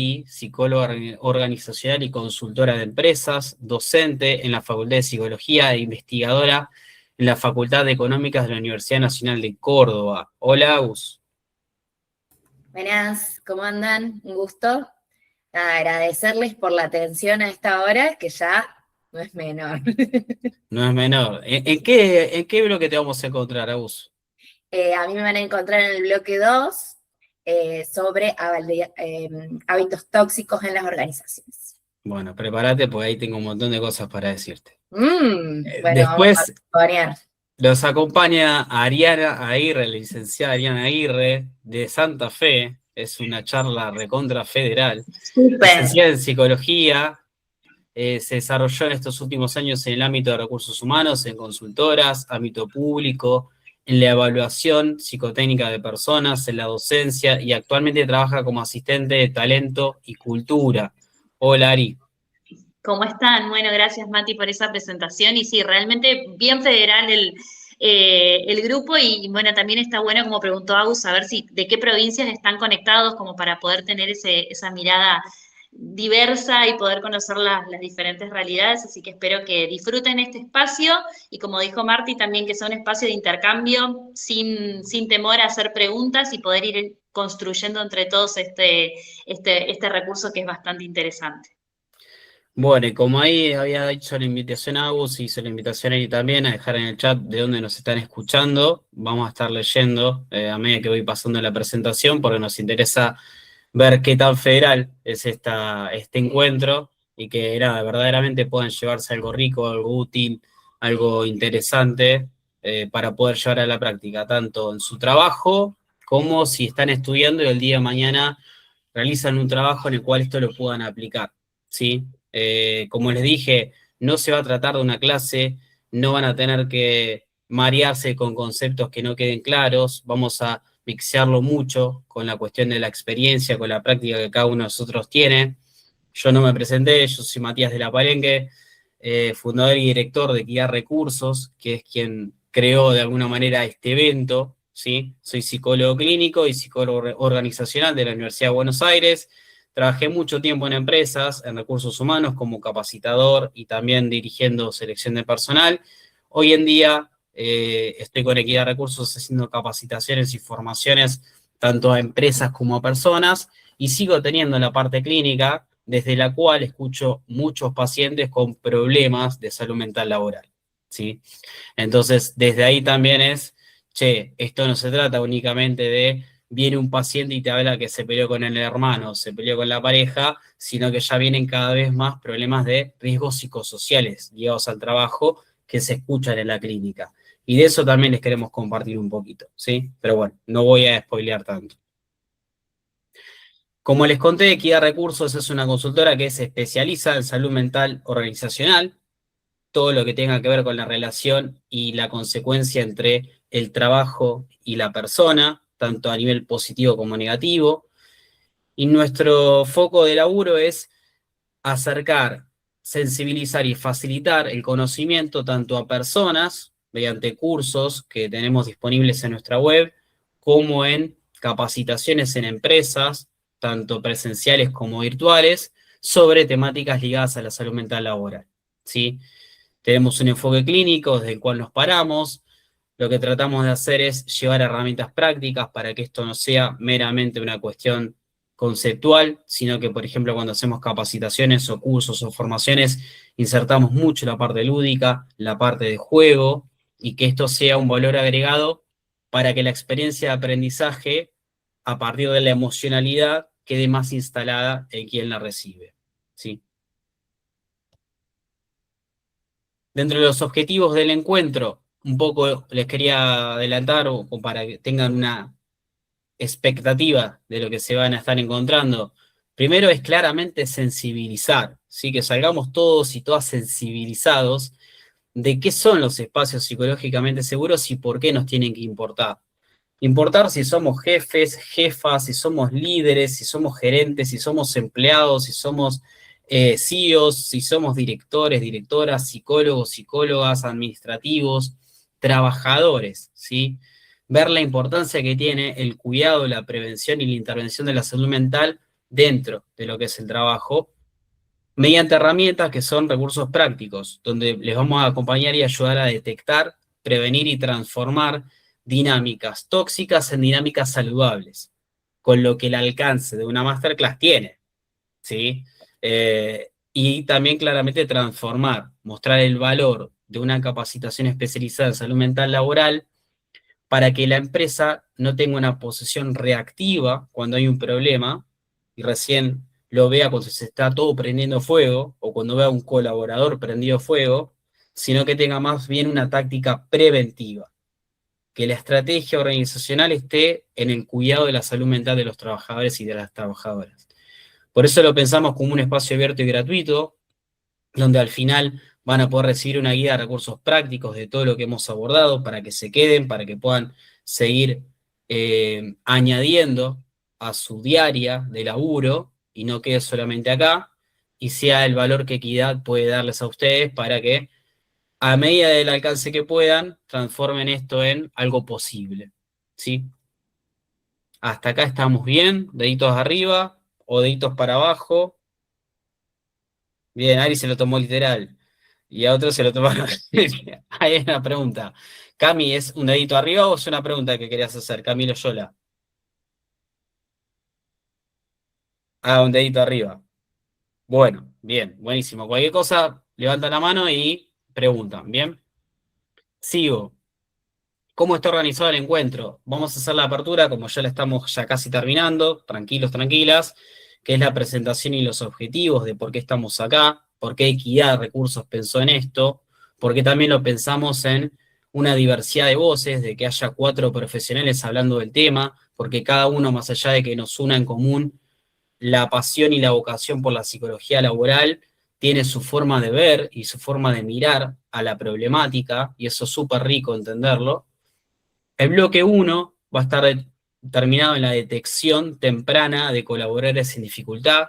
Mati, psicóloga organizacional y consultora de empresas, docente en la Facultad de Psicología e investigadora en la Facultad de Económicas de la Universidad Nacional de Córdoba. Hola, Agus. Buenas, ¿cómo andan? Un gusto. Agradecerles por la atención a esta hora, que ya no es menor. No es menor. ¿En qué bloque te vamos a encontrar, Agus? A mí me van a encontrar en el bloque 2 sobre hábitos tóxicos en las organizaciones. Bueno, prepárate porque ahí tengo un montón de cosas para decirte. Bueno, Después vamos a variar. los acompaña Ariana Aguirre, la licenciada Ariana Aguirre, de Santa Fe. Es una charla recontra federal. Licenciada en Psicología, se desarrolló en estos últimos años en el ámbito de recursos humanos, en consultoras, ámbito público, en la evaluación psicotécnica de personas, en la docencia, y actualmente trabaja como asistente de talento y cultura. Hola, Ari. ¿Cómo están? Bueno, gracias Mati por esa presentación y sí, realmente bien federal el grupo y bueno, también está bueno, como preguntó Agus, saber de qué provincias están conectados como para poder tener esa mirada diversa y poder conocer las diferentes realidades, así que espero que disfruten este espacio y como dijo Marti, también que sea un espacio de intercambio sin temor a hacer preguntas y poder ir construyendo entre todos este recurso que es bastante interesante. Bueno, y como ahí había hecho la invitación a Agus, hizo la invitación ahí también a dejar en el chat de dónde nos están escuchando. Vamos a estar leyendo a medida que voy pasando la presentación, porque nos interesa ver qué tan federal es este encuentro y que verdaderamente puedan llevarse algo rico, algo útil, algo interesante para poder llevar a la práctica, tanto en su trabajo como si están estudiando y el día de mañana realizan un trabajo en el cual esto lo puedan aplicar, ¿sí? Como les dije, no se va a tratar de una clase, no van a tener que marearse con conceptos que no queden claros, vamos a mixearlo mucho con la cuestión de la experiencia, con la práctica que cada uno de nosotros tiene. Yo no me presenté, yo soy Matías de la Palenque, fundador y director de Guía Recursos, que es quien creó de alguna manera este evento, ¿sí? Soy psicólogo clínico y psicólogo organizacional de la Universidad de Buenos Aires. Trabajé mucho tiempo en empresas, en recursos humanos, como capacitador y también dirigiendo selección de personal. Hoy en día estoy con Equidad Recursos haciendo capacitaciones y formaciones tanto a empresas como a personas y sigo teniendo la parte clínica, desde la cual escucho muchos pacientes con problemas de salud mental laboral, ¿sí? Entonces, desde ahí también esto no se trata únicamente de viene un paciente y te habla que se peleó con el hermano, se peleó con la pareja, sino que ya vienen cada vez más problemas de riesgos psicosociales ligados al trabajo que se escuchan en la clínica. Y de eso también les queremos compartir un poquito, ¿sí? Pero bueno, no voy a spoilear tanto. Como les conté, Equidad Recursos es una consultora que se especializa en salud mental organizacional, todo lo que tenga que ver con la relación y la consecuencia entre el trabajo y la persona, tanto a nivel positivo como negativo. Y nuestro foco de laburo es acercar, sensibilizar y facilitar el conocimiento tanto a personas, mediante cursos que tenemos disponibles en nuestra web, como en capacitaciones en empresas, tanto presenciales como virtuales, sobre temáticas ligadas a la salud mental laboral, ¿sí? Tenemos un enfoque clínico desde el cual nos paramos. Lo que tratamos de hacer es llevar herramientas prácticas para que esto no sea meramente una cuestión conceptual, sino que, por ejemplo, cuando hacemos capacitaciones o cursos o formaciones, insertamos mucho la parte lúdica, la parte de juego, y que esto sea un valor agregado para que la experiencia de aprendizaje, a partir de la emocionalidad, quede más instalada en quien la recibe, ¿sí? Dentro de los objetivos del encuentro, un poco les quería adelantar o para que tengan una expectativa de lo que se van a estar encontrando. Primero es claramente sensibilizar, ¿sí? Que salgamos todos y todas sensibilizados de qué son los espacios psicológicamente seguros y por qué nos tienen que importar. Importar si somos jefes, jefas, si somos líderes, si somos gerentes, si somos empleados, si somos CEOs, si somos directores, directoras, psicólogos, psicólogas, administrativos, trabajadores, ¿sí? Ver la importancia que tiene el cuidado, la prevención y la intervención de la salud mental dentro de lo que es el trabajo, mediante herramientas que son recursos prácticos, donde les vamos a acompañar y ayudar a detectar, prevenir y transformar dinámicas tóxicas en dinámicas saludables, con lo que el alcance de una masterclass tiene, ¿sí? Y también claramente transformar, mostrar el valor de una capacitación especializada en salud mental laboral para que la empresa no tenga una posición reactiva cuando hay un problema y recién lo vea cuando se está todo prendiendo fuego o cuando vea a un colaborador prendido fuego, sino que tenga más bien una táctica preventiva, que la estrategia organizacional esté en el cuidado de la salud mental de los trabajadores y de las trabajadoras. Por eso lo pensamos como un espacio abierto y gratuito, donde al final van a poder recibir una guía de recursos prácticos de todo lo que hemos abordado para que se queden, para que puedan seguir añadiendo a su diaria de laburo y no quede solamente acá, y sea el valor que Equidad puede darles a ustedes para que, a medida del alcance que puedan, transformen esto en algo posible, ¿sí? Hasta acá estamos bien, deditos arriba o deditos para abajo. Bien, Ari se lo tomó literal. Y a otro se lo tomaron. Ahí hay una pregunta. Cami, ¿es un dedito arriba o es una pregunta que querías hacer? Camilo Yola. Ah, un dedito arriba. Bueno, bien, buenísimo. Cualquier cosa, levanta la mano y preguntan, ¿bien? Sigo. ¿Cómo está organizado el encuentro? Vamos a hacer la apertura, como ya la estamos ya casi terminando, tranquilos, tranquilas, que es la presentación y los objetivos de por qué estamos acá, por qué Equidad Recursos pensó en esto, porque también lo pensamos en una diversidad de voces, de que haya 4 profesionales hablando del tema, porque cada uno, más allá de que nos una en común la pasión y la vocación por la psicología laboral, tiene su forma de ver y su forma de mirar a la problemática, y eso es súper rico entenderlo. El bloque 1 va a estar terminado en la detección temprana de colaboradores en dificultad,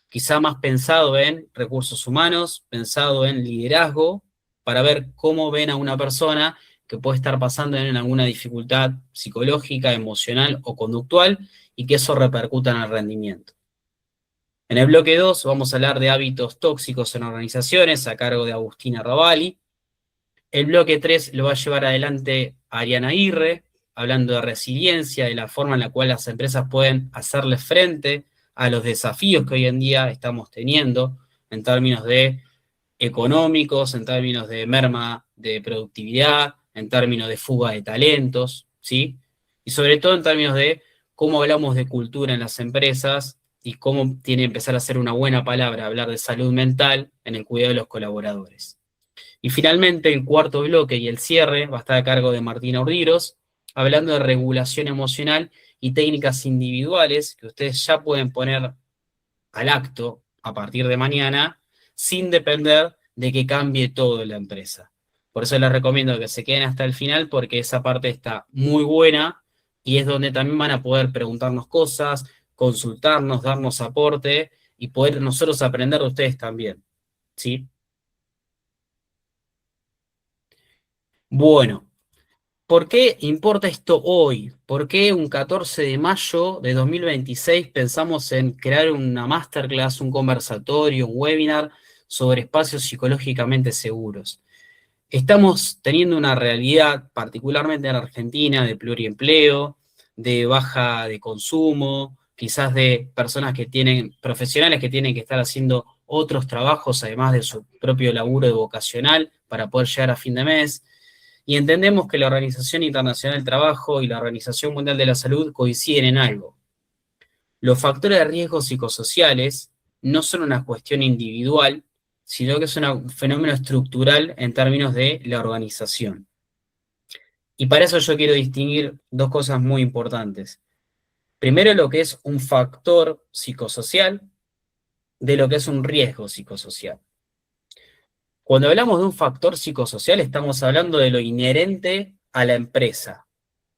quizá más pensado en recursos humanos, pensado en liderazgo, para ver cómo ven a una persona que puede estar pasando en alguna dificultad psicológica, emocional o conductual, y que eso repercuta en el rendimiento. En el bloque 2 vamos a hablar de hábitos tóxicos en organizaciones, a cargo de Agustina Ravalli. El bloque 3 lo va a llevar adelante Ariana Aguirre, hablando de resiliencia, de la forma en la cual las empresas pueden hacerle frente a los desafíos que hoy en día estamos teniendo en términos de económicos, en términos de merma de productividad, en términos de fuga de talentos, ¿sí? Y sobre todo en términos de cómo hablamos de cultura en las empresas y cómo tiene que empezar a ser una buena palabra hablar de salud mental en el cuidado de los colaboradores. Y finalmente, el cuarto bloque y el cierre va a estar a cargo de Martina Urdiros, hablando de regulación emocional y técnicas individuales que ustedes ya pueden poner al acto a partir de mañana, sin depender de que cambie todo en la empresa. Por eso les recomiendo que se queden hasta el final, porque esa parte está muy buena y es donde también van a poder preguntarnos cosas, consultarnos, darnos aporte y poder nosotros aprender de ustedes también, ¿sí? Bueno, ¿por qué importa esto hoy? ¿Por qué un 14 de mayo de 2026 pensamos en crear una masterclass, un conversatorio, un webinar sobre espacios psicológicamente seguros? Estamos teniendo una realidad, particularmente en Argentina, de pluriempleo, de baja de consumo, quizás de personas que tienen, profesionales que tienen que estar haciendo otros trabajos, además de su propio laburo vocacional, para poder llegar a fin de mes. Y entendemos que la Organización Internacional del Trabajo y la Organización Mundial de la Salud coinciden en algo. Los factores de riesgo psicosociales no son una cuestión individual, sino que es un fenómeno estructural en términos de la organización. Y para eso yo quiero distinguir 2 cosas muy importantes. Primero, lo que es un factor psicosocial de lo que es un riesgo psicosocial. Cuando hablamos de un factor psicosocial, estamos hablando de lo inherente a la empresa,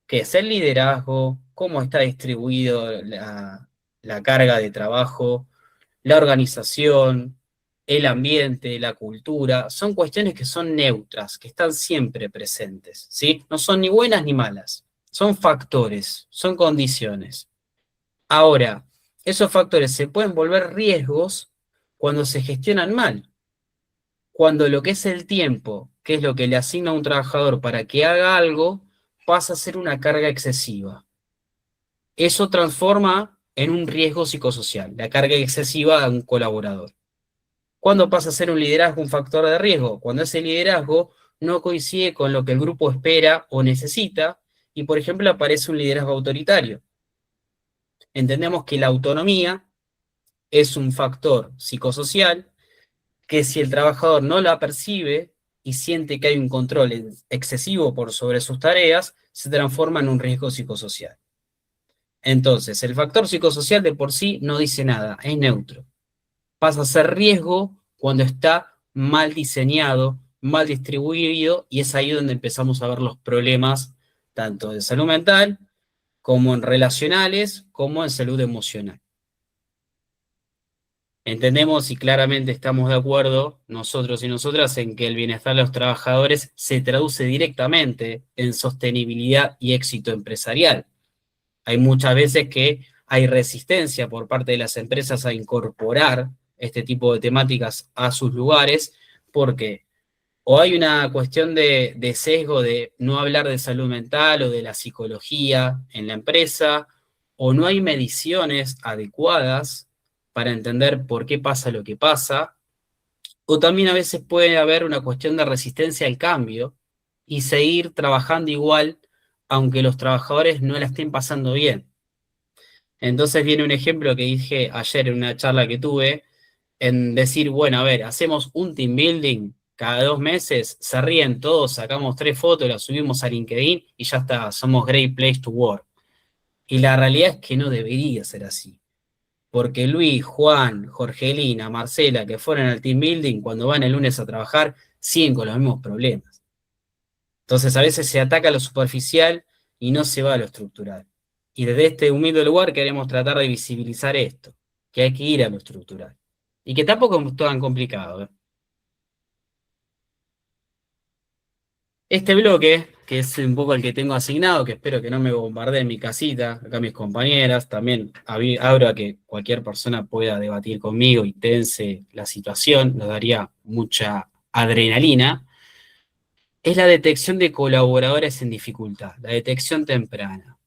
que es el liderazgo, cómo está distribuido la carga de trabajo, la organización, el ambiente, la cultura. Son cuestiones que son neutras, que están siempre presentes, ¿sí? No son ni buenas ni malas, son factores, son condiciones. Ahora, esos factores se pueden volver riesgos cuando se gestionan mal. Cuando lo que es el tiempo, que es lo que le asigna a un trabajador para que haga algo, pasa a ser una carga excesiva. Eso transforma en un riesgo psicosocial, la carga excesiva de un colaborador. ¿Cuándo pasa a ser un liderazgo un factor de riesgo? Cuando ese liderazgo no coincide con lo que el grupo espera o necesita, y por ejemplo aparece un liderazgo autoritario. Entendemos que la autonomía es un factor psicosocial que si el trabajador no la percibe y siente que hay un control excesivo por sobre sus tareas, se transforma en un riesgo psicosocial. Entonces, el factor psicosocial de por sí no dice nada, es neutro. Pasa a ser riesgo cuando está mal diseñado, mal distribuido, y es ahí donde empezamos a ver los problemas tanto de salud mental, como en relacionales, como en salud emocional. Entendemos y claramente estamos de acuerdo, nosotros y nosotras, en que el bienestar de los trabajadores se traduce directamente en sostenibilidad y éxito empresarial. Hay muchas veces que hay resistencia por parte de las empresas a incorporar este tipo de temáticas a sus lugares, porque o hay una cuestión de sesgo de no hablar de salud mental o de la psicología en la empresa, o no hay mediciones adecuadas para entender por qué pasa lo que pasa, o también a veces puede haber una cuestión de resistencia al cambio y seguir trabajando igual aunque los trabajadores no la estén pasando bien. Entonces viene un ejemplo que dije ayer en una charla que tuve, en decir, bueno, a ver, hacemos un team building cada 2 meses, se ríen todos, sacamos 3 fotos, las subimos a LinkedIn y ya está, somos Great Place to Work. Y la realidad es que no debería ser así. Porque Luis, Juan, Jorgelina, Marcela, que fueron al team building, cuando van el lunes a trabajar, siguen con los mismos problemas. Entonces a veces se ataca lo superficial y no se va a lo estructural. Y desde este humilde lugar queremos tratar de visibilizar esto, que hay que ir a lo estructural. Y que tampoco es tan complicado, ¿eh? Este bloque, que es un poco el que tengo asignado, que espero que no me bombardee en mi casita, acá mis compañeras, también abro a que cualquier persona pueda debatir conmigo y tense la situación, nos daría mucha adrenalina, es la detección de colaboradores en dificultad, la detección temprana.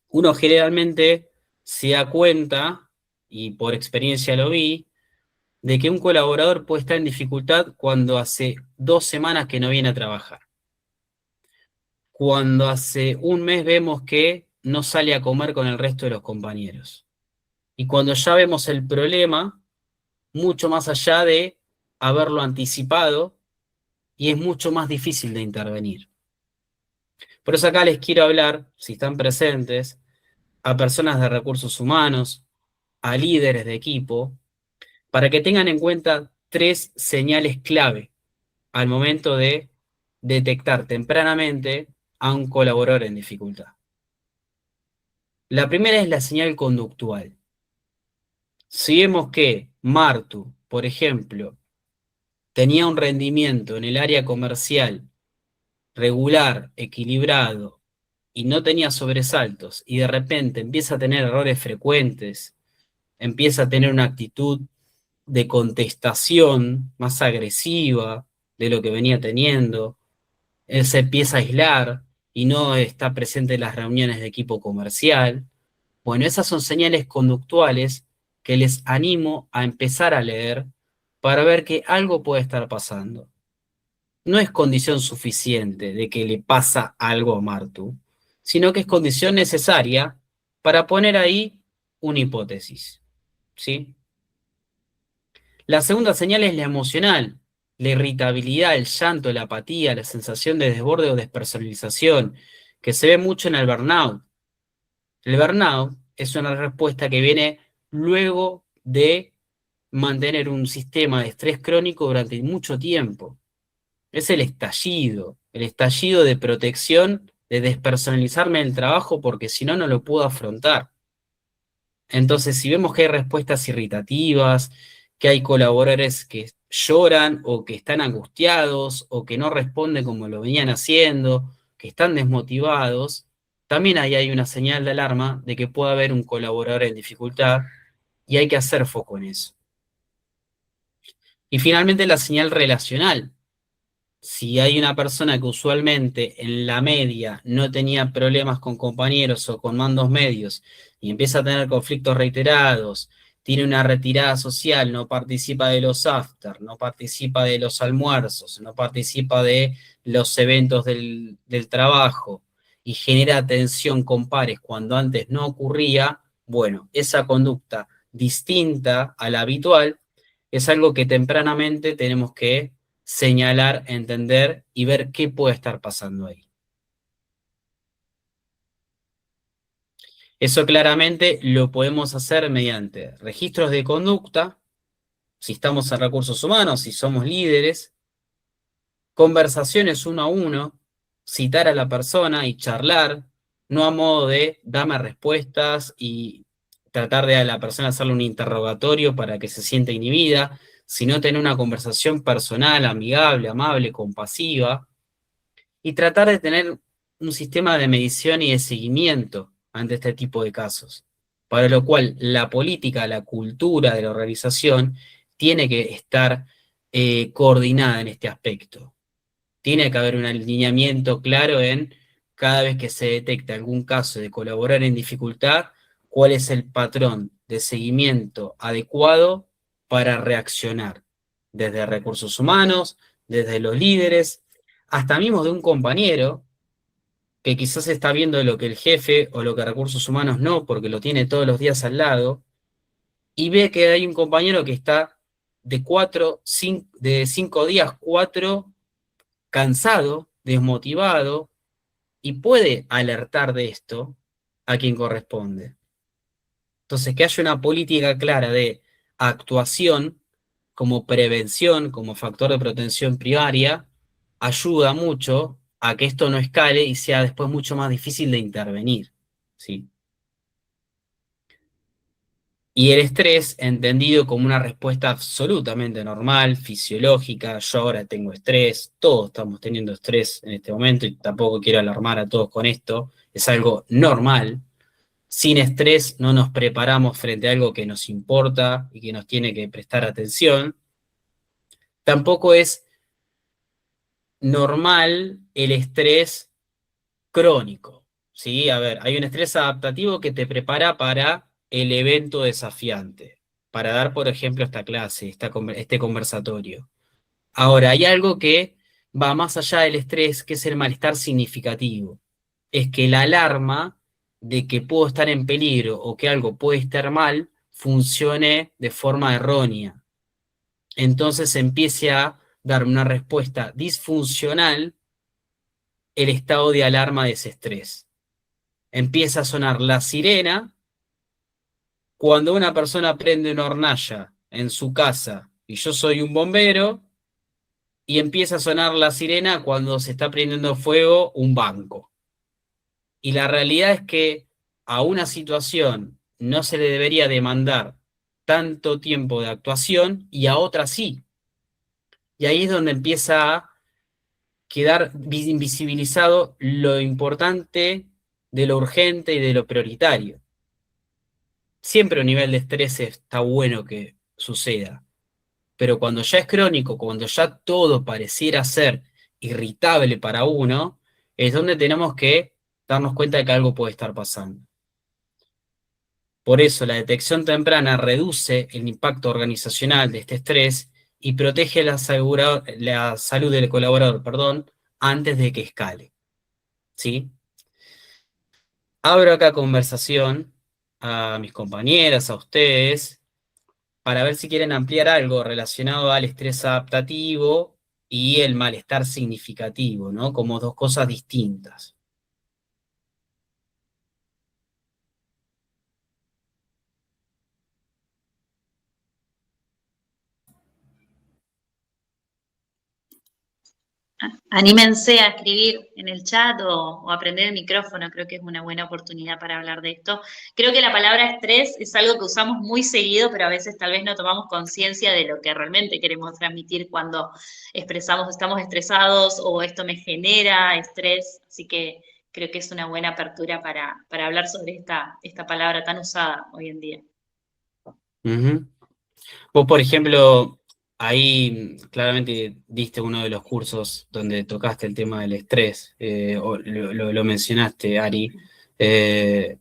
Uno generalmente se da cuenta, y por experiencia lo vi, de que un colaborador puede estar en dificultad cuando hace 2 semanas que no viene a trabajar. Cuando hace un mes vemos que no sale a comer con el resto de los compañeros. Y cuando ya vemos el problema, mucho más allá de haberlo anticipado, y es mucho más difícil de intervenir. Por eso acá les quiero hablar, si están presentes, a personas de recursos humanos, a líderes de equipo, para que tengan en cuenta 3 señales clave al momento de detectar tempranamente a un colaborador en dificultad. La primera es la señal conductual. Si vemos que Martu, por ejemplo, tenía un rendimiento en el área comercial regular, equilibrado, y no tenía sobresaltos, y de repente empieza a tener errores frecuentes, empieza a tener una actitud de contestación más agresiva de lo que venía teniendo, él se empieza a aislar y no está presente en las reuniones de equipo comercial. Bueno, esas son señales conductuales que les animo a empezar a leer para ver que algo puede estar pasando. No es condición suficiente de que le pasa algo a Martu, sino que es condición necesaria para poner ahí una hipótesis, ¿sí? La segunda señal es la emocional, la irritabilidad, el llanto, la apatía, la sensación de desborde o despersonalización, que se ve mucho en el burnout. El burnout es una respuesta que viene luego de mantener un sistema de estrés crónico durante mucho tiempo. Es el estallido de protección, de despersonalizarme del trabajo porque si no, no lo puedo afrontar. Entonces, si vemos que hay respuestas irritativas, que hay colaboradores que lloran o que están angustiados o que no responden como lo venían haciendo, que están desmotivados, también ahí hay una señal de alarma de que puede haber un colaborador en dificultad y hay que hacer foco en eso. Y finalmente la señal relacional. Si hay una persona que usualmente en la media no tenía problemas con compañeros o con mandos medios y empieza a tener conflictos reiterados, tiene una retirada social, no participa de los after, no participa de los almuerzos, no participa de los eventos del trabajo y genera tensión con pares cuando antes no ocurría, bueno, esa conducta distinta a la habitual es algo que tempranamente tenemos que señalar, entender y ver qué puede estar pasando ahí. Eso claramente lo podemos hacer mediante registros de conducta, si estamos en recursos humanos, si somos líderes, conversaciones uno a uno, citar a la persona y charlar, no a modo de dame respuestas y tratar de a la persona hacerle un interrogatorio para que se sienta inhibida, sino tener una conversación personal, amigable, amable, compasiva, y tratar de tener un sistema de medición y de seguimiento ante este tipo de casos, para lo cual la política, la cultura de la organización tiene que estar coordinada en este aspecto. Tiene que haber un alineamiento claro en cada vez que se detecta algún caso de colaborar en dificultad, cuál es el patrón de seguimiento adecuado para reaccionar, desde recursos humanos, desde los líderes, hasta mismo de un compañero que quizás está viendo lo que el jefe o lo que recursos humanos no, porque lo tiene todos los días al lado, y ve que hay un compañero que está de 5 días, 4, cansado, desmotivado, y puede alertar de esto a quien corresponde. Entonces, que haya una política clara de actuación como prevención, como factor de protección primaria, ayuda mucho a que esto no escale y sea después mucho más difícil de intervenir, ¿sí? Y el estrés, entendido como una respuesta absolutamente normal, fisiológica, yo ahora tengo estrés, todos estamos teniendo estrés en este momento y tampoco quiero alarmar a todos con esto, es algo normal. Sin estrés no nos preparamos frente a algo que nos importa y que nos tiene que prestar atención. Tampoco es normal el estrés crónico, ¿sí? A ver, hay un estrés adaptativo que te prepara para el evento desafiante, para dar, por ejemplo, esta clase, este conversatorio. Ahora, hay algo que va más allá del estrés, que es el malestar significativo. Es que la alarma de que puedo estar en peligro o que algo puede estar mal funcione de forma errónea. Entonces empiece a dar una respuesta disfuncional el estado de alarma de ese estrés. Empieza a sonar la sirena cuando una persona prende una hornalla en su casa y yo soy un bombero, y empieza a sonar la sirena cuando se está prendiendo fuego un banco. Y la realidad es que a una situación no se le debería demandar tanto tiempo de actuación y a otra sí. Y ahí es donde empieza a quedar invisibilizado lo importante de lo urgente y de lo prioritario. Siempre un nivel de estrés está bueno que suceda, pero cuando ya es crónico, cuando ya todo pareciera ser irritable para uno, es donde tenemos que darnos cuenta de que algo puede estar pasando. Por eso la detección temprana reduce el impacto organizacional de este estrés y protege la salud del colaborador, antes de que escale, ¿sí? Abro acá conversación a mis compañeras, a ustedes, para ver si quieren ampliar algo relacionado al estrés adaptativo y el malestar significativo, ¿no? Como dos cosas distintas. Anímense a escribir en el chat o a prender el micrófono, creo que es una buena oportunidad para hablar de esto. Creo que la palabra estrés es algo que usamos muy seguido, pero a veces tal vez no tomamos conciencia de lo que realmente queremos transmitir cuando expresamos estamos estresados o esto me genera estrés, así que creo que es una buena apertura para hablar sobre esta palabra tan usada hoy en día. Ujú. Vos, por ejemplo, ahí claramente diste uno de los cursos donde tocaste el tema del estrés, o lo mencionaste, Ari. Eh,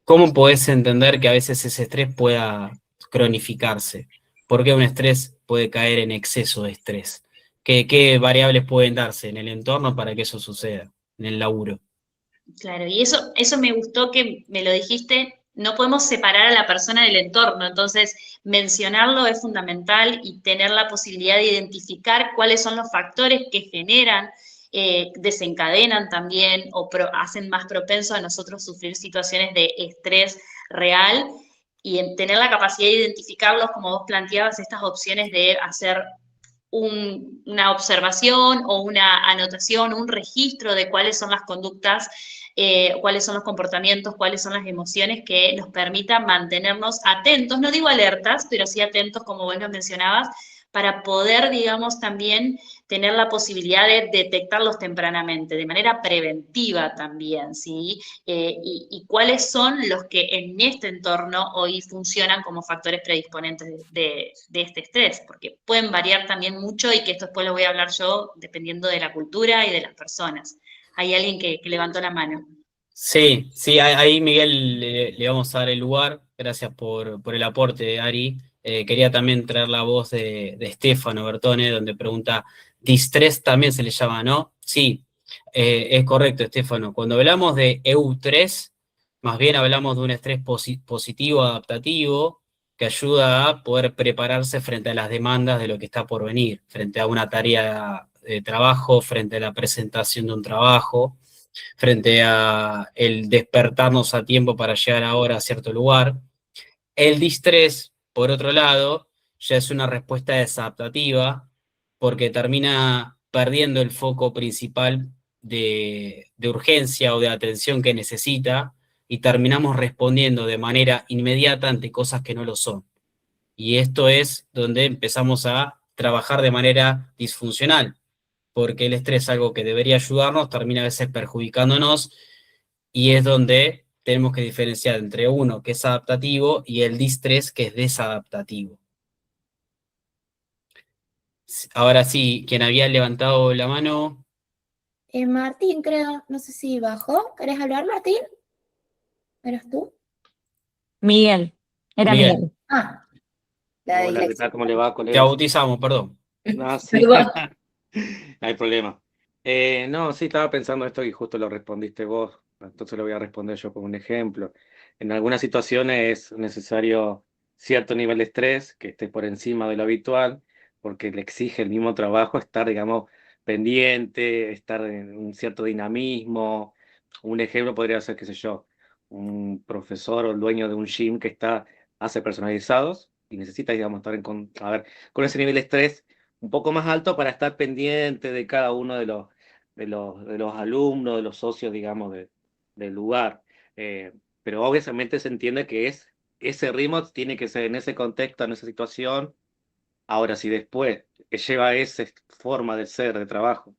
¿Cómo podés entender que a veces ese estrés pueda cronificarse? ¿Por qué un estrés puede caer en exceso de estrés? ¿Qué variables pueden darse en el entorno para que eso suceda, en el laburo? Claro, y eso me gustó que me lo dijiste, no podemos separar a la persona del entorno, entonces mencionarlo es fundamental y tener la posibilidad de identificar cuáles son los factores que generan, desencadenan también o hacen más propenso a nosotros sufrir situaciones de estrés real y en tener la capacidad de identificarlos, como vos planteabas, estas opciones de hacer una observación o una anotación, un registro de cuáles son las conductas, cuáles son los comportamientos, cuáles son las emociones que nos permitan mantenernos atentos, no digo alertas, pero sí atentos, como vos lo mencionabas, para poder, digamos, también tener la posibilidad de detectarlos tempranamente, de manera preventiva también, ¿sí? Y cuáles son los que en este entorno hoy funcionan como factores predisponentes de este estrés, porque pueden variar también mucho y que esto después lo voy a hablar yo dependiendo de la cultura y de las personas. Hay alguien que levantó la mano. Sí, sí, ahí Miguel le vamos a dar el lugar. Gracias por el aporte, Ari. Quería también traer la voz de Stefano Bertone, donde pregunta, distrés también se le llama, ¿no? Sí, es correcto, Stefano. Cuando hablamos de EU3, más bien hablamos de un estrés positivo, adaptativo, que ayuda a poder prepararse frente a las demandas de lo que está por venir, frente a una tarea de trabajo, frente a la presentación de un trabajo, frente a el despertarnos a tiempo para llegar ahora a cierto lugar. El distrés, por otro lado, ya es una respuesta desadaptativa porque termina perdiendo el foco principal de urgencia o de atención que necesita y terminamos respondiendo de manera inmediata ante cosas que no lo son. Y esto es donde empezamos a trabajar de manera disfuncional, porque el estrés, algo que debería ayudarnos, termina a veces perjudicándonos, y es donde tenemos que diferenciar entre uno que es adaptativo y el distrés que es desadaptativo. Ahora sí, quien había levantado la mano. Martín, creo, no sé si bajó. ¿Querés hablar, Martín? ¿Eras tú? Miguel, era Miguel. Miguel. Ah, la Hola, ¿qué dislexia. tal? ¿Cómo le va, Te colega? bautizamos, perdón. No, sí, Perdón. no hay problema. No, sí, estaba pensando esto y justo lo respondiste vos, entonces lo voy a responder yo con un ejemplo. En algunas situaciones es necesario cierto nivel de estrés que esté por encima de lo habitual, porque le exige el mismo trabajo estar, digamos, pendiente, estar en un cierto dinamismo. Un ejemplo podría ser, qué sé yo, un profesor o el dueño de un gym que hace personalizados y necesita, digamos, estar a ver, con ese nivel de estrés un poco más alto para estar pendiente de cada uno de los alumnos, de los socios, digamos, del lugar. Pero obviamente se entiende que ese ritmo tiene que ser en ese contexto, en esa situación. Ahora, si después lleva esa forma de ser, de trabajo,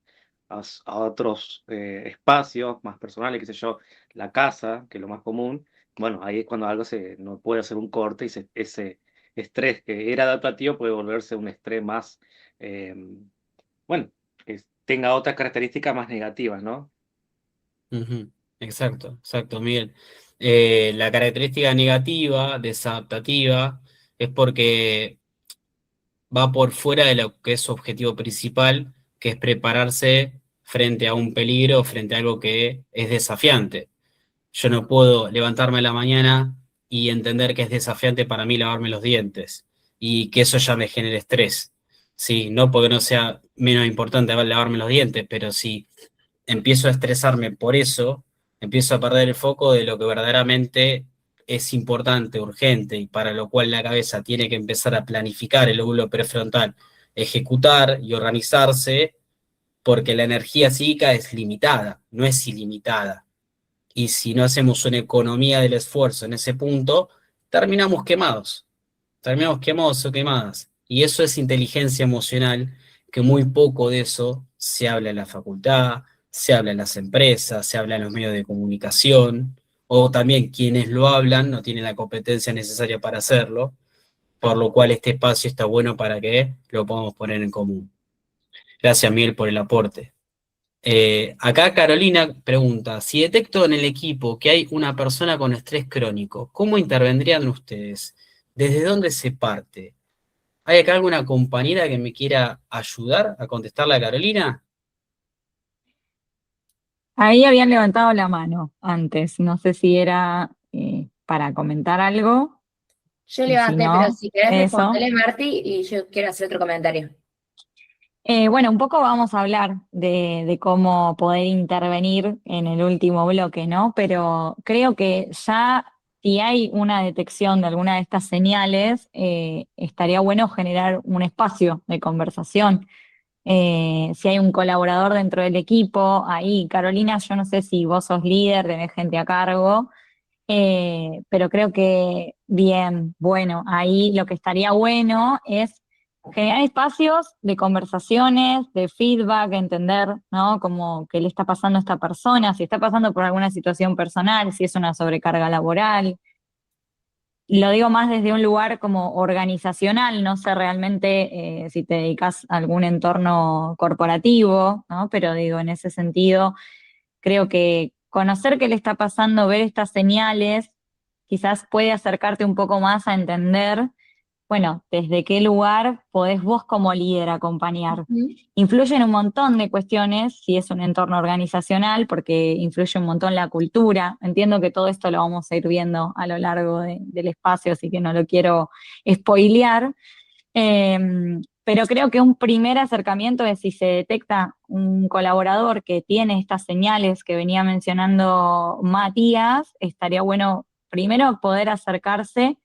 a otros espacios más personales, qué sé yo, la casa, que es lo más común, bueno, ahí es cuando algo no puede hacer un corte y ese estrés que era adaptativo puede volverse un estrés más, eh, bueno, que tenga otras características más negativas, ¿no? Ujú. Exacto, exacto, Miguel. La característica negativa, desadaptativa, es porque va por fuera de lo que es su objetivo principal, que es prepararse frente a un peligro, frente a algo que es desafiante. Yo no puedo levantarme a la mañana y entender que es desafiante para mí lavarme los dientes y que eso ya me genere estrés. Sí, no porque no sea menos importante lavarme los dientes, pero si empiezo a estresarme por eso, empiezo a perder el foco de lo que verdaderamente es importante, urgente, y para lo cual la cabeza tiene que empezar a planificar el lóbulo prefrontal, ejecutar y organizarse, porque la energía psíquica es limitada, no es ilimitada. Y si no hacemos una economía del esfuerzo en ese punto, terminamos quemados o quemadas. Y eso es inteligencia emocional, que muy poco de eso se habla en la facultad, se habla en las empresas, se habla en los medios de comunicación, o también quienes lo hablan no tienen la competencia necesaria para hacerlo, por lo cual este espacio está bueno para que lo podamos poner en común. Gracias, Miguel, por el aporte. Acá Carolina pregunta, si detecto en el equipo que hay una persona con estrés crónico, ¿cómo intervendrían ustedes? ¿Desde dónde se parte? ¿Hay acá alguna compañera que me quiera ayudar a contestarle a Carolina? Ahí habían levantado la mano antes, no sé si era para comentar algo, Yo y si levanté, pero no, si querés eso. responderle, Marti, y yo quiero hacer otro comentario. Bueno, un poco vamos a hablar de cómo poder intervenir en el último bloque, ¿no? Pero creo que ya si hay una detección de alguna de estas señales, estaría bueno generar un espacio de conversación. Si hay un colaborador dentro del equipo, ahí, Carolina, yo no sé si vos sos líder, tenés gente a cargo, pero creo que bien, bueno, ahí lo que estaría bueno es generar espacios de conversaciones, de feedback, entender, ¿no? Como qué le está pasando a esta persona, si está pasando por alguna situación personal, si es una sobrecarga laboral. Lo digo más desde un lugar como organizacional, no sé realmente si te dedicas a algún entorno corporativo, ¿no? Pero digo, en ese sentido, creo que conocer qué le está pasando, ver estas señales, quizás puede acercarte un poco más a entender, bueno, desde qué lugar podés vos como líder acompañar. Ujú. Influyen un montón de cuestiones, si es un entorno organizacional, porque influye un montón la cultura. Entiendo que todo esto lo vamos a ir viendo a lo largo del espacio, así que no lo quiero spoilear. Eh, pero creo que un primer acercamiento es si se detecta un colaborador que tiene estas señales que venía mencionando Matías, estaría bueno primero poder acercarse,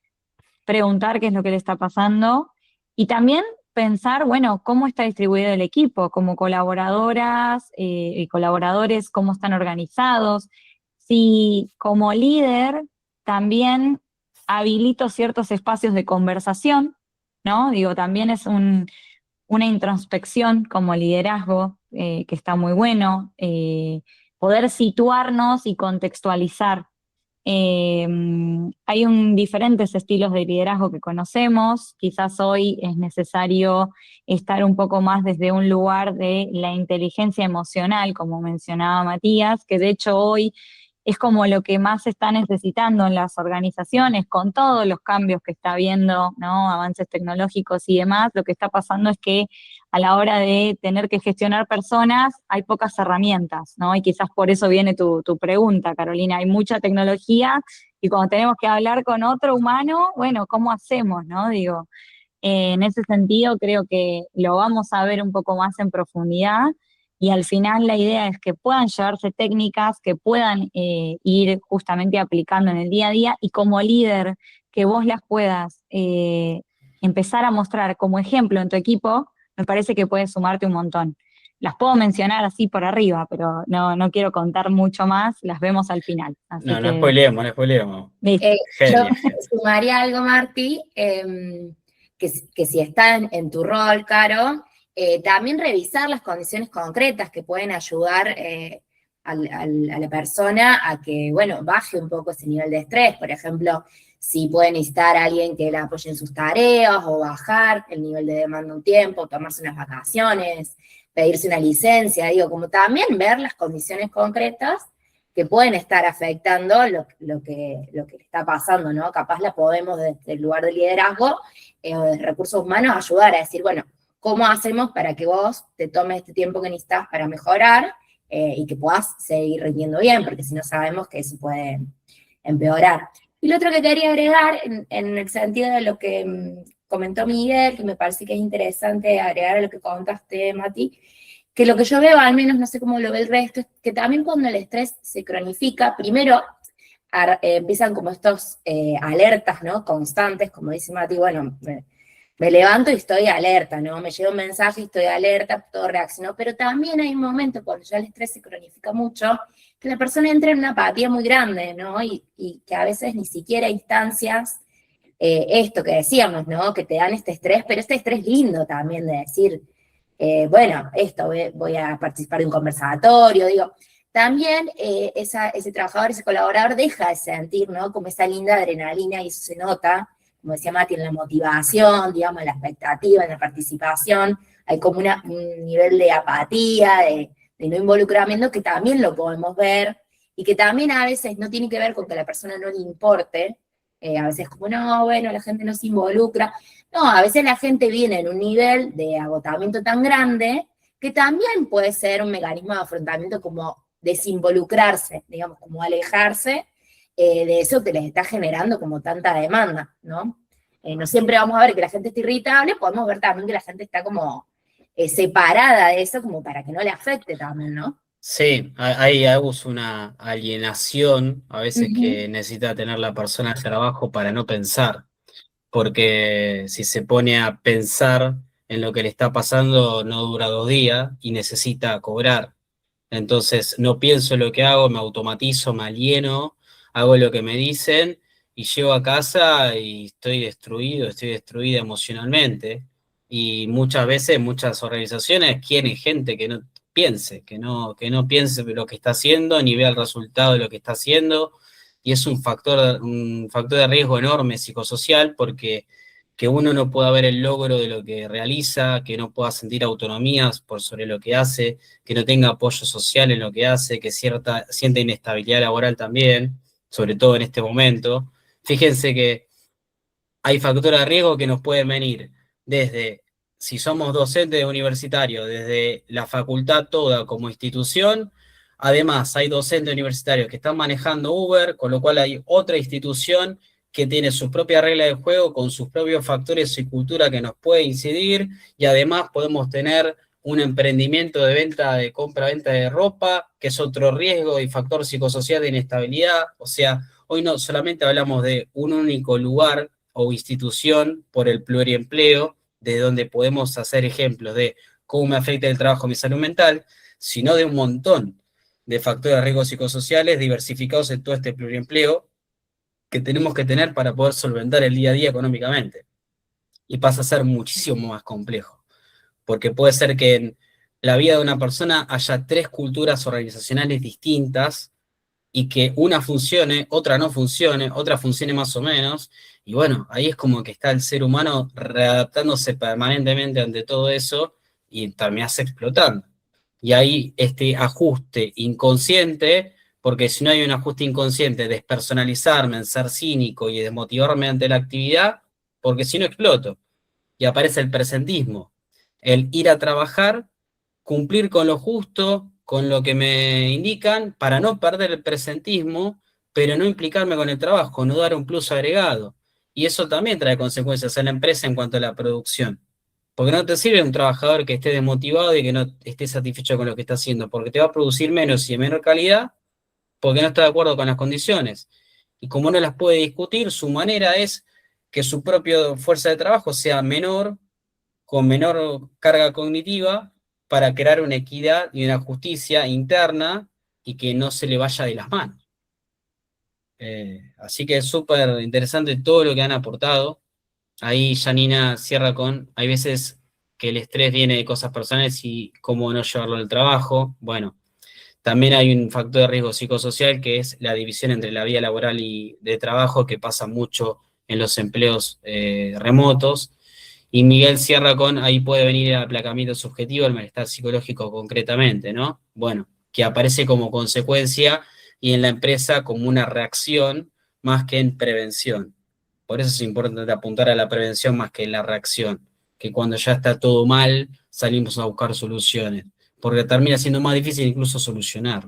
preguntar qué es lo que le está pasando y también pensar, bueno, cómo está distribuido el equipo, como colaboradoras y colaboradores, cómo están organizados. Si como líder también habilito ciertos espacios de conversación, ¿no? Digo, también es una introspección como liderazgo que está muy bueno, poder situarnos y contextualizar. eh, Hay diferentes estilos de liderazgo que conocemos. Quizás hoy es necesario estar un poco más desde un lugar de la inteligencia emocional, como mencionaba Matías, que de hecho hoy es como lo que más se está necesitando en las organizaciones, con todos los cambios que está habiendo, ¿no? Avances tecnológicos y demás. Lo que está pasando es que a la hora de tener que gestionar personas hay pocas herramientas, ¿no? Y quizás por eso viene tu pregunta, Carolina. Hay mucha tecnología y cuando tenemos que hablar con otro humano, bueno, ¿cómo hacemos, no? Digo, en ese sentido creo que lo vamos a ver un poco más en profundidad y al final la idea es que puedan llevarse técnicas, que puedan ir justamente aplicando en el día a día y como líder que vos las puedas empezar a mostrar como ejemplo en tu equipo, me parece que puede sumarte un montón. Las puedo mencionar así por arriba, pero no quiero contar mucho más, las vemos al final. Así No, no que, spoileemos, no spoileemos. listo. Yo Genia. sumaría algo, Marti, que si está en tu rol, Caro, también revisar las condiciones concretas que pueden ayudar a la persona a que, bueno, baje un poco ese nivel de estrés. Por ejemplo, si puede necesitar a alguien que la apoye en sus tareas o bajar el nivel de demanda un tiempo, tomarse unas vacaciones, pedirse una licencia, digo, como también ver las condiciones concretas que pueden estar afectando lo que le está pasando, ¿no? Capaz la podemos desde el lugar de liderazgo o de recursos humanos ayudar a decir, bueno, ¿cómo hacemos para que vos te tomes este tiempo que necesitas para mejorar y que puedas seguir rindiendo bien? Porque si no sabemos que eso puede empeorar. Y lo otro que quería agregar, en el sentido de lo que comentó Miguel, que me parece que es interesante agregar a lo que contaste, Mati, que lo que yo veo, al menos no sé cómo lo ve el resto, es que también cuando el estrés se cronifica, primero empiezan como estos alertas, ¿no? Constantes, como dice Mati, bueno, me levanto y estoy alerta, ¿no? Me llega un mensaje y estoy alerta, todo reacciono, pero también hay un momento cuando ya el estrés se cronifica mucho, que la persona entra en una apatía muy grande, ¿no? Y que a veces ni siquiera instancias, esto que decíamos, ¿no? Que te dan este estrés, pero este estrés lindo también de decir, bueno, esto, voy a participar de un conversatorio, digo, también ese trabajador, ese colaborador deja de sentir, ¿no? Como esa linda adrenalina, y eso se nota, como decía Mati, en la motivación, digamos, en la expectativa, en la participación, hay como un nivel de apatía, de no involucramiento, que también lo podemos ver, y que también a veces no tiene que ver con que a la persona no le importe, a veces como, no, bueno, la gente no se involucra, no, a veces la gente viene en un nivel de agotamiento tan grande, que también puede ser un mecanismo de afrontamiento como desinvolucrarse, digamos, como alejarse de eso que les está generando como tanta demanda, ¿no? No siempre vamos a ver que la gente está irritable, podemos ver también que la gente está como separada de eso, como para que no le afecte también, ¿no? Sí, hay Agus, una alienación a veces que necesita tener la persona al trabajo para no pensar, porque si se pone a pensar en lo que le está pasando no dura 2 días y necesita cobrar. Entonces no pienso en lo que hago, me automatizo, me alieno, hago lo que me dicen y llego a casa y estoy destruido, estoy destruida emocionalmente. Y muchas veces, muchas organizaciones quieren gente que no piense, que no piense lo que está haciendo, ni vea el resultado de lo que está haciendo. Y es un factor de riesgo enorme psicosocial, porque que uno no pueda ver el logro de lo que realiza, que no pueda sentir autonomías por sobre lo que hace, que no tenga apoyo social en lo que hace, que sienta inestabilidad laboral también, sobre todo en este momento. Fíjense que hay factores de riesgo que nos pueden venir desde, si somos docentes universitarios, desde la facultad toda como institución. Además, hay docentes universitarios que están manejando Uber, con lo cual hay otra institución que tiene sus propias reglas de juego, con sus propios factores y cultura que nos puede incidir, y además podemos tener un emprendimiento de venta, de compra-venta de ropa, que es otro riesgo y factor psicosocial de inestabilidad. O sea, hoy no solamente hablamos de un único lugar o institución por el pluriempleo, de donde podemos hacer ejemplos de cómo me afecta el trabajo a mi salud mental, sino de un montón de factores de riesgo psicosociales diversificados en todo este pluriempleo que tenemos que tener para poder solventar el día a día económicamente. Y pasa a ser muchísimo más complejo, porque puede ser que en la vida de una persona haya 3 culturas organizacionales distintas, y que una funcione, otra no funcione, otra funcione más o menos, y bueno, ahí es como que está el ser humano readaptándose permanentemente ante todo eso, y terminás explotando. Y ahí este ajuste inconsciente, porque si no hay un ajuste inconsciente, despersonalizarme, en ser cínico y desmotivarme ante la actividad, porque si no exploto, y aparece el presentismo, el ir a trabajar, cumplir con lo justo, con lo que me indican, para no perder el presentismo, pero no implicarme con el trabajo, no dar un plus agregado. Y eso también trae consecuencias en la empresa en cuanto a la producción. Porque no te sirve un trabajador que esté desmotivado y que no esté satisfecho con lo que está haciendo, porque te va a producir menos y de menor calidad, porque no está de acuerdo con las condiciones. Y como no las puede discutir, su manera es que su propia fuerza de trabajo sea menor, con menor carga cognitiva, para crear una equidad y una justicia interna y que no se le vaya de las manos. Así que es súper interesante todo lo que han aportado. Ahí Janina cierra con, hay veces que el estrés viene de cosas personales y cómo no llevarlo al trabajo. Bueno, también hay un factor de riesgo psicosocial, que es la división entre la vida laboral y de trabajo, que pasa mucho en los empleos remotos. Y Miguel cierra con, ahí puede venir el aplacamiento subjetivo, el malestar psicológico concretamente, ¿no? Bueno, que aparece como consecuencia y en la empresa como una reacción más que en prevención. Por eso es importante apuntar a la prevención más que en la reacción, que cuando ya está todo mal salimos a buscar soluciones, porque termina siendo más difícil incluso solucionar.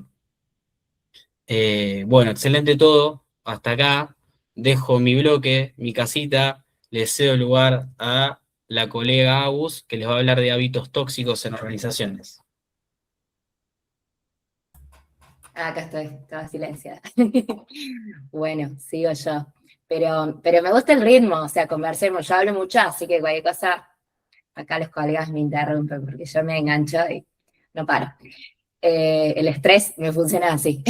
Bueno, excelente todo, hasta acá, dejo mi bloque, mi casita, le cedo lugar a la colega Agus, que les va a hablar de hábitos tóxicos en organizaciones. Acá estoy, estaba silenciada. Bueno, sigo yo. Pero me gusta el ritmo, o sea, conversemos. Yo hablo mucho, así que cualquier cosa, acá los colegas me interrumpen porque yo me engancho y no paro. El estrés me funciona así.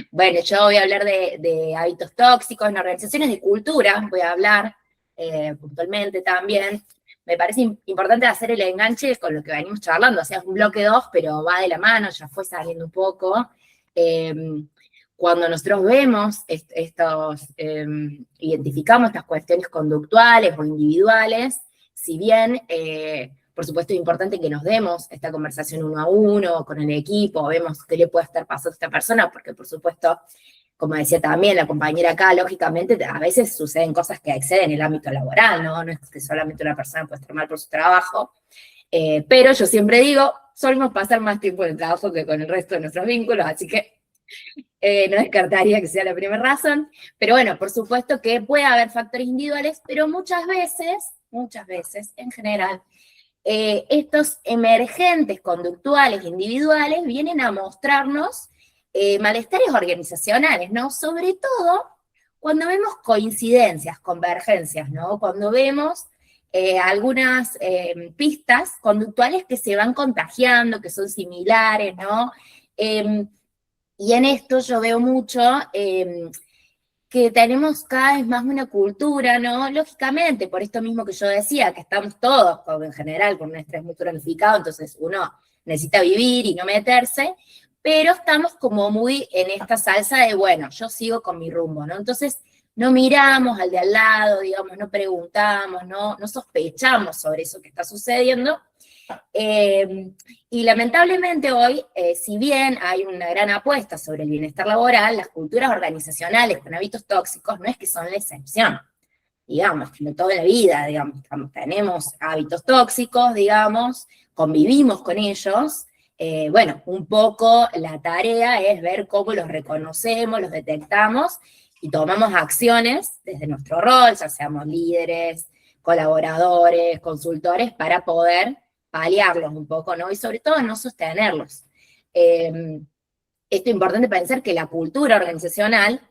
Bueno, yo voy a hablar de hábitos tóxicos en organizaciones de cultura, voy a hablar puntualmente también. me parece importante hacer el enganche con lo que venimos charlando, o sea, es un bloque 2, pero va de la mano, ya fue saliendo un poco. Cuando nosotros vemos identificamos estas cuestiones conductuales o individuales, si bien, por supuesto, es importante que nos demos esta conversación 1 a 1 con el equipo, vemos qué le puede estar pasando a esta persona, porque por supuesto, como decía también la compañera acá, lógicamente a veces suceden cosas que exceden el ámbito laboral, ¿no? No es que solamente una persona puede estar mal por su trabajo, pero yo siempre digo, solemos pasar más tiempo en el trabajo que con el resto de nuestros vínculos, así que no descartaría que sea la primera razón, pero bueno, por supuesto que puede haber factores individuales, pero muchas veces, en general, estos emergentes conductuales individuales vienen a mostrarnos malestares organizacionales, ¿no? Sobre todo cuando vemos coincidencias, convergencias, ¿no? Cuando vemos algunas pistas conductuales que se van contagiando, que son similares, ¿no? Y en esto yo veo mucho que tenemos cada vez más una cultura, ¿no? Lógicamente, por esto mismo que yo decía, que estamos todos, en general, con un estrés muy cronificado, entonces uno necesita vivir y no meterse, pero estamos como muy en esta salsa de, bueno, yo sigo con mi rumbo, ¿no? Entonces, no miramos al de al lado, digamos, no preguntamos, no sospechamos sobre eso que está sucediendo. Y lamentablemente hoy, si bien hay una gran apuesta sobre el bienestar laboral, las culturas organizacionales con hábitos tóxicos no es que son la excepción, digamos, como toda la vida, digamos, tenemos hábitos tóxicos, digamos, convivimos con ellos, bueno, un poco la tarea es ver cómo los reconocemos, los detectamos y tomamos acciones desde nuestro rol, ya seamos líderes, colaboradores, consultores, para poder paliarlos un poco, ¿no? Y sobre todo no sostenerlos. Esto es importante pensar que la cultura organizacional,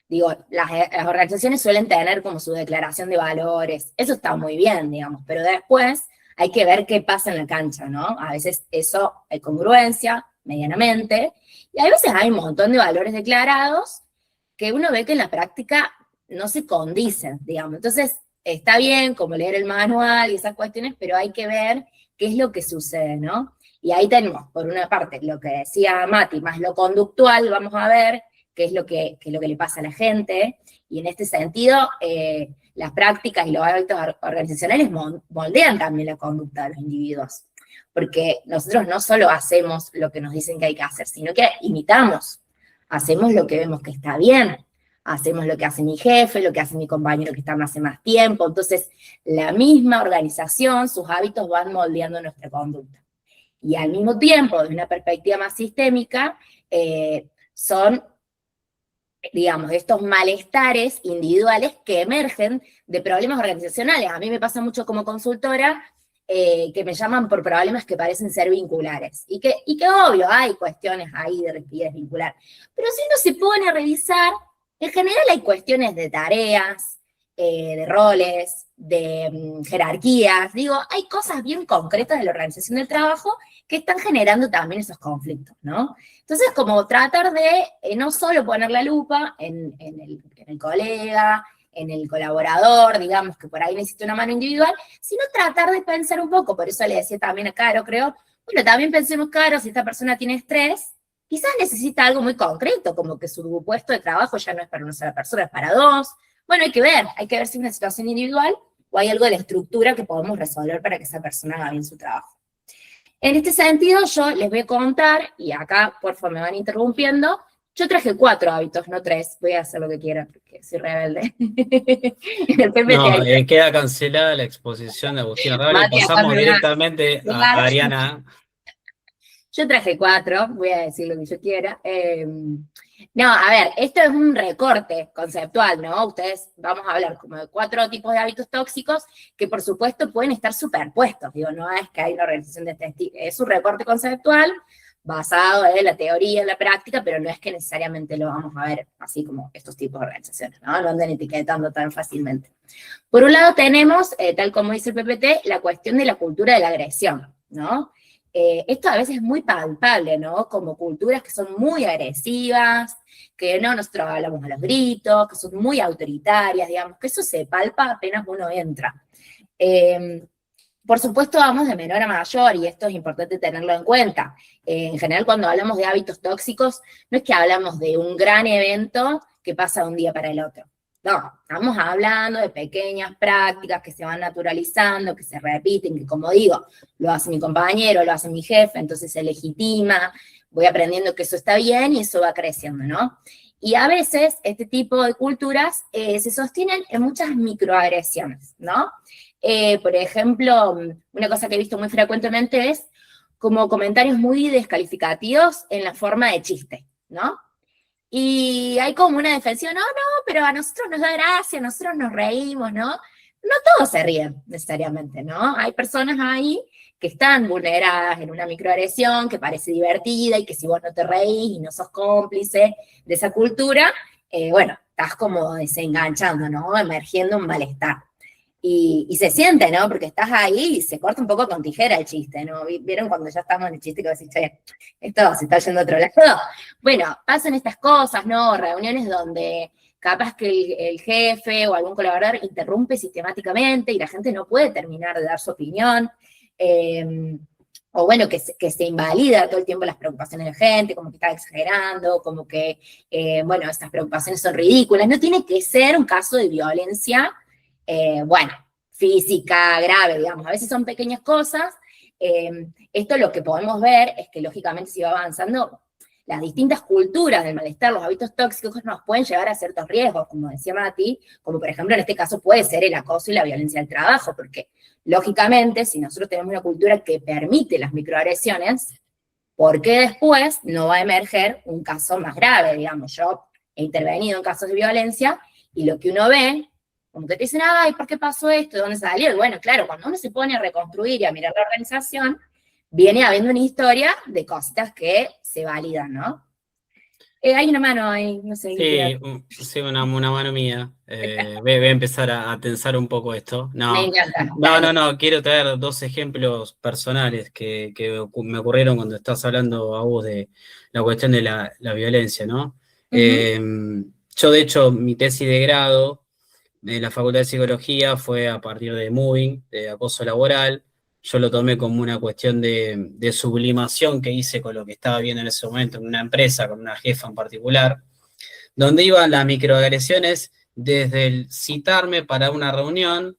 digo, las organizaciones suelen tener como su declaración de valores, eso está muy bien, digamos, pero después hay que ver qué pasa en la cancha, ¿no? A veces eso hay congruencia, medianamente, y a veces hay un montón de valores declarados que uno ve que en la práctica no se condicen, digamos. Entonces, está bien como leer el manual y esas cuestiones, pero hay que ver qué es lo que sucede, ¿no? Y ahí tenemos, por una parte, lo que decía Mati, más lo conductual, vamos a ver qué es lo que le pasa a la gente, y en este sentido, las prácticas y los hábitos organizacionales moldean también la conducta de los individuos, porque nosotros no solo hacemos lo que nos dicen que hay que hacer, sino que imitamos, hacemos lo que vemos que está bien, hacemos lo que hace mi jefe, lo que hace mi compañero que está hace más tiempo, entonces la misma organización, sus hábitos van moldeando nuestra conducta. Y al mismo tiempo, desde una perspectiva más sistémica, son, digamos, estos malestares individuales que emergen de problemas organizacionales. A mí me pasa mucho como consultora, que me llaman por problemas que parecen ser vinculares. Y que obvio, hay cuestiones ahí de rigidez vincular. Pero si uno se pone a revisar, en general hay cuestiones de tareas, de roles, de jerarquías. Digo, hay cosas bien concretas de la organización del trabajo que están generando también esos conflictos, ¿no? Entonces, como tratar de no solo poner la lupa en el colega, en el colaborador, digamos, que por ahí necesita una mano individual, sino tratar de pensar un poco, por eso le decía también a Caro, creo, bueno, también pensemos, Caro, si esta persona tiene estrés, quizás necesita algo muy concreto, como que su puesto de trabajo ya no es para una sola persona, es para dos. Bueno, hay que ver si es una situación individual o hay algo de la estructura que podemos resolver para que esa persona haga bien su trabajo. En este sentido, yo les voy a contar, y acá, por favor, me van interrumpiendo, yo traje 4 hábitos, no 3, voy a hacer lo que quiera, porque soy rebelde. No, queda cancelada la exposición de Agustín Arrabal y pasamos directamente a Ariana. Yo traje 4, voy a decir lo que yo quiera. No, a ver, esto es un recorte conceptual, ¿no? Ustedes, vamos a hablar como de 4 tipos de hábitos tóxicos que por supuesto pueden estar superpuestos, digo, no es que hay una organización de este estilo, es un recorte conceptual basado en la teoría, en la práctica, pero no es que necesariamente lo vamos a ver así como estos tipos de organizaciones, ¿no? No anden etiquetando tan fácilmente. Por un lado tenemos, tal como dice el PPT, la cuestión de la cultura de la agresión, ¿no? Esto a veces es muy palpable, ¿no? Como culturas que son muy agresivas, que no nosotros hablamos a los gritos, que son muy autoritarias, digamos, que eso se palpa apenas uno entra. Por supuesto, vamos de menor a mayor y esto es importante tenerlo en cuenta. En general, cuando hablamos de hábitos tóxicos, no es que hablamos de un gran evento que pasa de un día para el otro. No, estamos hablando de pequeñas prácticas que se van naturalizando, que se repiten, que como digo, lo hace mi compañero, lo hace mi jefe, entonces se legitima, voy aprendiendo que eso está bien y eso va creciendo, ¿no? Y a veces este tipo de culturas se sostienen en muchas microagresiones, ¿no? Por ejemplo, una cosa que he visto muy frecuentemente es como comentarios muy descalificativos en la forma de chiste, ¿no? Y hay como una defensiva, no, pero a nosotros nos da gracia, nosotros nos reímos, ¿no? No todos se ríen necesariamente, ¿no? Hay personas ahí que están vulneradas en una microagresión, que parece divertida y que si vos no te reís y no sos cómplice de esa cultura, bueno, estás como desenganchando, ¿no? Emergiendo un malestar. Y se siente, ¿no? Porque estás ahí y se corta un poco con tijera el chiste, ¿no? ¿Vieron cuando ya estamos en el chiste que decís, che, esto se está yendo a otro lado? Bueno, pasan estas cosas, ¿no? Reuniones donde capaz que el jefe o algún colaborador interrumpe sistemáticamente y la gente no puede terminar de dar su opinión. O bueno, que se invalida todo el tiempo las preocupaciones de la gente, como que está exagerando, como que, bueno, estas preocupaciones son ridículas. No tiene que ser un caso de violencia, bueno, física, grave, digamos. A veces son pequeñas cosas. Esto lo que podemos ver es que, lógicamente, si va avanzando, las distintas culturas del malestar, los hábitos tóxicos nos pueden llevar a ciertos riesgos, como decía Mati, como por ejemplo en este caso puede ser el acoso y la violencia del trabajo, porque lógicamente si nosotros tenemos una cultura que permite las microagresiones, ¿por qué después no va a emerger un caso más grave? Digamos, yo he intervenido en casos de violencia y lo que uno ve, como que te dicen, ay, ¿por qué pasó esto? ¿De dónde salió? Y bueno, claro, cuando uno se pone a reconstruir y a mirar la organización, viene habiendo una historia de cositas que se validan, ¿no? Hay una mano ahí, no sé. Sí, una mano mía. Voy a empezar a tensar un poco esto. Me encanta. No, quiero traer dos ejemplos personales que me ocurrieron cuando estás hablando a vos de la cuestión de la violencia, ¿no? Yo, de hecho, mi tesis de grado de la Facultad de Psicología fue a partir de Moving, de acoso laboral. Yo lo tomé como una cuestión de sublimación que hice con lo que estaba viendo en ese momento en una empresa, con una jefa en particular, donde iban las microagresiones desde el citarme para una reunión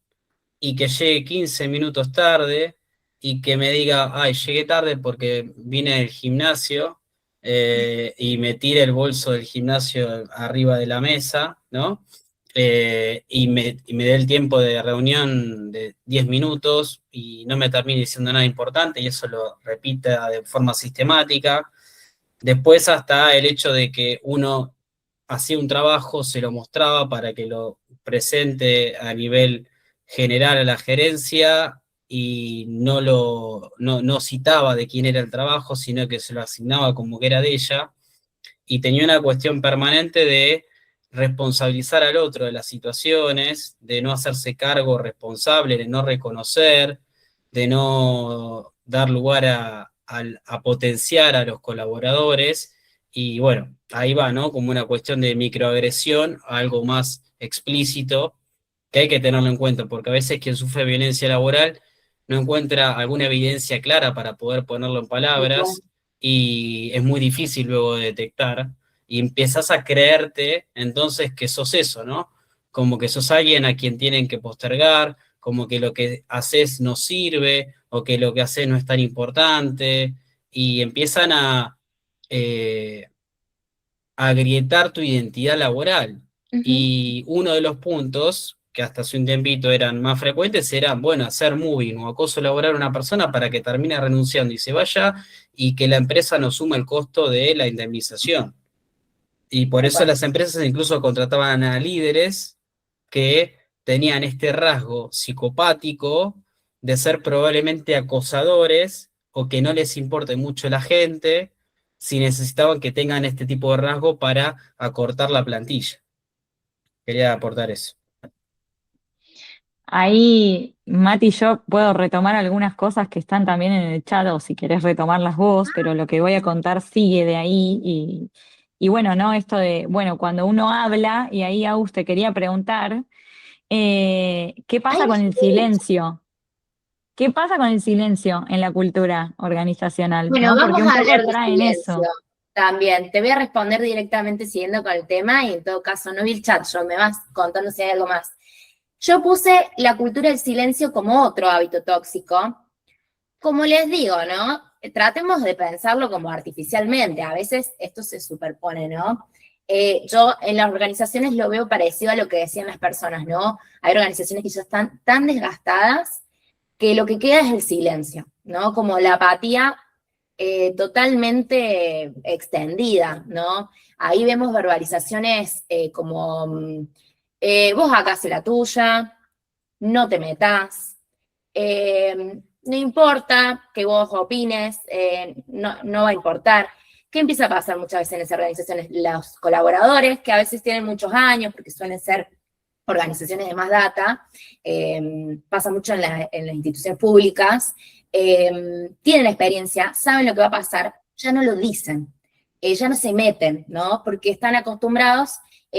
y que llegue 15 minutos tarde y que me diga, ay, llegué tarde porque vine del gimnasio y me tire el bolso del gimnasio arriba de la mesa, ¿no? Y me dé el tiempo de reunión de 10 minutos y no me termine diciendo nada importante y eso lo repita de forma sistemática. Después hasta el hecho de que uno hacía un trabajo, se lo mostraba para que lo presente a nivel general a la gerencia y no citaba de quién era el trabajo, sino que se lo asignaba como que era de ella, y tenía una cuestión permanente de responsabilizar al otro de las situaciones, de no hacerse cargo responsable, de no reconocer, de no dar lugar a potenciar a los colaboradores, y bueno, ahí va, ¿no? Como una cuestión de microagresión, algo más explícito, que hay que tenerlo en cuenta, porque a veces quien sufre violencia laboral no encuentra alguna evidencia clara para poder ponerlo en palabras, y es muy difícil luego de detectar, y empiezas a creerte entonces que sos eso, ¿no? Como que sos alguien a quien tienen que postergar, como que lo que haces no sirve, o que lo que haces no es tan importante, y empiezan a agrietar tu identidad laboral. Y uno de los puntos, que hasta hace un tiempito eran más frecuentes, era, bueno, hacer moving o acoso laboral a una persona para que termine renunciando y se vaya, y que la empresa no suma el costo de la indemnización. Y por eso las empresas incluso contrataban a líderes que tenían este rasgo psicopático de ser probablemente acosadores o que no les importe mucho la gente, si necesitaban que tengan este tipo de rasgo para acortar la plantilla. Quería aportar eso. Ahí, Mati, yo puedo retomar algunas cosas que están también en el chat, o si querés retomarlas vos, pero lo que voy a contar sigue de ahí. Y bueno, ¿no? Esto de, bueno, cuando uno habla, y ahí, Agus, te quería preguntar, ¿qué pasa con el silencio? ¿Qué pasa con el silencio en la cultura organizacional? Bueno, ¿No? Porque vamos un a poco hablar de traen silencio eso. también. Te voy a responder directamente siguiendo con el tema y en todo caso no vi el chat, yo me vas contando si hay algo más. Yo puse la cultura del silencio como otro hábito tóxico. Como les digo, ¿no? Tratemos de pensarlo como artificialmente. A veces esto se superpone, ¿no? Yo en las organizaciones lo veo parecido a lo que decían las personas, ¿no? Hay organizaciones que ya están tan desgastadas que lo que queda es el silencio, ¿no? Como la apatía totalmente extendida, ¿no? Ahí vemos verbalizaciones como, vos acá haces la tuya, no te metas, no importa que vos opines, no va a importar. ¿Qué empieza a pasar muchas veces en esas organizaciones? Los colaboradores, que a veces tienen muchos años, porque suelen ser organizaciones de más data, pasa mucho en las instituciones públicas, tienen experiencia, saben lo que va a pasar, ya no lo dicen, ya no se meten, ¿no? Porque están acostumbrados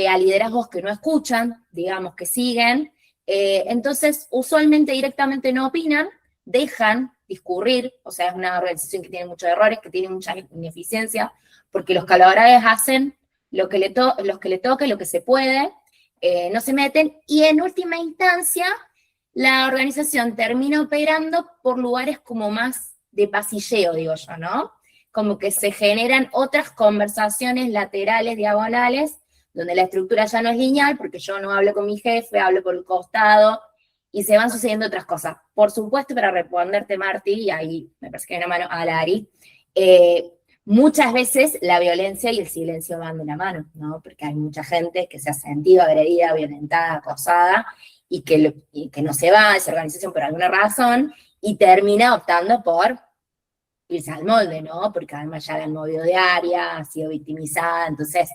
a liderazgos que no escuchan, digamos, que siguen, entonces usualmente directamente no opinan, dejan discurrir, o sea, es una organización que tiene muchos errores, que tiene mucha ineficiencia, porque los colaboradores hacen lo que le toque, lo que se puede, no se meten, y en última instancia, la organización termina operando por lugares como más de pasilleo, digo yo, ¿no? Como que se generan otras conversaciones laterales, diagonales, donde la estructura ya no es lineal, porque yo no hablo con mi jefe, hablo por el costado, y se van sucediendo otras cosas. Por supuesto, para responderte, Marti, y ahí me parece que hay una mano a Lari, muchas veces la violencia y el silencio van de la mano, ¿no? Porque hay mucha gente que se ha sentido agredida, violentada, acosada, y que no se va a esa organización por alguna razón, y termina optando por irse al molde, ¿no? Porque además ya la han movido de área, ha sido victimizada, entonces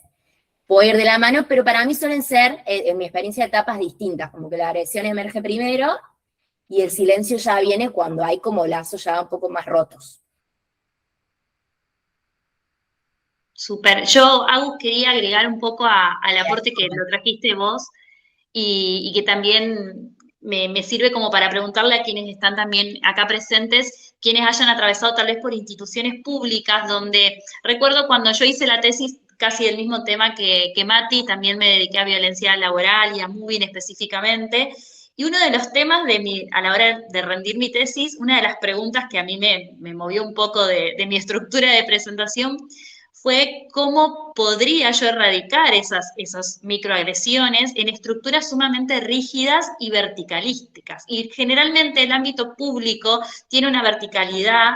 puede ir de la mano, pero para mí suelen ser, en mi experiencia, etapas distintas, como que la agresión emerge primero, y el silencio ya viene cuando hay como lazos ya un poco más rotos. Súper. Yo, Agus, quería agregar un poco al aporte que lo trajiste vos y que también me sirve como para preguntarle a quienes están también acá presentes, quienes hayan atravesado tal vez por instituciones públicas, donde recuerdo cuando yo hice la tesis casi del mismo tema que Mati, también me dediqué a violencia laboral y a moving específicamente. Y uno de los temas a la hora de rendir mi tesis, una de las preguntas que a mí me movió un poco de mi estructura de presentación fue cómo podría yo erradicar esas microagresiones en estructuras sumamente rígidas y verticalísticas. Y generalmente el ámbito público tiene una verticalidad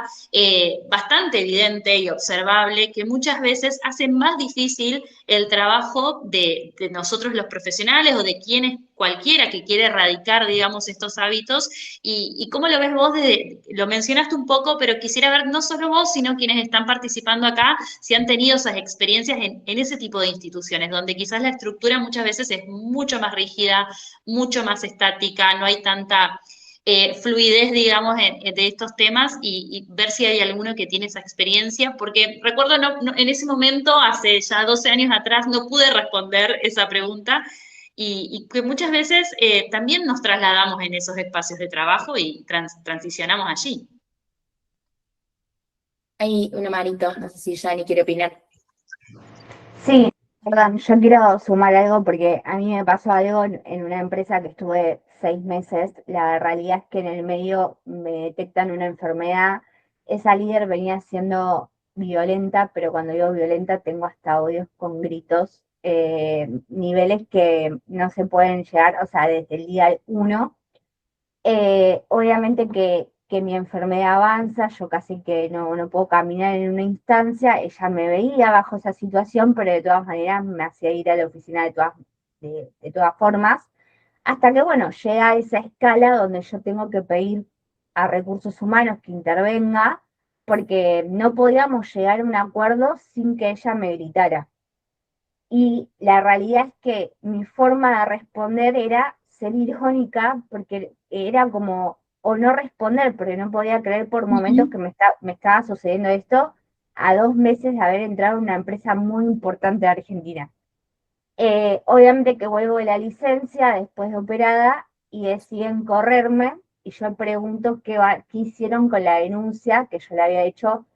bastante evidente y observable que muchas veces hace más difícil el trabajo de nosotros los profesionales o de quienes, cualquiera que quiere erradicar, digamos, estos hábitos. Y cómo lo ves vos, lo mencionaste un poco, pero quisiera ver no solo vos, sino quienes están participando acá, si han tenido esas experiencias en ese tipo de instituciones, donde quizás la estructura muchas veces es mucho más rígida, mucho más estática, no hay tanta fluidez, digamos, de estos temas y ver si hay alguno que tiene esa experiencia, porque recuerdo en ese momento, hace ya 12 años atrás, no pude responder esa pregunta y que muchas veces también nos trasladamos en esos espacios de trabajo y transicionamos allí. Hay una manito, no sé si Jani quiere opinar. Sí, perdón, yo quiero sumar algo porque a mí me pasó algo en una empresa que estuve 6 meses. La realidad es que en el medio me detectan una enfermedad. Esa líder venía siendo violenta, pero cuando digo violenta tengo hasta audios con gritos, niveles que no se pueden llegar, o sea, desde el día 1. Obviamente que mi enfermedad avanza, yo casi que no puedo caminar en una instancia, ella me veía bajo esa situación, pero de todas maneras me hacía ir a la oficina de todas formas, hasta que, bueno, llega a esa escala donde yo tengo que pedir a recursos humanos que intervenga, porque no podíamos llegar a un acuerdo sin que ella me gritara. Y la realidad es que mi forma de responder era ser irónica, porque era como, o no responder, porque no podía creer por momentos que me estaba sucediendo esto a 2 meses de haber entrado en una empresa muy importante de Argentina. Obviamente que vuelvo de la licencia después de operada y deciden correrme y yo pregunto qué hicieron con la denuncia que yo le había hecho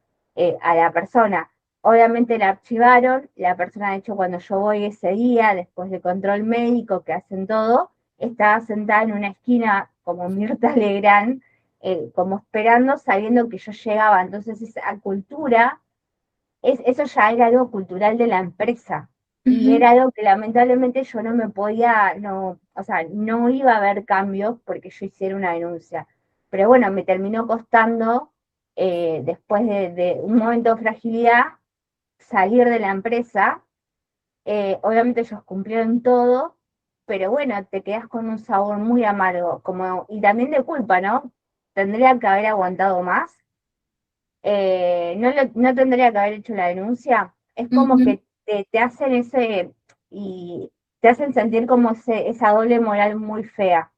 a la persona. Obviamente la archivaron, la persona, de hecho, cuando yo voy ese día, después del control médico que hacen todo, estaba sentada en una esquina como Mirta Legrand, como esperando, sabiendo que yo llegaba. Entonces esa cultura, eso ya era algo cultural de la empresa. Y era algo que lamentablemente yo no me podía, o sea, no iba a haber cambios porque yo hiciera una denuncia. Pero bueno, me terminó costando, después de un momento de fragilidad, salir de la empresa. Obviamente ellos cumplieron todo, pero bueno, te quedas con un sabor muy amargo, y también de culpa, ¿no? Tendría que haber aguantado más. No tendría que haber hecho la denuncia. Es como que te hacen y te hacen sentir como esa doble moral muy fea.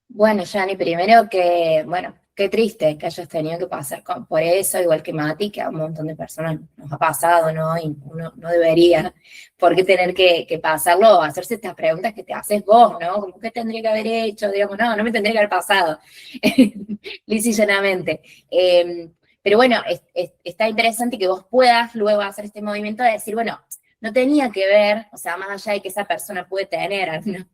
Bueno, Yanni, primero que, bueno, qué triste que hayas tenido que pasar por eso, igual que Mati, que a un montón de personas nos ha pasado, ¿no? Y uno no debería por qué tener que pasarlo, hacerse estas preguntas que te haces vos, ¿no? Como, ¿qué tendría que haber hecho? Digamos, no me tendría que haber pasado, lisa y llanamente. Pero bueno, está interesante que vos puedas luego hacer este movimiento de decir, bueno, no tenía que ver, o sea, más allá de que esa persona puede tener algunas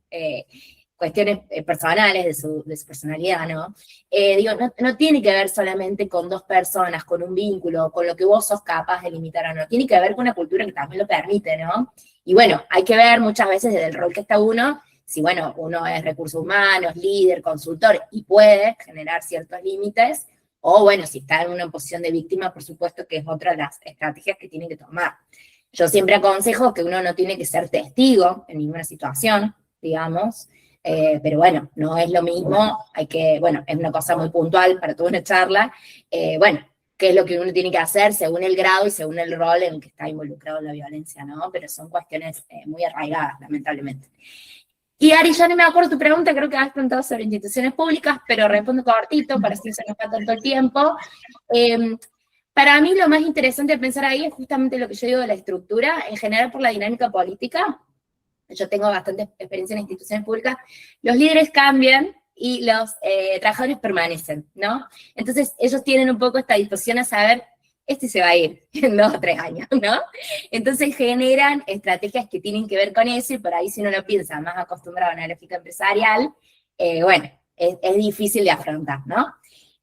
cuestiones personales de su personalidad, ¿no? Digo, no tiene que ver solamente con dos personas, con un vínculo, con lo que vos sos capaz de limitar o no, tiene que ver con una cultura que también lo permite, ¿no? Y bueno, hay que ver muchas veces desde el rol que está uno, si bueno, uno es recursos humanos, líder, consultor, y puede generar ciertos límites, o bueno, si está en una posición de víctima, por supuesto que es otra de las estrategias que tiene que tomar. Yo siempre aconsejo que uno no tiene que ser testigo en ninguna situación, digamos, pero bueno, no es lo mismo, bueno, es una cosa muy puntual para toda una charla, bueno, qué es lo que uno tiene que hacer según el grado y según el rol en el que está involucrado en la violencia, ¿no? Pero son cuestiones muy arraigadas, lamentablemente. Y Ari, ya no me acuerdo tu pregunta, creo que has preguntado sobre instituciones públicas, pero respondo cortito para que no se nos va tanto el tiempo. Para mí lo más interesante de pensar ahí es justamente lo que yo digo de la estructura, en general por la dinámica política. Yo tengo bastante experiencia en instituciones públicas, los líderes cambian y los trabajadores permanecen, ¿no? Entonces ellos tienen un poco esta disposición a saber, este se va a ir en 2 o 3 años, ¿no? Entonces generan estrategias que tienen que ver con eso, y por ahí si uno lo piensa más acostumbrado a una lógica empresarial, bueno, es difícil de afrontar, ¿no?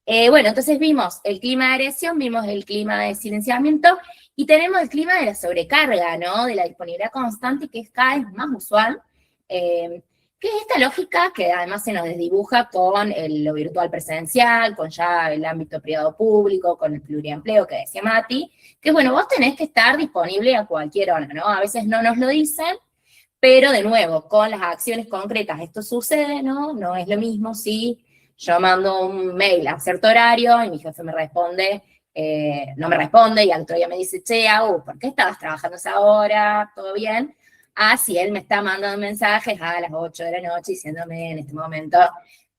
Bueno, entonces vimos el clima de agresión, vimos el clima de silenciamiento, y tenemos el clima de la sobrecarga, ¿no? De la disponibilidad constante, que es cada vez más usual, que es esta lógica que además se nos desdibuja con lo virtual presencial, con ya el ámbito privado público, con el pluriempleo que decía Mati, que bueno, vos tenés que estar disponible a cualquier hora, ¿no? A veces no nos lo dicen, pero de nuevo, con las acciones concretas esto sucede, ¿no? No es lo mismo si yo mando un mail a cierto horario y mi jefe me responde, no me responde, y al otro día me dice, che, ¿por qué estabas trabajando esa hora? ¿Todo bien? Si él me está mandando mensajes a las 8 de la noche diciéndome en este momento,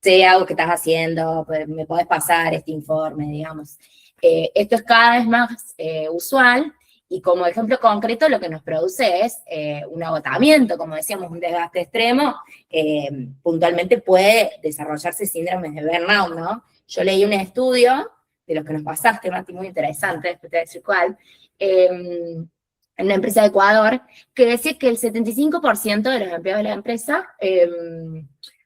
che, ¿qué estás haciendo? ¿Me podés pasar este informe, digamos? Esto es cada vez más usual, y como ejemplo concreto lo que nos produce es un agotamiento, como decíamos, un desgaste extremo. Puntualmente puede desarrollarse síndromes de burnout, ¿no? Yo leí un estudio de los que nos pasaste, Mati, muy interesante, después te voy a decir cuál, en una empresa de Ecuador, que decía que el 75% de los empleados de la empresa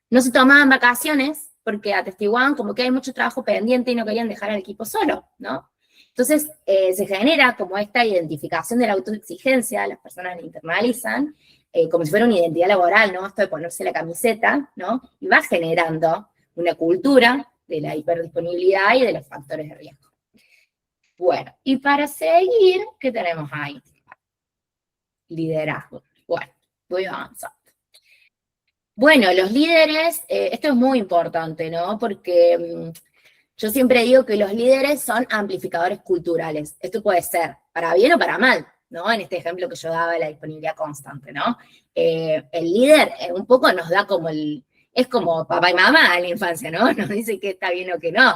no se tomaban vacaciones porque atestiguaban como que hay mucho trabajo pendiente y no querían dejar al equipo solo, ¿no? Entonces se genera como esta identificación de la autoexigencia, las personas la internalizan, como si fuera una identidad laboral, ¿no? Esto de ponerse la camiseta, ¿no? Y va generando una cultura de la hiperdisponibilidad y de los factores de riesgo. Bueno, y para seguir, ¿qué tenemos ahí? Liderazgo. Bueno, voy avanzando. Bueno, los líderes, esto es muy importante, ¿no? Porque yo siempre digo que los líderes son amplificadores culturales. Esto puede ser para bien o para mal, ¿no? En este ejemplo que yo daba de la disponibilidad constante, ¿no? El líder un poco nos da como es como papá y mamá en la infancia, ¿no? Nos dice que está bien o que no.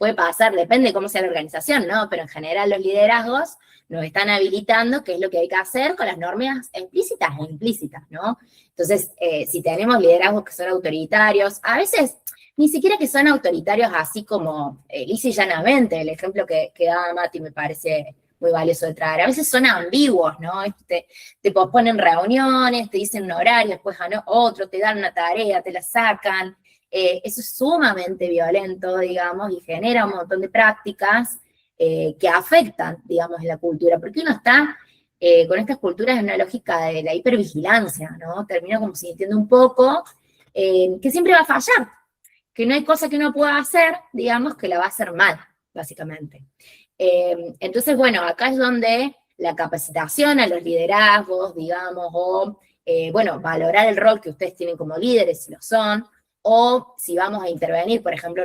puede pasar, depende de cómo sea la organización, ¿no? Pero en general los liderazgos nos están habilitando qué es lo que hay que hacer con las normas explícitas e implícitas, ¿no? Entonces, si tenemos liderazgos que son autoritarios, a veces ni siquiera que son autoritarios así como lisa y llanamente, el ejemplo que daba Mati me parece muy valioso de traer. A veces son ambiguos, ¿no? Te posponen reuniones, te dicen un horario, después otro, te dan una tarea, te la sacan. Eso es sumamente violento, digamos, y genera un montón de prácticas que afectan, digamos, la cultura, porque uno está con estas culturas en una lógica de la hipervigilancia, ¿no? Termina como sintiendo un poco que siempre va a fallar, que no hay cosa que uno pueda hacer, digamos, que la va a hacer mal, básicamente. Entonces, bueno, acá es donde la capacitación a los liderazgos, digamos, o, bueno, valorar el rol que ustedes tienen como líderes, si lo son, o si vamos a intervenir, por ejemplo,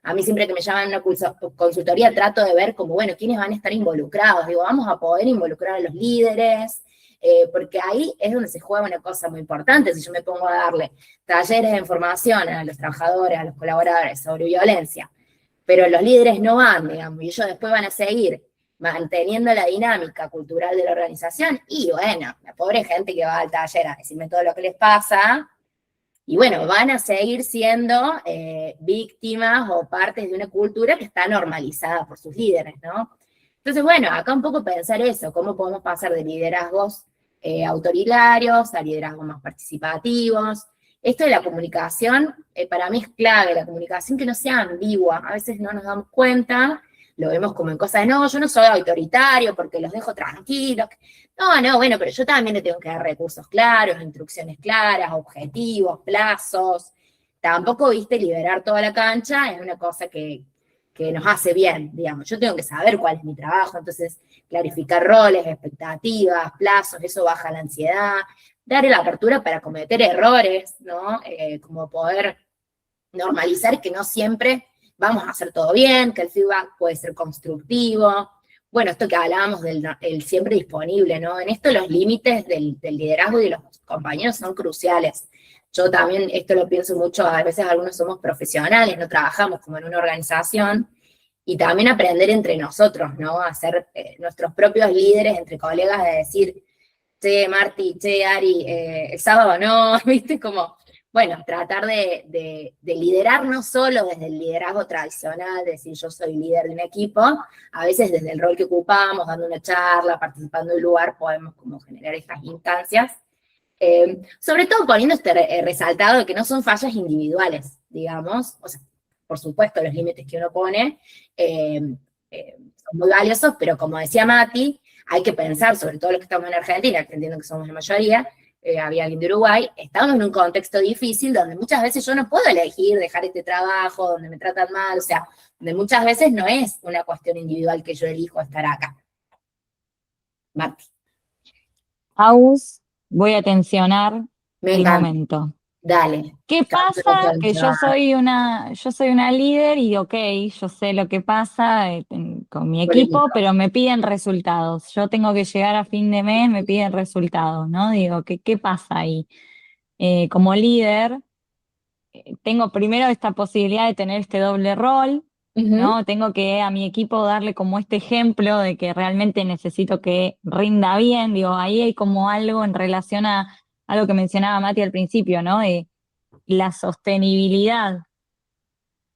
a mí siempre que me llaman a una consultoría trato de ver como, bueno, quiénes van a estar involucrados, digo, vamos a poder involucrar a los líderes, porque ahí es donde se juega una cosa muy importante. Si yo me pongo a darle talleres de formación a los trabajadores, a los colaboradores sobre violencia, pero los líderes no van, digamos, y ellos después van a seguir manteniendo la dinámica cultural de la organización, y bueno, la pobre gente que va al taller a decirme todo lo que les pasa, y bueno, van a seguir siendo víctimas o partes de una cultura que está normalizada por sus líderes, ¿no? Entonces, bueno, acá un poco pensar eso, cómo podemos pasar de liderazgos autoritarios a liderazgos más participativos. Esto de la comunicación, para mí es clave, la comunicación que no sea ambigua. A veces no nos damos cuenta, lo vemos como en cosas de, no, yo no soy autoritario porque los dejo tranquilos. No, bueno, pero yo también le tengo que dar recursos claros, instrucciones claras, objetivos, plazos. Tampoco, viste, liberar toda la cancha es una cosa que nos hace bien, digamos. Yo tengo que saber cuál es mi trabajo, entonces clarificar roles, expectativas, plazos, eso baja la ansiedad, dar la apertura para cometer errores, ¿no? Como poder normalizar que no siempre vamos a hacer todo bien, que el feedback puede ser constructivo. Bueno, esto que hablábamos del siempre disponible, ¿no? En esto los límites del liderazgo y de los compañeros son cruciales. Yo también esto lo pienso mucho, a veces algunos somos profesionales, no trabajamos como en una organización, y también aprender entre nosotros, ¿no? A ser nuestros propios líderes entre colegas, de decir, che, Marti, che, Ari, el sábado no, ¿viste? Como, bueno, tratar de liderar no solo desde el liderazgo tradicional, de decir yo soy líder de un equipo, a veces desde el rol que ocupamos, dando una charla, participando en un lugar, podemos como generar estas instancias. Sobre todo poniendo este resaltado de que no son fallas individuales, digamos, o sea, por supuesto los límites que uno pone son muy valiosos, pero como decía Mati, hay que pensar, sobre todo los que estamos en Argentina, que entiendo que somos la mayoría, había alguien de Uruguay, estamos en un contexto difícil donde muchas veces yo no puedo elegir dejar este trabajo, donde me tratan mal, o sea, donde muchas veces no es una cuestión individual que yo elijo estar acá. Mati. Aus, voy a tensionar Me el encanta. momento. Dale. ¿Qué pasa? Que yo soy una líder y ok, yo sé lo que pasa con mi equipo, pero me piden resultados. Yo tengo que llegar a fin de mes, me piden resultados, ¿no? Digo, ¿qué pasa ahí? Como líder, tengo primero esta posibilidad de tener este doble rol, ¿no? Tengo que a mi equipo darle como este ejemplo de que realmente necesito que rinda bien. Digo, ahí hay como algo en relación a algo que mencionaba Mati al principio, ¿no? De la sostenibilidad.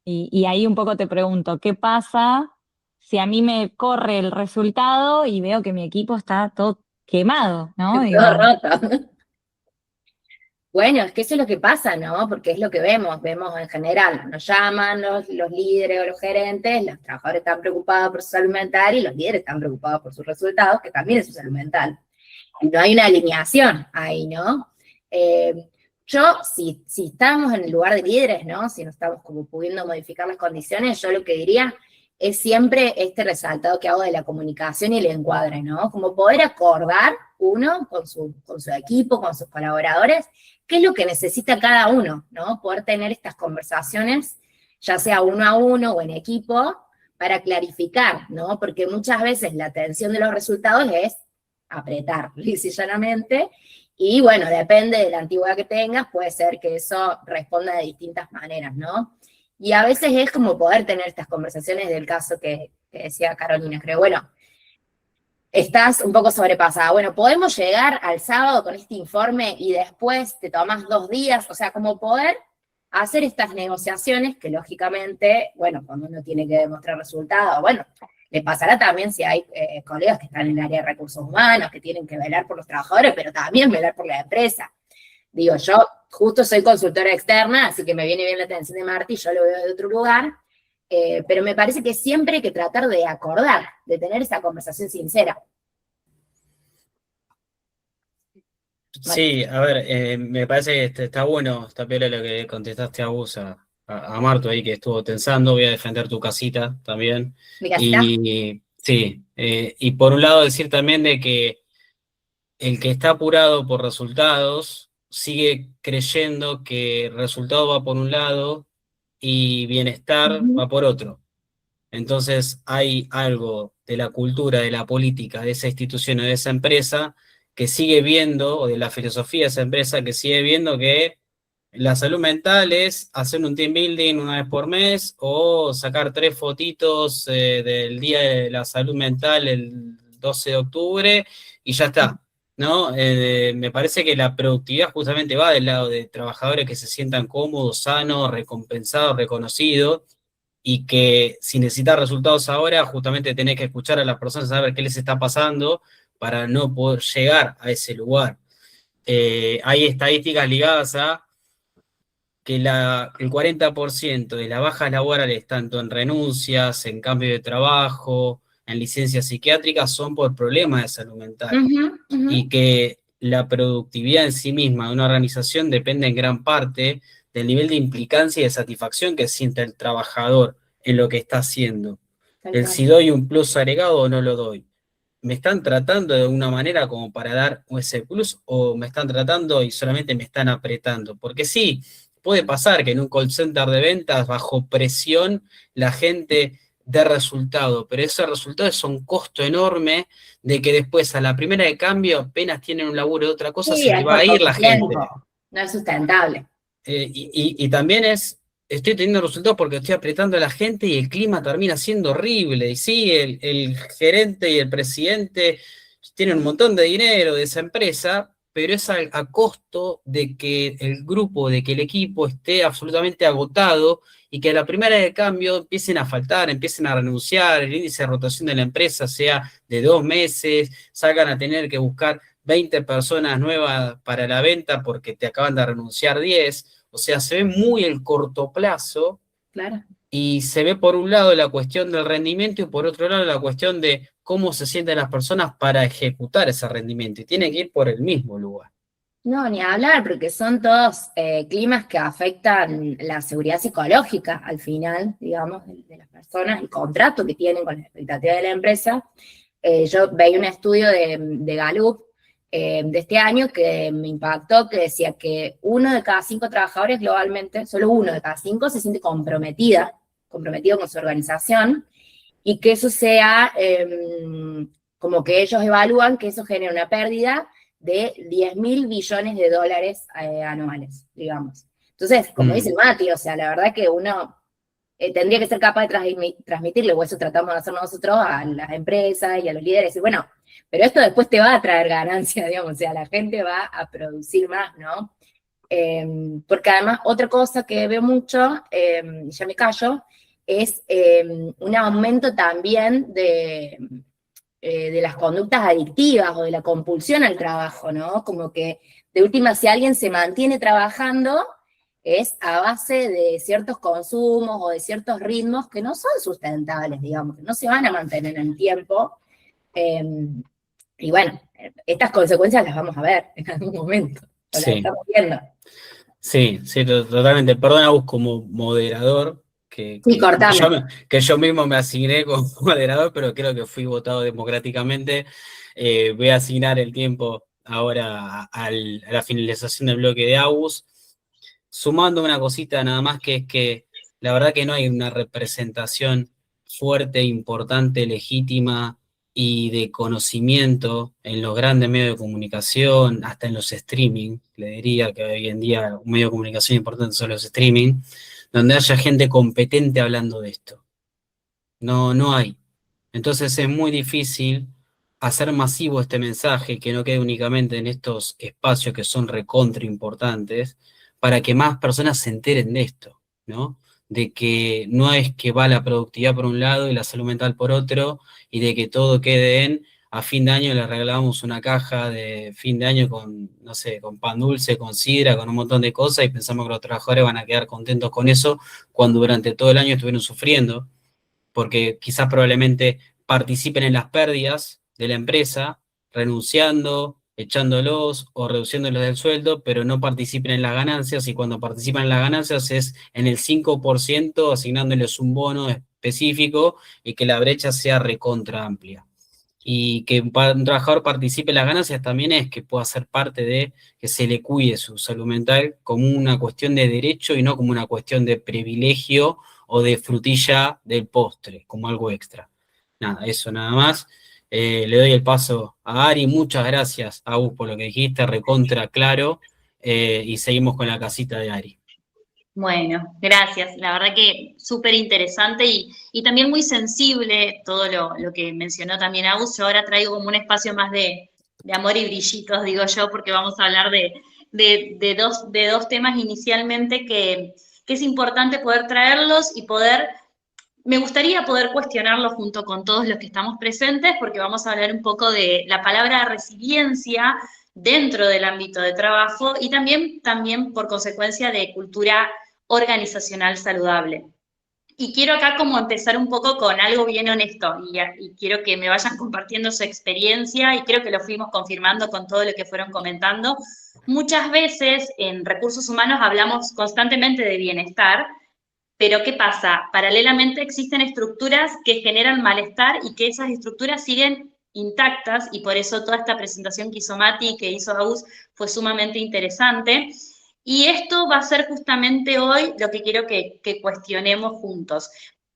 Y ahí un poco te pregunto, ¿qué pasa si a mí me corre el resultado y veo que mi equipo está todo quemado, ¿no? Digo, todo roto. Bueno, es que eso es lo que pasa, ¿no? Porque es lo que vemos en general, nos llaman los líderes o los gerentes, los trabajadores están preocupados por su salud mental y los líderes están preocupados por sus resultados, que también es su salud mental. Y no hay una alineación ahí, ¿no? Si estamos en el lugar de líderes, ¿no? Si no estamos como pudiendo modificar las condiciones, yo lo que diría es siempre este resaltado que hago de la comunicación y el encuadre, ¿no? Como poder acordar uno con su equipo, con sus colaboradores, qué es lo que necesita cada uno, ¿no? Poder tener estas conversaciones, ya sea uno a uno o en equipo, para clarificar, ¿no? Porque muchas veces la atención de los resultados es apretar, lisa y llanamente, y bueno, depende de la antigüedad que tengas, puede ser que eso responda de distintas maneras, ¿no? Y a veces es como poder tener estas conversaciones del caso que decía Carolina, creo, bueno, estás un poco sobrepasada. Bueno, podemos llegar al sábado con este informe y después te tomas 2 días, o sea, como poder hacer estas negociaciones que lógicamente, bueno, cuando uno tiene que demostrar resultados, bueno, le pasará también si hay colegas que están en el área de recursos humanos, que tienen que velar por los trabajadores, pero también velar por la empresa. Digo, yo justo soy consultora externa, así que me viene bien la atención de Marti, yo lo veo de otro lugar, pero me parece que siempre hay que tratar de acordar, de tener esa conversación sincera. Sí, a ver, me parece que está bueno, está piola lo que contestaste a vos, a Marto ahí que estuvo tensando, voy a defender tu casita también. ¿Mi casita? Y sí, y por un lado decir también de que el que está apurado por resultados sigue creyendo que el resultado va por un lado y bienestar va por otro. Entonces hay algo de la cultura, de la política, de esa institución o de esa empresa que sigue viendo, o de la filosofía de esa empresa que sigue viendo que la salud mental es hacer un team building una vez por mes o sacar 3 fotitos del Día de la Salud Mental el 12 de octubre y ya está, ¿no? Me parece que la productividad justamente va del lado de trabajadores que se sientan cómodos, sanos, recompensados, reconocidos, y que si necesitas resultados ahora, justamente tenés que escuchar a las personas, saber qué les está pasando para no poder llegar a ese lugar. Hay estadísticas ligadas a que el 40% de las bajas laborales, tanto en renuncias, en cambio de trabajo, en licencias psiquiátricas, son por problemas de salud mental. Y que la productividad en sí misma de una organización depende en gran parte del nivel de implicancia y de satisfacción que siente el trabajador en lo que está haciendo. El si doy un plus agregado o no lo doy. ¿Me están tratando de una manera como para dar ese plus o me están tratando y solamente me están apretando? Porque sí, puede pasar que en un call center de ventas, bajo presión, la gente dé resultado, pero ese resultado es un costo enorme de que después a la primera de cambio apenas tienen un laburo de otra cosa, Sí, se les va a ir la gente. No es sustentable. Y también estoy teniendo resultados porque estoy apretando a la gente y el clima termina siendo horrible. Y sí, el gerente y el presidente tienen un montón de dinero de esa empresa, pero es a costo de que el grupo, de que el equipo esté absolutamente agotado y que a la primera de cambio empiecen a faltar, empiecen a renunciar, el índice de rotación de la empresa sea de 2 meses, salgan a tener que buscar 20 personas nuevas para la venta porque te acaban de renunciar 10. O sea, se ve muy el corto plazo. Claro. Y se ve por un lado la cuestión del rendimiento y por otro lado la cuestión de cómo se sienten las personas para ejecutar ese rendimiento. Y tiene que ir por el mismo lugar. No, ni hablar, porque son todos climas que afectan la seguridad psicológica al final, digamos, de las personas, el contrato que tienen con la expectativa de la empresa. Yo veía un estudio de Gallup de este año que me impactó, que decía que 1 de cada 5 trabajadores globalmente, solo 1 de cada 5 se siente comprometido con su organización, y que eso sea como que ellos evalúan que eso genera una pérdida de 10.000 billones de dólares anuales, digamos. Entonces, como dice Mati, o sea, la verdad que uno tendría que ser capaz de transmitirle, o eso tratamos de hacer nosotros a las empresas y a los líderes, y bueno, pero esto después te va a traer ganancia, digamos, o sea, la gente va a producir más, ¿no? Porque además, otra cosa que veo mucho, ya me callo, es un aumento también de las conductas adictivas o de la compulsión al trabajo, ¿no? Como que, de última, si alguien se mantiene trabajando, es a base de ciertos consumos o de ciertos ritmos que no son sustentables, digamos, que no se van a mantener en el tiempo. Y bueno, estas consecuencias las vamos a ver en algún momento, o las estamos viendo. Sí, totalmente. Perdón, Agus, como moderador, que yo mismo me asigné como moderador, pero creo que fui votado democráticamente. Voy a asignar el tiempo ahora a la finalización del bloque de Agus, sumando una cosita nada más, que es que la verdad que no hay una representación fuerte, importante, legítima y de conocimiento en los grandes medios de comunicación, hasta en los streaming. Le diría que hoy en día un medio de comunicación importante son los streaming, donde haya gente competente hablando de esto. No hay. Entonces es muy difícil hacer masivo este mensaje, que no quede únicamente en estos espacios que son recontra importantes, para que más personas se enteren de esto, ¿no? De que no es que va la productividad por un lado y la salud mental por otro, y de que todo quede en, a fin de año le regalamos una caja de fin de año con, no sé, con pan dulce, con sidra, con un montón de cosas, y pensamos que los trabajadores van a quedar contentos con eso, cuando durante todo el año estuvieron sufriendo, porque quizás probablemente participen en las pérdidas de la empresa, renunciando, echándolos o reduciéndolos del sueldo, pero no participen en las ganancias, y cuando participan en las ganancias es en el 5%, asignándoles un bono específico, y que la brecha sea recontra amplia. Y que un trabajador participe en las ganancias también es que pueda ser parte de que se le cuide su salud mental como una cuestión de derecho y no como una cuestión de privilegio o de frutilla del postre, como algo extra. Nada, eso nada más. Le doy el paso a Ari. Muchas gracias, Agus, por lo que dijiste, recontra claro. Y seguimos con la casita de Ari. Bueno, gracias. La verdad que súper interesante y también muy sensible todo lo que mencionó también Agus. Yo ahora traigo como un espacio más de amor y brillitos, digo yo, porque vamos a hablar de dos temas inicialmente que es importante poder traerlos y poder. Me gustaría poder cuestionarlo junto con todos los que estamos presentes, porque vamos a hablar un poco de la palabra resiliencia dentro del ámbito de trabajo y también por consecuencia de cultura organizacional saludable. Y quiero acá como empezar un poco con algo bien honesto y quiero que me vayan compartiendo su experiencia y creo que lo fuimos confirmando con todo lo que fueron comentando. Muchas veces en recursos humanos hablamos constantemente de bienestar, pero ¿qué pasa? Paralelamente existen estructuras que generan malestar y que esas estructuras siguen intactas y por eso toda esta presentación que hizo Mati y que hizo Agus fue sumamente interesante. Y esto va a ser justamente hoy lo que quiero que cuestionemos juntos.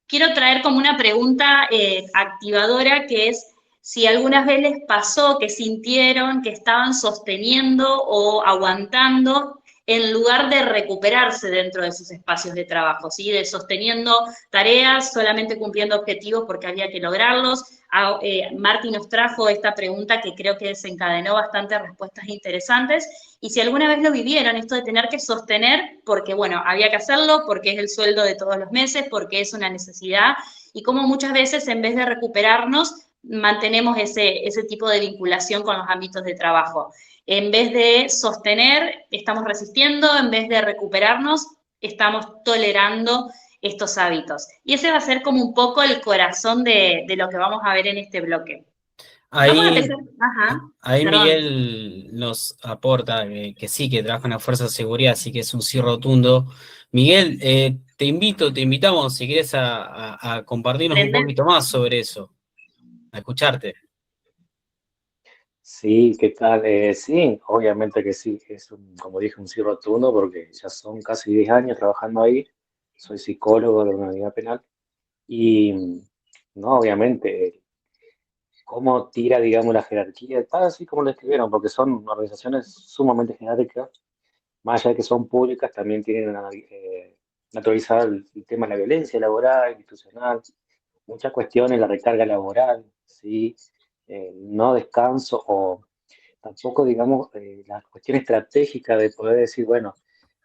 Quiero traer como una pregunta activadora que es si algunas veces les pasó que sintieron que estaban sosteniendo o aguantando en lugar de recuperarse dentro de sus espacios de trabajo, ¿sí? De sosteniendo tareas, solamente cumpliendo objetivos porque había que lograrlos. Marty nos trajo esta pregunta que creo que desencadenó bastantes respuestas interesantes, y si alguna vez lo vivieron, esto de tener que sostener, porque bueno, había que hacerlo, porque es el sueldo de todos los meses, porque es una necesidad, y como muchas veces en vez de recuperarnos, mantenemos ese tipo de vinculación con los ámbitos de trabajo. En vez de sostener, estamos resistiendo, en vez de recuperarnos, estamos tolerando estos hábitos. Y ese va a ser como un poco el corazón de lo que vamos a ver en este bloque. Vamos a Ahí, empezar. Ajá, ahí perdón. Miguel nos aporta que sí, que trabaja en la Fuerza de Seguridad, así que es un sí rotundo. Miguel, te invitamos, si querés, a compartirnos un Prender. poquito más sobre eso, a escucharte. Sí, ¿qué tal? Sí, obviamente que sí, es como dije, un sí rotundo porque ya son casi 10 años trabajando ahí, soy psicólogo de una unidad penal y no, obviamente, cómo tira, digamos, la jerarquía, está así como lo escribieron, porque son organizaciones sumamente jerárquicas, más allá de que son públicas, también tienen naturalizado el tema de la violencia laboral, institucional, muchas cuestiones, la recarga laboral, ¿sí? No descanso o tampoco, digamos, la cuestión estratégica de poder decir, bueno,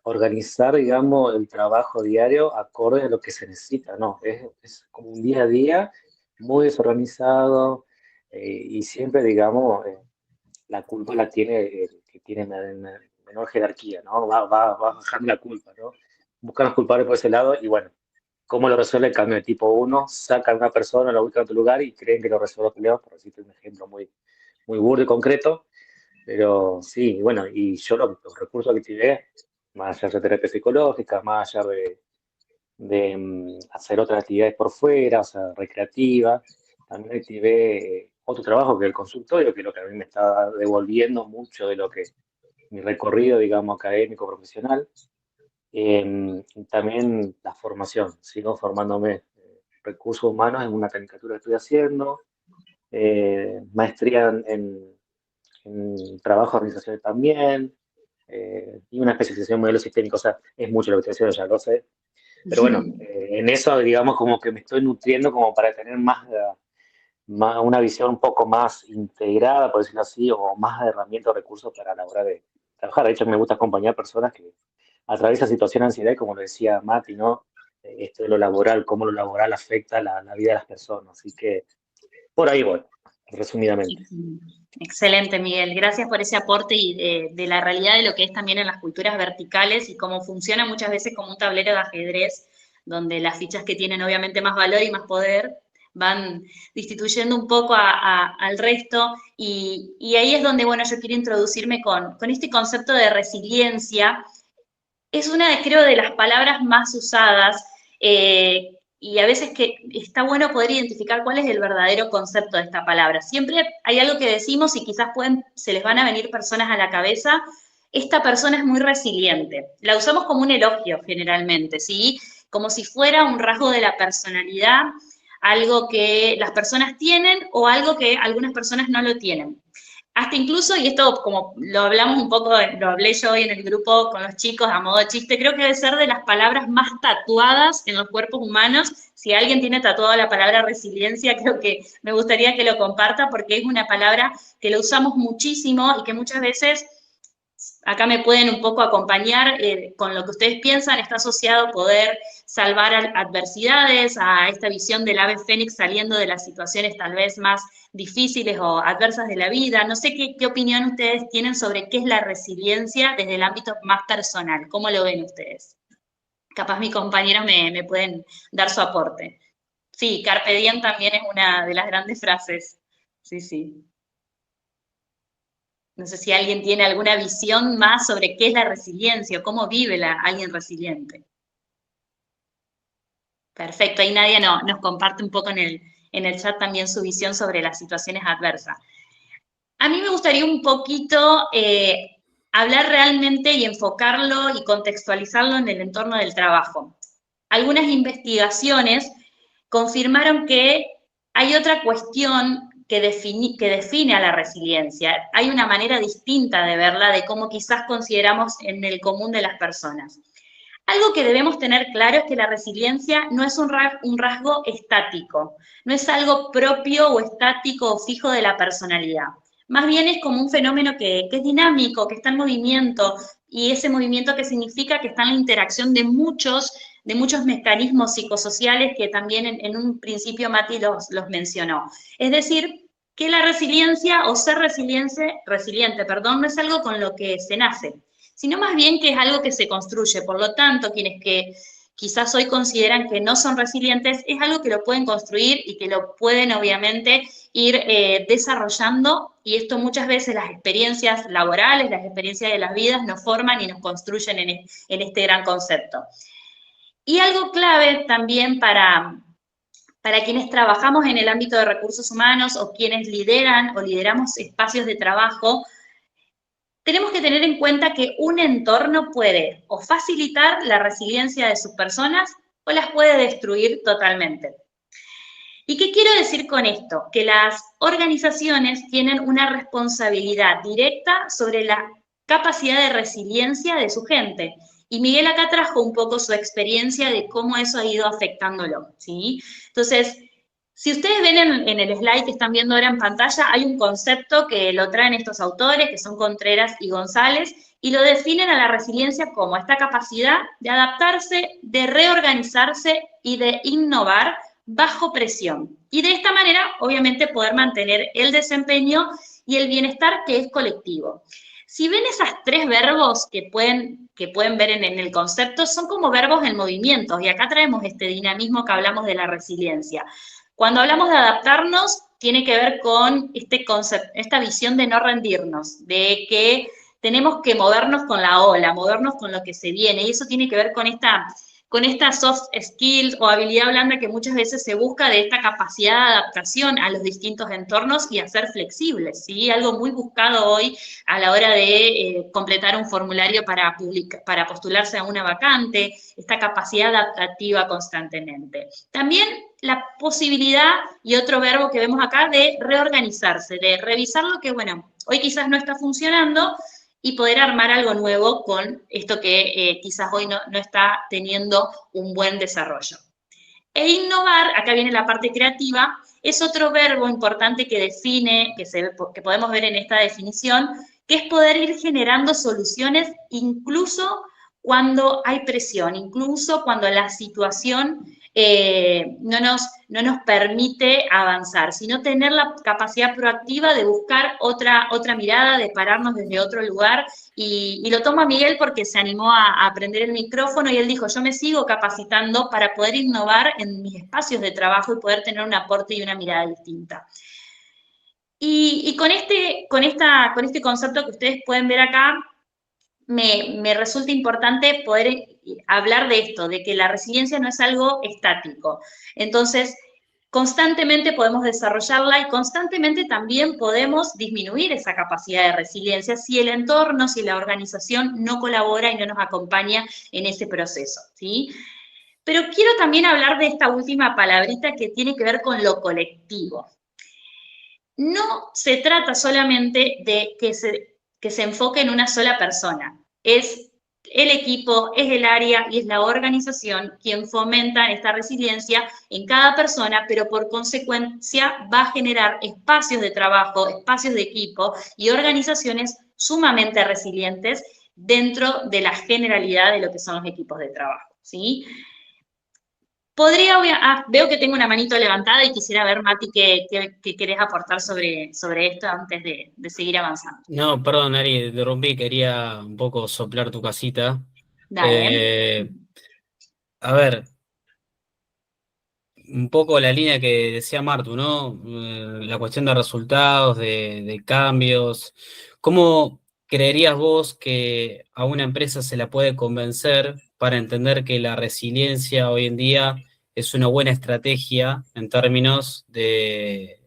organizar, digamos, el trabajo diario acorde a lo que se necesita, ¿no? Es como un día a día muy desorganizado y siempre, digamos, la culpa la tiene el que tiene menor jerarquía, ¿no? Va bajando la culpa, ¿no? Buscan los culpables por ese lado y bueno, ¿cómo lo resuelve el cambio de tipo uno? Sacan a una persona, la ubican en otro lugar y creen que lo resuelve los peleados, por decirte un ejemplo muy burdo y concreto. Pero sí, bueno, y yo los recursos que activé, más allá de terapia psicológica, más allá de hacer otras actividades por fuera, o sea, recreativa, también activé otro trabajo que el consultorio, que es lo que a mí me está devolviendo mucho de lo que mi recorrido, digamos, académico, profesional. También la formación, sigo formándome. Recursos humanos en una tecnicatura que estoy haciendo, maestría en trabajo organizacional también, y una especialización en modelos sistémicos, o sea, es mucho lo que estoy haciendo, ya lo sé, Pero bueno, en eso, digamos, como que me estoy nutriendo como para tener una visión un poco más integrada, por decirlo así, o más de herramientas o recursos para la hora de trabajar. De hecho, me gusta acompañar personas que atraviesan situación de ansiedad, y como le decía Mati, ¿no? Esto de lo laboral, cómo lo laboral afecta la vida de las personas. Así que por ahí voy, resumidamente. Excelente, Miguel. Gracias por ese aporte y de la realidad de lo que es también en las culturas verticales y cómo funciona muchas veces como un tablero de ajedrez, donde las fichas que tienen obviamente más valor y más poder van destituyendo un poco al resto, y ahí es donde, bueno, yo quiero introducirme con este concepto de resiliencia. Es una, creo, de las palabras más usadas, y a veces que está bueno poder identificar cuál es el verdadero concepto de esta palabra. Siempre hay algo que decimos y quizás se les van a venir personas a la cabeza: esta persona es muy resiliente. La usamos como un elogio generalmente, ¿sí? Como si fuera un rasgo de la personalidad, algo que las personas tienen o algo que algunas personas no lo tienen. Hasta incluso, y esto como lo hablamos un poco, lo hablé yo hoy en el grupo con los chicos a modo de chiste, creo que debe ser de las palabras más tatuadas en los cuerpos humanos. Si alguien tiene tatuada la palabra resiliencia, creo que me gustaría que lo comparta, porque es una palabra que lo usamos muchísimo y que muchas veces, acá me pueden un poco acompañar con lo que ustedes piensan, está asociado a poder salvar adversidades, a esta visión del ave fénix saliendo de las situaciones tal vez más difíciles o adversas de la vida. No sé qué opinión ustedes tienen sobre qué es la resiliencia desde el ámbito más personal. ¿Cómo lo ven ustedes? Capaz mis compañeros me pueden dar su aporte. Sí, Carpe Diem también es una de las grandes frases. Sí, sí. No sé si alguien tiene alguna visión más sobre qué es la resiliencia o cómo vive alguien resiliente. Perfecto, ahí Nadia nos comparte un poco en el chat también su visión sobre las situaciones adversas. A mí me gustaría un poquito hablar realmente y enfocarlo y contextualizarlo en el entorno del trabajo. Algunas investigaciones confirmaron que hay otra cuestión que define a la resiliencia. Hay una manera distinta de verla, de cómo quizás consideramos en el común de las personas. Algo que debemos tener claro es que la resiliencia no es un rasgo estático, no es algo propio o estático o fijo de la personalidad. Más bien es como un fenómeno que es dinámico, que está en movimiento, y ese movimiento que significa que está en la interacción de muchos mecanismos psicosociales que también en un principio Mati los mencionó. Es decir, que la resiliencia o ser resiliente, no es algo con lo que se nace, sino más bien que es algo que se construye. Por lo tanto, quienes que quizás hoy consideran que no son resilientes, es algo que lo pueden construir y que lo pueden obviamente ir desarrollando, y esto muchas veces las experiencias laborales, las experiencias de las vidas nos forman y nos construyen en este gran concepto. Y algo clave también para quienes trabajamos en el ámbito de recursos humanos o quienes lideran o lideramos espacios de trabajo, tenemos que tener en cuenta que un entorno puede o facilitar la resiliencia de sus personas o las puede destruir totalmente. ¿Y qué quiero decir con esto? Que las organizaciones tienen una responsabilidad directa sobre la capacidad de resiliencia de su gente. Y Miguel acá trajo un poco su experiencia de cómo eso ha ido afectándolo, ¿sí? Entonces, si ustedes ven en el slide que están viendo ahora en pantalla, hay un concepto que lo traen estos autores, que son Contreras y González, y lo definen a la resiliencia como esta capacidad de adaptarse, de reorganizarse y de innovar bajo presión. Y de esta manera, obviamente, poder mantener el desempeño y el bienestar que es colectivo. Si ven esos tres verbos que pueden ver en el concepto, son como verbos en movimiento, y acá traemos este dinamismo que hablamos de la resiliencia. Cuando hablamos de adaptarnos, tiene que ver con este concepto, esta visión de no rendirnos, de que tenemos que movernos con la ola, movernos con lo que se viene, y eso tiene que ver con esta soft skills o habilidad blanda que muchas veces se busca, de esta capacidad de adaptación a los distintos entornos y a ser flexibles, ¿sí? Algo muy buscado hoy a la hora de completar un formulario para postularse a una vacante, esta capacidad adaptativa constantemente. También la posibilidad, y otro verbo que vemos acá, de reorganizarse, de revisar lo que, bueno, hoy quizás no está funcionando, y poder armar algo nuevo con esto que quizás hoy no está teniendo un buen desarrollo. E innovar, acá viene la parte creativa, es otro verbo importante que define, que podemos ver en esta definición, que es poder ir generando soluciones incluso cuando hay presión, incluso cuando la situación no nos permite avanzar, sino tener la capacidad proactiva de buscar otra mirada, de pararnos desde otro lugar. Y lo tomo a Miguel porque se animó a prender el micrófono y él dijo, yo me sigo capacitando para poder innovar en mis espacios de trabajo y poder tener un aporte y una mirada distinta. Y con este concepto que ustedes pueden ver acá, me resulta importante poder hablar de esto, de que la resiliencia no es algo estático. Entonces, constantemente podemos desarrollarla y constantemente también podemos disminuir esa capacidad de resiliencia si el entorno, si la organización no colabora y no nos acompaña en ese proceso, ¿sí? Pero quiero también hablar de esta última palabrita que tiene que ver con lo colectivo. No se trata solamente de que se enfoque en una sola persona. Es el equipo, es el área y es la organización quien fomenta esta resiliencia en cada persona, pero por consecuencia va a generar espacios de trabajo, espacios de equipo y organizaciones sumamente resilientes dentro de la generalidad de lo que son los equipos de trabajo, ¿sí? Veo que tengo una manito levantada y quisiera ver, Mati, qué querés aportar sobre esto antes de seguir avanzando. No, perdón, Ari, te interrumpí, quería un poco soplar tu casita. Dale. A ver, un poco la línea que decía Martu, ¿no? La cuestión de resultados, de cambios. ¿Cómo creerías vos que a una empresa se la puede convencer para entender que la resiliencia hoy en día es una buena estrategia en términos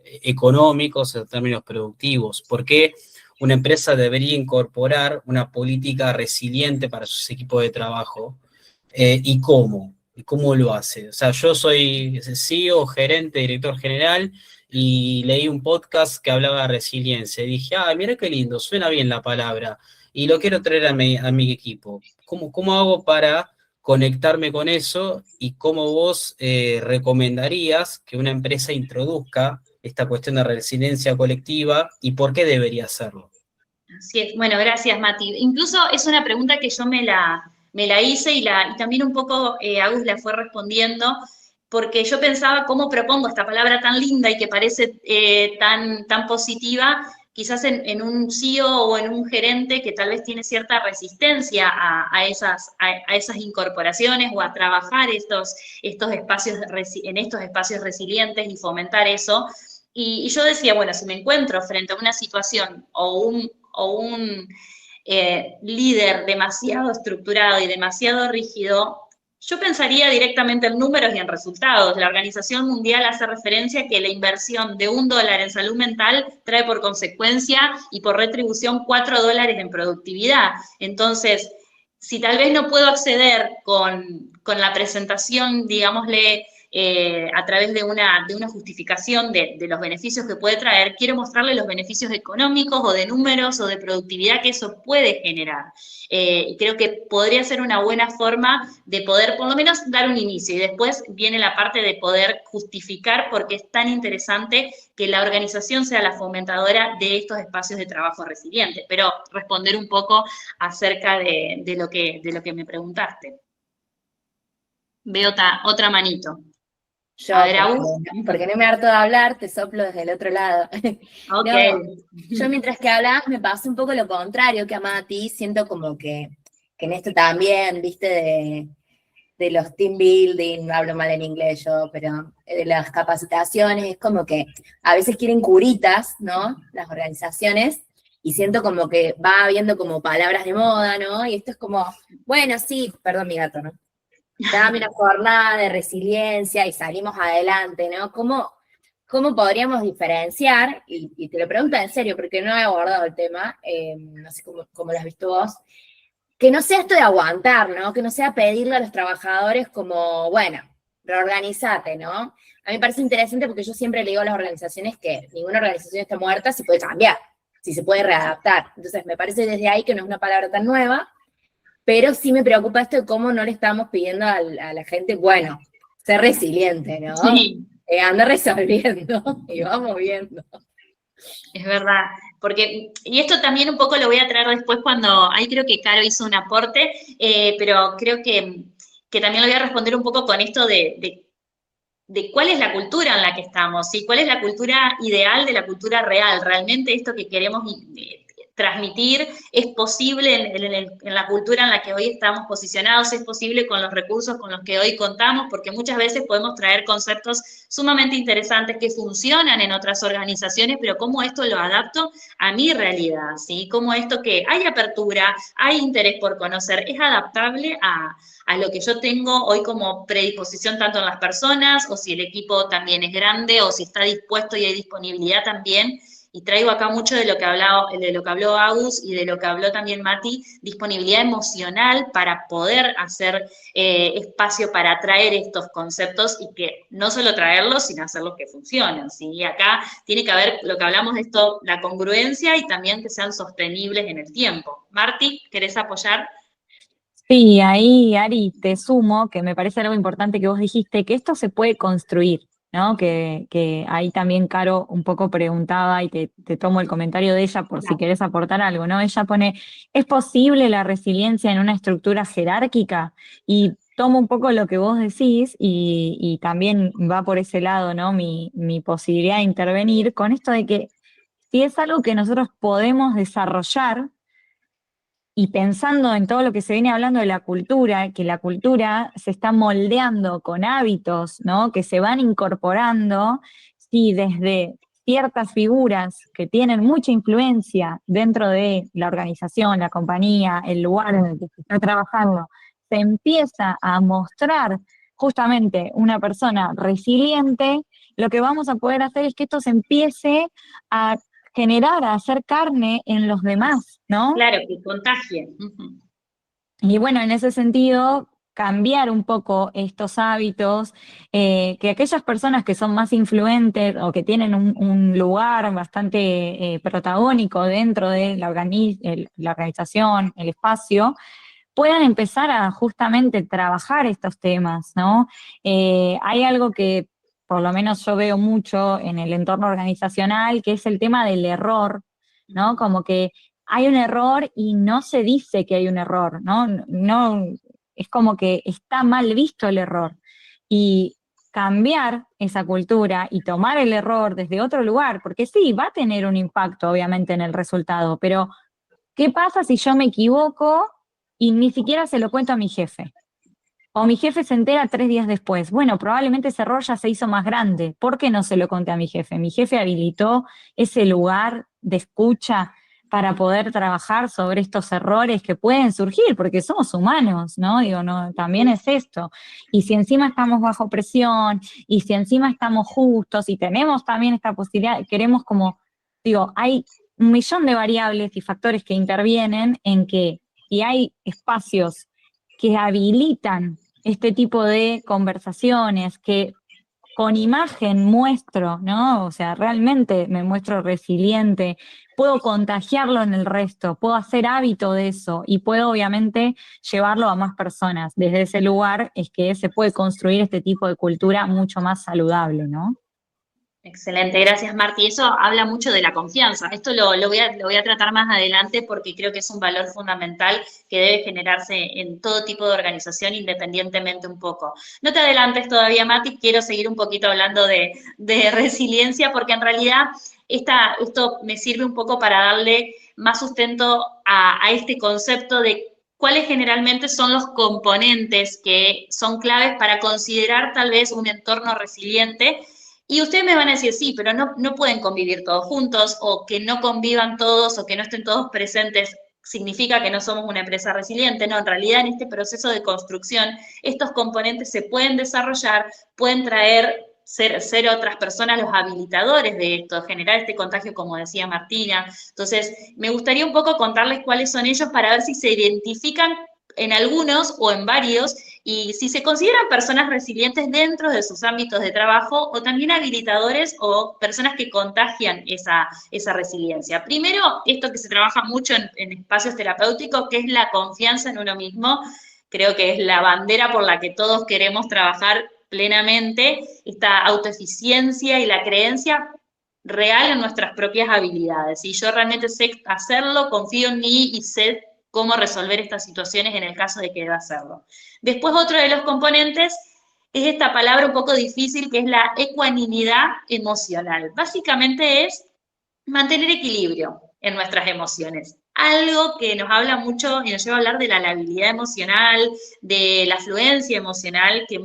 económicos, en términos productivos? ¿Por qué una empresa debería incorporar una política resiliente para sus equipos de trabajo? ¿Y cómo? ¿Y cómo lo hace? O sea, yo soy CEO, gerente, director general, y leí un podcast que hablaba de resiliencia. Y dije, mira qué lindo, suena bien la palabra, y lo quiero traer a mi equipo. ¿Cómo hago para conectarme con eso? ¿Y cómo vos recomendarías que una empresa introduzca esta cuestión de resiliencia colectiva y por qué debería hacerlo? Así es. Bueno, gracias, Mati. Incluso es una pregunta que yo me la hice y también un poco Agus la fue respondiendo, porque yo pensaba cómo propongo esta palabra tan linda y que parece tan positiva, quizás en un CEO o en un gerente que tal vez tiene cierta resistencia a esas incorporaciones o a trabajar en estos espacios resilientes y fomentar eso. Y yo decía, bueno, si me encuentro frente a una situación o un líder demasiado estructurado y demasiado rígido, yo pensaría directamente en números y en resultados. La Organización Mundial hace referencia a que la inversión de $1 en salud mental trae por consecuencia y por retribución $4 en productividad. Entonces, si tal vez no puedo acceder con la presentación, digámosle, a través de una justificación de los beneficios que puede traer, quiero mostrarle los beneficios económicos o de números o de productividad que eso puede generar. Y creo que podría ser una buena forma de poder por lo menos dar un inicio y después viene la parte de poder justificar por qué es tan interesante que la organización sea la fomentadora de estos espacios de trabajo resilientes, pero responder un poco acerca de lo que me preguntaste. Veo otra manito. Yo, porque no me harto de hablar, te soplo desde el otro lado. Ok. No, yo mientras que hablaba me pasa un poco lo contrario que a Mati, siento como que en esto también, viste, de los team building, no hablo mal en inglés yo, pero de las capacitaciones, es como que a veces quieren curitas, ¿no? Las organizaciones, y siento como que va habiendo como palabras de moda, ¿no? Y esto es como, bueno, sí, perdón mi gato, ¿no? Dame una jornada de resiliencia y salimos adelante, ¿no? ¿Cómo podríamos diferenciar? Y te lo pregunto en serio, porque no he abordado el tema, no sé cómo lo has visto vos, que no sea esto de aguantar, ¿no? Que no sea pedirle a los trabajadores como, bueno, reorganízate, ¿no? A mí me parece interesante porque yo siempre le digo a las organizaciones que ninguna organización está muerta, se puede cambiar. si se puede readaptar. Entonces, me parece desde ahí que no es una palabra tan nueva, pero sí me preocupa esto de cómo no le estamos pidiendo a la gente, bueno, ser resiliente, ¿no? Sí. Anda resolviendo y vamos viendo. Es verdad, porque, y esto también un poco lo voy a traer después cuando, ahí creo que Caro hizo un aporte, pero creo que también lo voy a responder un poco con esto de cuál es la cultura en la que estamos, ¿sí? ¿Cuál es la cultura ideal de la cultura real? ¿Realmente esto que queremos transmitir es posible en la cultura en la que hoy estamos posicionados? ¿Es posible con los recursos con los que hoy contamos? Porque muchas veces podemos traer conceptos sumamente interesantes que funcionan en otras organizaciones, pero cómo esto lo adapto a mi realidad, ¿sí? Cómo esto que hay apertura, hay interés por conocer, es adaptable a lo que yo tengo hoy como predisposición tanto en las personas, o si el equipo también es grande, o si está dispuesto y hay disponibilidad también. Y traigo acá mucho de lo que habló Agus y de lo que habló también Mati, disponibilidad emocional para poder hacer espacio para traer estos conceptos y que no solo traerlos, sino hacerlos que funcionen, ¿sí? Y acá tiene que haber, lo que hablamos de esto, la congruencia y también que sean sostenibles en el tiempo. Marti, ¿querés apoyar? Sí, ahí, Ari, te sumo, que me parece algo importante que vos dijiste, que esto se puede construir, ¿no? Que ahí también Caro un poco preguntaba y te tomo el comentario de ella por si querés aportar algo, ¿no? Ella pone, ¿es posible la resiliencia en una estructura jerárquica? Y tomo un poco lo que vos decís y también va por ese lado, ¿no? Mi posibilidad de intervenir con esto de que si es algo que nosotros podemos desarrollar, y pensando en todo lo que se viene hablando de la cultura, que la cultura se está moldeando con hábitos, ¿no? Que se van incorporando, sí, desde ciertas figuras que tienen mucha influencia dentro de la organización, la compañía, el lugar en el que se está trabajando, se empieza a mostrar justamente una persona resiliente, lo que vamos a poder hacer es que esto se empiece a generar, a hacer carne en los demás, ¿no? Claro, que contagie. Uh-huh. Y bueno, en ese sentido, cambiar un poco estos hábitos, que aquellas personas que son más influentes o que tienen un lugar bastante protagónico dentro de la organización, el espacio, puedan empezar a justamente trabajar estos temas, ¿no? Hay algo que por lo menos yo veo mucho en el entorno organizacional, que es el tema del error, ¿no? Como que hay un error y no se dice que hay un error, ¿no? No, es como que está mal visto el error. Y cambiar esa cultura y tomar el error desde otro lugar, porque sí, va a tener un impacto obviamente en el resultado, pero ¿qué pasa si yo me equivoco y ni siquiera se lo cuento a mi jefe? O mi jefe se entera 3 días después. Bueno, probablemente ese error ya se hizo más grande. ¿Por qué no se lo conté a mi jefe? Mi jefe habilitó ese lugar de escucha para poder trabajar sobre estos errores que pueden surgir, porque somos humanos, ¿no? Digo, no, también es esto. Y si encima estamos bajo presión, y si encima estamos justos, y tenemos también esta posibilidad, queremos como, digo, hay un millón de variables y factores que intervienen en que, y hay espacios que habilitan este tipo de conversaciones, que con imagen muestro, ¿no? O sea, realmente me muestro resiliente, puedo contagiarlo en el resto, puedo hacer hábito de eso y puedo obviamente llevarlo a más personas. Desde ese lugar es que se puede construir este tipo de cultura mucho más saludable, ¿no? Excelente, gracias Marti. Eso habla mucho de la confianza. Esto lo voy a tratar más adelante porque creo que es un valor fundamental que debe generarse en todo tipo de organización, independientemente un poco. No te adelantes todavía, Mati, quiero seguir un poquito hablando de resiliencia porque en realidad esto me sirve un poco para darle más sustento a este concepto de cuáles generalmente son los componentes que son claves para considerar tal vez un entorno resiliente. Y ustedes me van a decir, sí, pero no pueden convivir todos juntos, o que no convivan todos, o que no estén todos presentes, significa que no somos una empresa resiliente. No, en realidad en este proceso de construcción, estos componentes se pueden desarrollar, pueden traer, ser otras personas los habilitadores de esto, generar este contagio, como decía Martina. Entonces, me gustaría un poco contarles cuáles son ellos para ver si se identifican en algunos o en varios, y si se consideran personas resilientes dentro de sus ámbitos de trabajo o también habilitadores o personas que contagian esa resiliencia. Primero, esto que se trabaja mucho en espacios terapéuticos, que es la confianza en uno mismo, creo que es la bandera por la que todos queremos trabajar plenamente, esta autoeficiencia y la creencia real en nuestras propias habilidades. Y yo realmente sé hacerlo, confío en mí y sé cómo resolver estas situaciones en el caso de que deba hacerlo. Después, otro de los componentes es esta palabra un poco difícil, que es la ecuanimidad emocional. Básicamente es mantener equilibrio en nuestras emociones. Algo que nos habla mucho y nos lleva a hablar de la labilidad emocional, de la fluencia emocional, que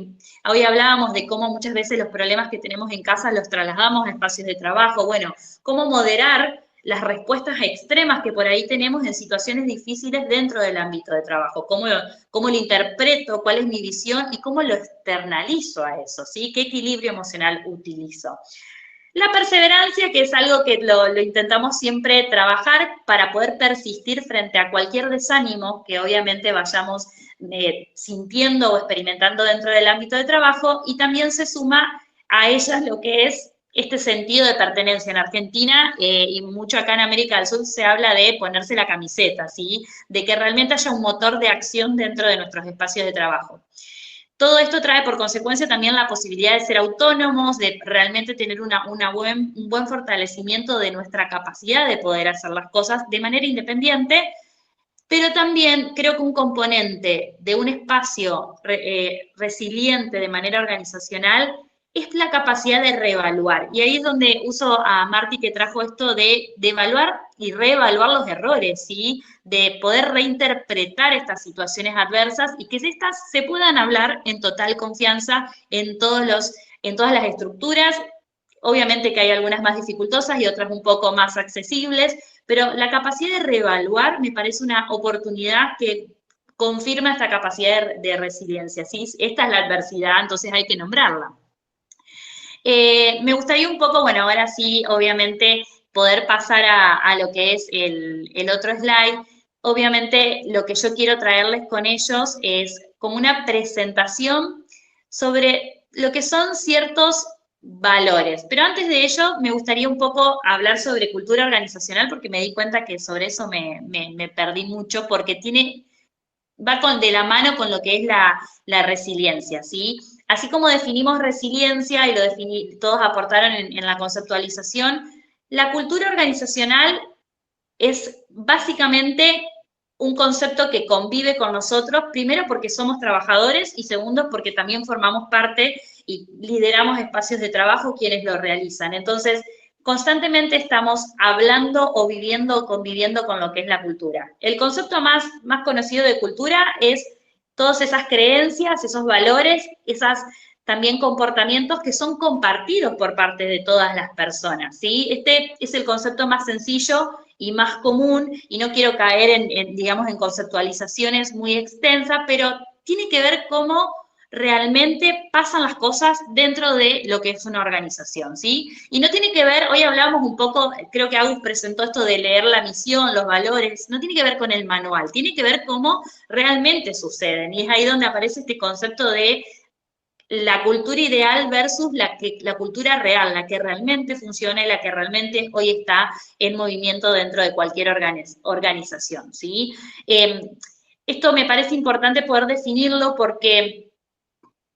hoy hablábamos de cómo muchas veces los problemas que tenemos en casa los trasladamos a espacios de trabajo. Bueno, cómo moderar las respuestas extremas que por ahí tenemos en situaciones difíciles dentro del ámbito de trabajo, cómo lo interpreto, cuál es mi visión y cómo lo externalizo a eso, ¿sí? ¿Qué equilibrio emocional utilizo? La perseverancia, que es algo que lo intentamos siempre trabajar para poder persistir frente a cualquier desánimo que obviamente vayamos sintiendo o experimentando dentro del ámbito de trabajo, y también se suma a ellas lo que es este sentido de pertenencia. En Argentina y mucho acá en América del Sur se habla de ponerse la camiseta, ¿sí? De que realmente haya un motor de acción dentro de nuestros espacios de trabajo. Todo esto trae por consecuencia también la posibilidad de ser autónomos, de realmente tener un buen fortalecimiento de nuestra capacidad de poder hacer las cosas de manera independiente, pero también creo que un componente de un espacio resiliente de manera organizacional es la capacidad de reevaluar. Y ahí es donde uso a Marti, que trajo esto de evaluar y reevaluar los errores, ¿sí? De poder reinterpretar estas situaciones adversas y que estas se puedan hablar en total confianza en todas las estructuras. Obviamente que hay algunas más dificultosas y otras un poco más accesibles, pero la capacidad de reevaluar me parece una oportunidad que confirma esta capacidad de resiliencia, ¿sí? Esta es la adversidad, entonces hay que nombrarla. Me gustaría un poco, bueno, ahora sí, obviamente, poder pasar a lo que es el otro slide. Obviamente, lo que yo quiero traerles con ellos es como una presentación sobre lo que son ciertos valores. Pero antes de ello, me gustaría un poco hablar sobre cultura organizacional, porque me di cuenta que sobre eso me perdí mucho, porque va de la mano con lo que es la resiliencia, ¿sí? Así como definimos resiliencia y todos aportaron en la conceptualización, la cultura organizacional es básicamente un concepto que convive con nosotros, primero porque somos trabajadores y segundo porque también formamos parte y lideramos espacios de trabajo quienes lo realizan. Entonces, constantemente estamos hablando o viviendo o conviviendo con lo que es la cultura. El concepto más conocido de cultura es todas esas creencias, esos valores, esos también comportamientos que son compartidos por parte de todas las personas, ¿sí? Este es el concepto más sencillo y más común, y no quiero caer digamos, en conceptualizaciones muy extensas, pero tiene que ver cómo realmente pasan las cosas dentro de lo que es una organización, ¿sí? Y no tiene que ver, hoy hablamos un poco, creo que Agus presentó esto de leer la misión, los valores, no tiene que ver con el manual, tiene que ver cómo realmente suceden, y es ahí donde aparece este concepto de la cultura ideal versus la cultura real, la que realmente funciona y la que realmente hoy está en movimiento dentro de cualquier organización, ¿sí? Esto me parece importante poder definirlo porque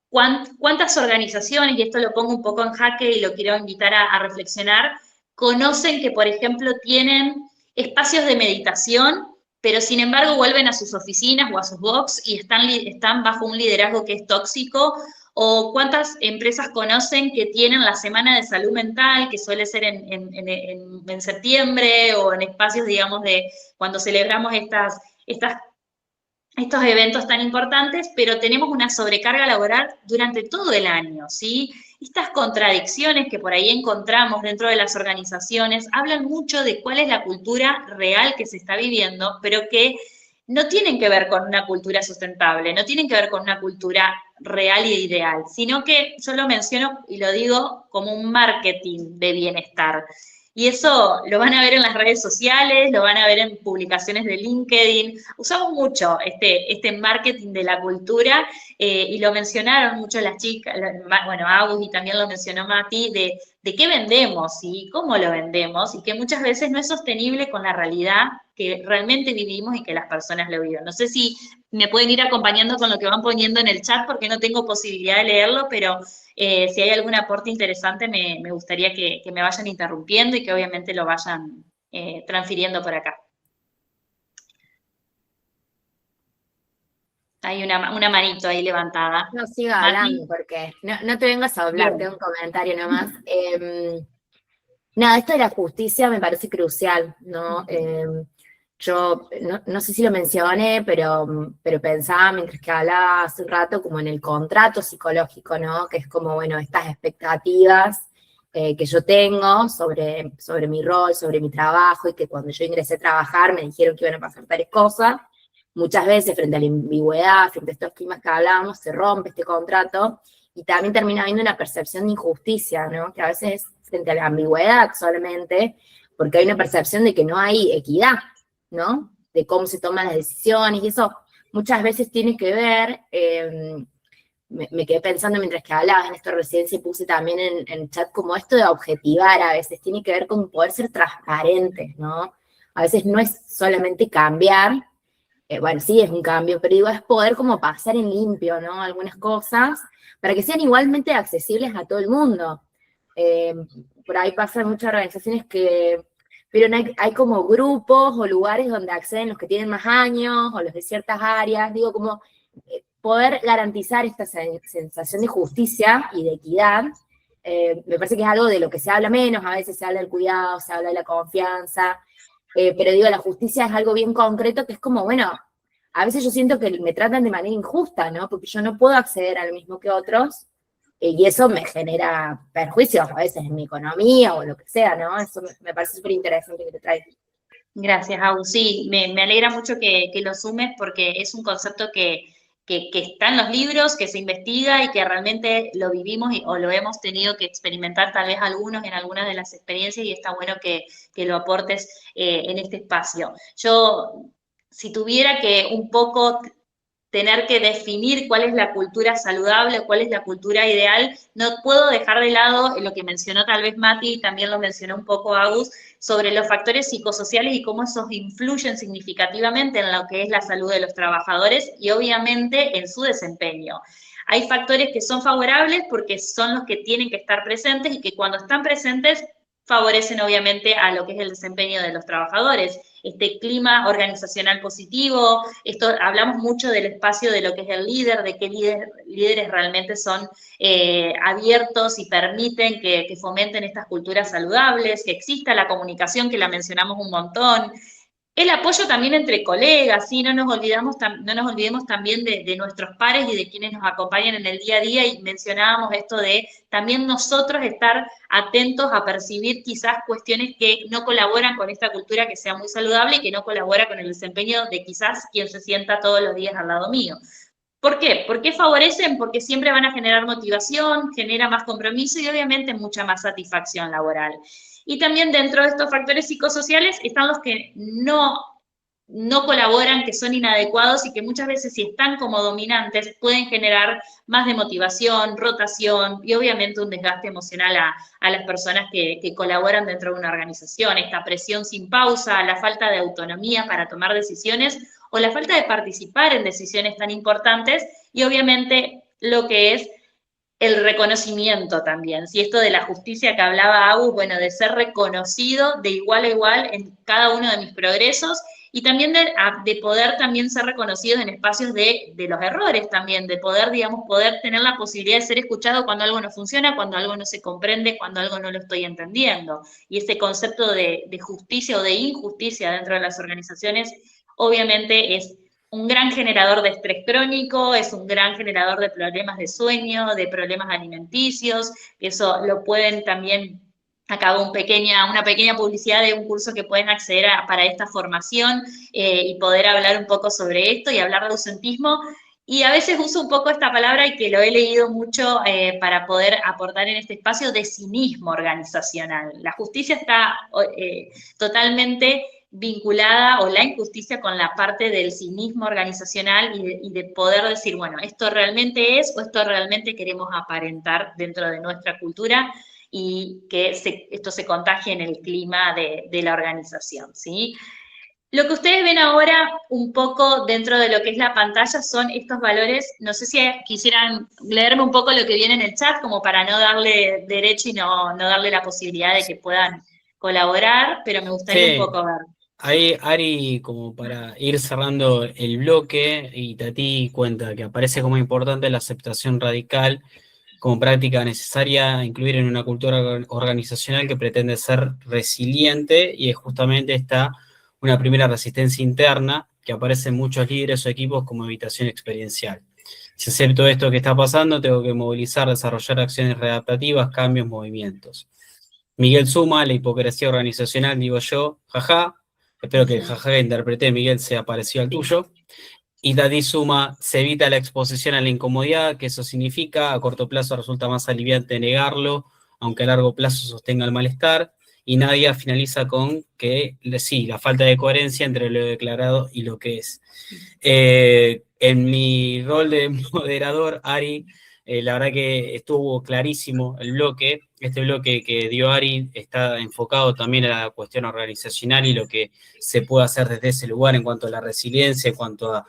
¿cuántas organizaciones, y esto lo pongo un poco en jaque y lo quiero invitar a reflexionar, conocen que, por ejemplo, tienen espacios de meditación, pero sin embargo vuelven a sus oficinas o a sus box y están bajo un liderazgo que es tóxico? ¿O cuántas empresas conocen que tienen la Semana de Salud Mental, que suele ser en septiembre, o en espacios, digamos, de cuando celebramos estos eventos tan importantes, pero tenemos una sobrecarga laboral durante todo el año, ¿sí? Estas contradicciones que por ahí encontramos dentro de las organizaciones hablan mucho de cuál es la cultura real que se está viviendo, pero que no tienen que ver con una cultura sustentable, no tienen que ver con una cultura real y ideal, sino que yo lo menciono y lo digo como un marketing de bienestar. Y eso lo van a ver en las redes sociales, lo van a ver en publicaciones de LinkedIn. Usamos mucho este marketing de la cultura y lo mencionaron mucho las chicas, bueno, Agus y también lo mencionó Mati, de qué vendemos y cómo lo vendemos y que muchas veces no es sostenible con la realidad que realmente vivimos y que las personas lo viven. No sé si me pueden ir acompañando con lo que van poniendo en el chat porque no tengo posibilidad de leerlo, pero si hay algún aporte interesante me gustaría que me vayan interrumpiendo y que obviamente lo vayan transfiriendo por acá. Hay una manito ahí levantada. No, sigo Mati. hablando porque no te vengas a hablar, Bien. tengo un comentario nomás. Nada, esto de la justicia me parece crucial, ¿no? Yo no sé si lo mencioné, pero pensaba mientras que hablaba hace un rato como en el contrato psicológico, ¿no? Que es como, bueno, estas expectativas que yo tengo sobre mi rol, sobre mi trabajo, y que cuando yo ingresé a trabajar me dijeron que iban a pasar tales cosas. Muchas veces, frente a la ambigüedad, frente a estos climas que hablábamos, se rompe este contrato y también termina habiendo una percepción de injusticia, ¿no? Que a veces frente a la ambigüedad solamente, porque hay una percepción de que no hay equidad, ¿no? De cómo se toman las decisiones y eso muchas veces tiene que ver, me quedé pensando mientras que hablabas en esto recién, se puse también en el chat como esto de objetivar a veces, tiene que ver con poder ser transparentes, ¿no? A veces no es solamente cambiar, bueno, sí es un cambio, pero digo, es poder como pasar en limpio, ¿no? Algunas cosas, para que sean igualmente accesibles a todo el mundo. Por ahí pasan muchas organizaciones que, pero no hay como grupos o lugares donde acceden los que tienen más años o los de ciertas áreas, digo, como poder garantizar esta sensación de justicia y de equidad, me parece que es algo de lo que se habla menos, a veces se habla del cuidado, se habla de la confianza, pero digo, la justicia es algo bien concreto que es como, bueno, a veces yo siento que me tratan de manera injusta, ¿no? Porque yo no puedo acceder a lo mismo que otros, y eso me genera perjuicios a veces en mi economía o lo que sea, ¿no? Eso me parece súper interesante que te traigas. Gracias, Agus. Sí, me alegra mucho que lo sumes porque es un concepto que está en los libros, que se investiga y que realmente lo vivimos o lo hemos tenido que experimentar tal vez algunos en algunas de las experiencias y está bueno que lo aportes en este espacio. Yo, si tuviera que un poco tener que definir cuál es la cultura saludable, cuál es la cultura ideal, no puedo dejar de lado lo que mencionó tal vez Mati y también lo mencionó un poco Agus, sobre los factores psicosociales y cómo esos influyen significativamente en lo que es la salud de los trabajadores y obviamente en su desempeño. Hay factores que son favorables porque son los que tienen que estar presentes y que cuando están presentes favorecen obviamente a lo que es el desempeño de los trabajadores. Este clima organizacional positivo, hablamos mucho del espacio de lo que es el líder, de qué líderes realmente son abiertos y permiten que fomenten estas culturas saludables, que exista la comunicación, que la mencionamos un montón. El apoyo también entre colegas, ¿sí? No nos olvidemos también de nuestros pares y de quienes nos acompañan en el día a día y mencionábamos esto de también nosotros estar atentos a percibir quizás cuestiones que no colaboran con esta cultura que sea muy saludable y que no colabora con el desempeño de quizás quien se sienta todos los días al lado mío. ¿Por qué? ¿Por qué favorecen? Porque siempre van a generar motivación, genera más compromiso y obviamente mucha más satisfacción laboral. Y también dentro de estos factores psicosociales están los que no colaboran, que son inadecuados y que muchas veces si están como dominantes pueden generar más demotivación, rotación y obviamente un desgaste emocional a las personas que colaboran dentro de una organización. Esta presión sin pausa, la falta de autonomía para tomar decisiones o la falta de participar en decisiones tan importantes y obviamente lo que es el reconocimiento también, si esto de la justicia que hablaba Agus, bueno, de ser reconocido de igual a igual en cada uno de mis progresos y también de poder también ser reconocidos en espacios de los errores también, de poder, digamos, poder tener la posibilidad de ser escuchado cuando algo no funciona, cuando algo no se comprende, cuando algo no lo estoy entendiendo. Y ese concepto de justicia o de injusticia dentro de las organizaciones, obviamente es un gran generador de estrés crónico, es un gran generador de problemas de sueño, de problemas alimenticios, eso lo pueden también, acabo una pequeña publicidad de un curso que pueden acceder para esta formación y poder hablar un poco sobre esto y hablar de ausentismo. Y a veces uso un poco esta palabra y que lo he leído mucho para poder aportar en este espacio de cinismo organizacional. La justicia está totalmente vinculada, o la injusticia, con la parte del cinismo organizacional y de poder decir, bueno, esto realmente es o esto realmente queremos aparentar dentro de nuestra cultura y que esto se contagie en el clima de la organización, ¿sí? Lo que ustedes ven ahora un poco dentro de lo que es la pantalla son estos valores. No sé si quisieran leerme un poco lo que viene en el chat, como para no darle derecho y no darle la posibilidad de que puedan colaborar, pero me gustaría un Sí, poco ver. ahí Ari, como para ir cerrando el bloque, y Tati cuenta que aparece como importante la aceptación radical como práctica necesaria incluir en una cultura organizacional que pretende ser resiliente, y es justamente esta una primera resistencia interna que aparece en muchos líderes o equipos como evitación experiencial. Si acepto esto que está pasando, tengo que movilizar, desarrollar acciones readaptativas, cambios, movimientos. Miguel suma, la hipocresía organizacional, digo yo, jaja. Espero que el jaja que interpreté, Miguel, sea parecido al tuyo. Y Tati suma, se evita la exposición a la incomodidad, que eso significa, a corto plazo resulta más aliviante negarlo, aunque a largo plazo sostenga el malestar. Y Nadia finaliza con que, sí, la falta de coherencia entre lo declarado y lo que es. En mi rol de moderador, Ari, la verdad que estuvo clarísimo el bloque. Este bloque que dio Ari está enfocado también a la cuestión organizacional y lo que se puede hacer desde ese lugar en cuanto a la resiliencia, en cuanto a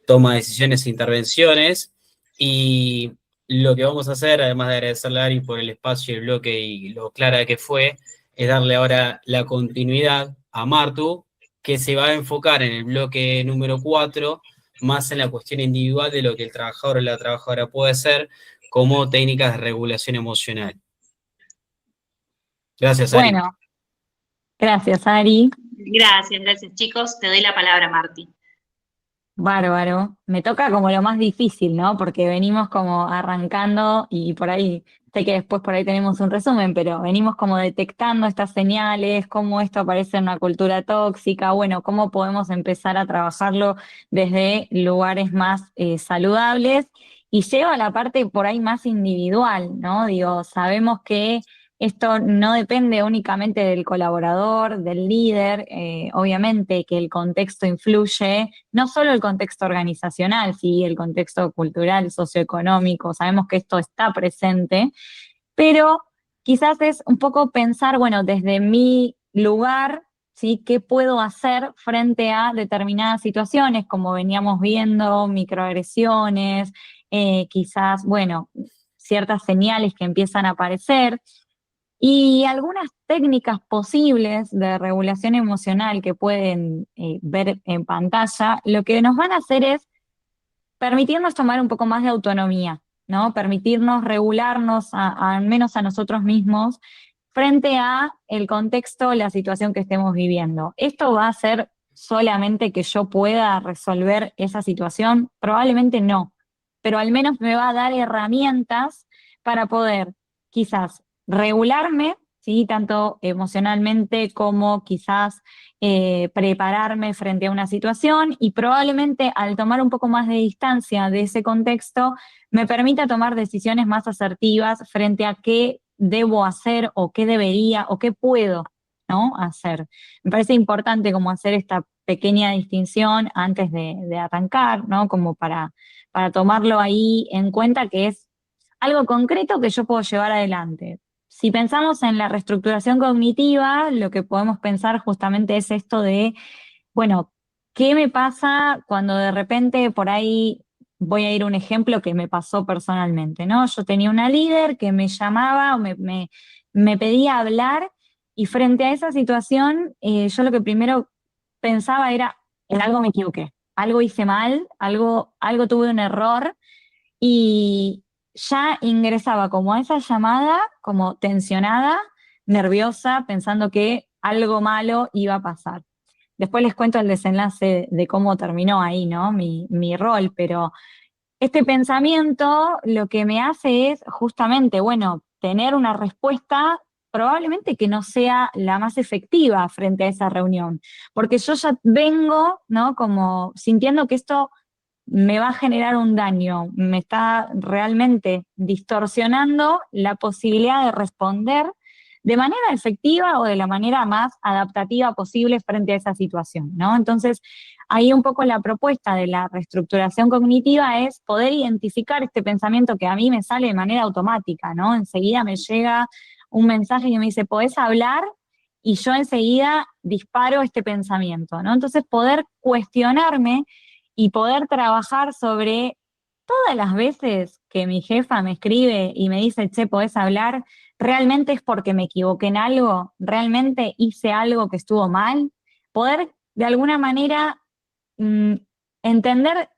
toma de decisiones e intervenciones. Y lo que vamos a hacer, además de agradecerle a Ari por el espacio y el bloque y lo clara que fue, es darle ahora la continuidad a Martu, que se va a enfocar en el bloque número 4, más en la cuestión individual de lo que el trabajador o la trabajadora puede hacer como técnicas de regulación emocional. Gracias, Ari. Bueno, gracias, Ari. Gracias, chicos. Te doy la palabra, Marti. Bárbaro. Me toca como lo más difícil, ¿no? Porque venimos como arrancando y por ahí, sé que después por ahí tenemos un resumen, pero venimos como detectando estas señales, cómo esto aparece en una cultura tóxica, bueno, cómo podemos empezar a trabajarlo desde lugares más saludables y lleva a la parte por ahí más individual, ¿no? Digo, sabemos que esto no depende únicamente del colaborador, del líder, obviamente que el contexto influye, no solo el contexto organizacional, sí, el contexto cultural, socioeconómico, sabemos que esto está presente, pero quizás es un poco pensar, bueno, desde mi lugar, ¿sí? ¿Qué puedo hacer frente a determinadas situaciones, como veníamos viendo, microagresiones, quizás, bueno, ciertas señales que empiezan a aparecer? Y algunas técnicas posibles de regulación emocional que pueden ver en pantalla, lo que nos van a hacer es permitirnos tomar un poco más de autonomía, ¿no? Permitirnos regularnos al menos a nosotros mismos frente a el contexto, la situación que estemos viviendo. ¿Esto va a ser solamente que yo pueda resolver esa situación? Probablemente no, pero al menos me va a dar herramientas para poder quizás regularme, ¿sí? Tanto emocionalmente como quizás prepararme frente a una situación, y probablemente al tomar un poco más de distancia de ese contexto me permita tomar decisiones más asertivas frente a qué debo hacer o qué debería o qué puedo, ¿no? hacer. Me parece importante como hacer esta pequeña distinción antes de arrancar, ¿no? Como para tomarlo ahí en cuenta, que es algo concreto que yo puedo llevar adelante. Si pensamos en la reestructuración cognitiva, lo que podemos pensar justamente es esto de, bueno, ¿qué me pasa cuando de repente por ahí, voy a ir a un ejemplo que me pasó personalmente, ¿no? Yo tenía una líder que me llamaba o me pedía hablar, y frente a esa situación, yo lo que primero pensaba era, en algo me equivoqué, algo hice mal, algo tuve un error, y ya ingresaba como a esa llamada, como tensionada, nerviosa, pensando que algo malo iba a pasar. Después les cuento el desenlace de cómo terminó ahí, ¿no? Mi rol, pero este pensamiento lo que me hace es justamente, bueno, tener una respuesta probablemente que no sea la más efectiva frente a esa reunión, porque yo ya vengo, ¿no? Como sintiendo que esto me va a generar un daño, me está realmente distorsionando la posibilidad de responder de manera efectiva o de la manera más adaptativa posible frente a esa situación, ¿no? Entonces, ahí un poco la propuesta de la reestructuración cognitiva es poder identificar este pensamiento que a mí me sale de manera automática, ¿no? Enseguida me llega un mensaje que me dice, ¿podés hablar? Y yo enseguida disparo este pensamiento, ¿no? Entonces, poder cuestionarme y poder trabajar sobre todas las veces que mi jefa me escribe y me dice, che, ¿podés hablar? ¿Realmente es porque me equivoqué en algo? ¿Realmente hice algo que estuvo mal? Poder, de alguna manera, entender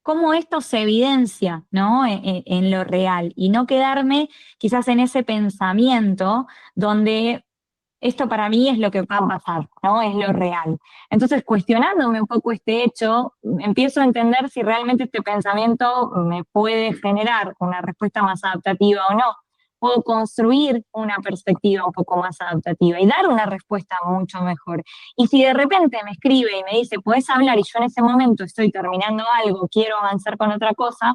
cómo esto se evidencia, ¿no? En lo real y no quedarme quizás en ese pensamiento donde esto para mí es lo que va a pasar, ¿no? Es lo real. Entonces, cuestionándome un poco este hecho, empiezo a entender si realmente este pensamiento me puede generar una respuesta más adaptativa o no. Puedo construir una perspectiva un poco más adaptativa y dar una respuesta mucho mejor. Y si de repente me escribe y me dice, ¿puedes hablar? Y yo en ese momento estoy terminando algo, quiero avanzar con otra cosa,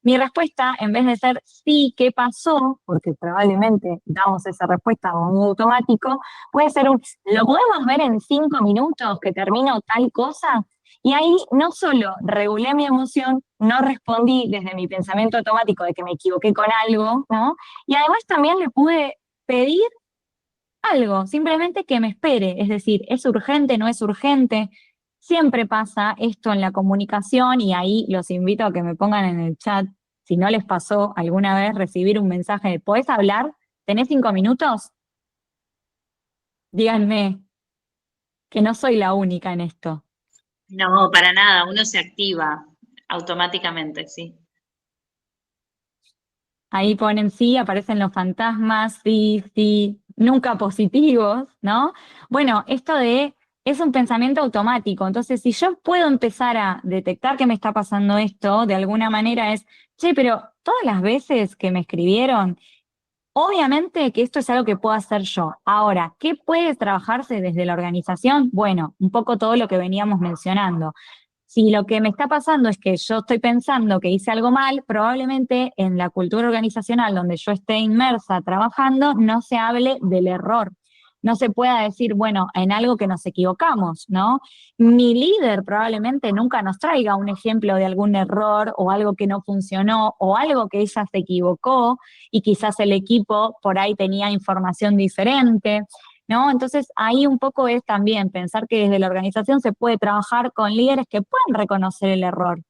mi respuesta, en vez de ser sí, ¿qué pasó? Porque probablemente damos esa respuesta muy automático, puede ser ¿lo podemos ver en 5 minutos que termino tal cosa? Y ahí no solo regulé mi emoción, no respondí desde mi pensamiento automático de que me equivoqué con algo, ¿no? Y además también le pude pedir algo, simplemente que me espere, es decir, ¿es urgente, no es urgente? Siempre pasa esto en la comunicación y ahí los invito a que me pongan en el chat si no les pasó alguna vez recibir un mensaje de ¿podés hablar? ¿Tenés 5 minutos? Díganme que no soy la única en esto. No, para nada, uno se activa automáticamente, sí. Ahí ponen sí, aparecen los fantasmas, sí, sí, nunca positivos, ¿no? Bueno, es un pensamiento automático, entonces si yo puedo empezar a detectar que me está pasando esto, de alguna manera es, che, pero todas las veces que me escribieron, obviamente que esto es algo que puedo hacer yo. Ahora, ¿qué puede trabajarse desde la organización? Bueno, un poco todo lo que veníamos mencionando. Si lo que me está pasando es que yo estoy pensando que hice algo mal, probablemente en la cultura organizacional donde yo esté inmersa trabajando no se hable del error. No se pueda decir, bueno, en algo que nos equivocamos, ¿no? Mi líder probablemente nunca nos traiga un ejemplo de algún error o algo que no funcionó o algo que ella se equivocó y quizás el equipo por ahí tenía información diferente, ¿no? Entonces ahí un poco es también pensar que desde la organización se puede trabajar con líderes que puedan reconocer el error,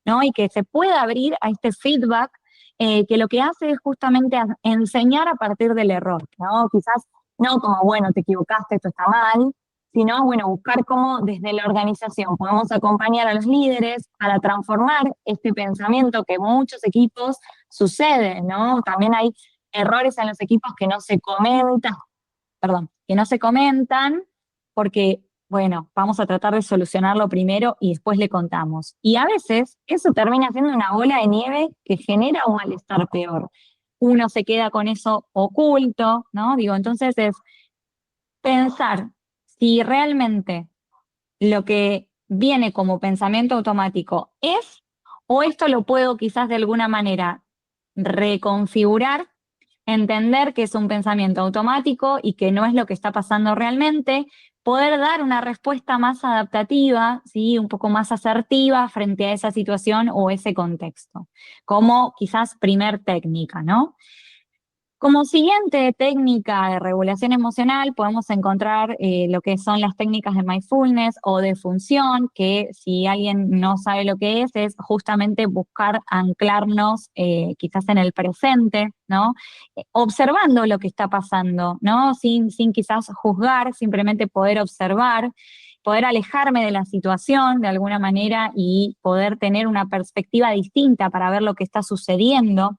¿no? Y que se pueda abrir a este feedback que lo que hace es justamente enseñar a partir del error, ¿no? Quizás no como, bueno, te equivocaste, esto está mal, sino, bueno, buscar cómo desde la organización podemos acompañar a los líderes para transformar este pensamiento que en muchos equipos sucede, ¿no? También hay errores en los equipos que no se comentan, que no se comentan porque, bueno, vamos a tratar de solucionarlo primero y después le contamos. Y a veces eso termina siendo una bola de nieve que genera un malestar peor. Uno se queda con eso oculto, ¿no? Digo, entonces es pensar si realmente lo que viene como pensamiento automático es, o esto lo puedo quizás de alguna manera reconfigurar, entender que es un pensamiento automático y que no es lo que está pasando realmente, poder dar una respuesta más adaptativa, ¿sí? Un poco más asertiva frente a esa situación o ese contexto, como quizás primer técnica, ¿no? Como siguiente técnica de regulación emocional podemos encontrar lo que son las técnicas de mindfulness o de función, que si alguien no sabe lo que es justamente buscar anclarnos quizás en el presente, ¿no? Observando lo que está pasando, ¿no? Sin quizás juzgar, simplemente poder observar, poder alejarme de la situación de alguna manera y poder tener una perspectiva distinta para ver lo que está sucediendo.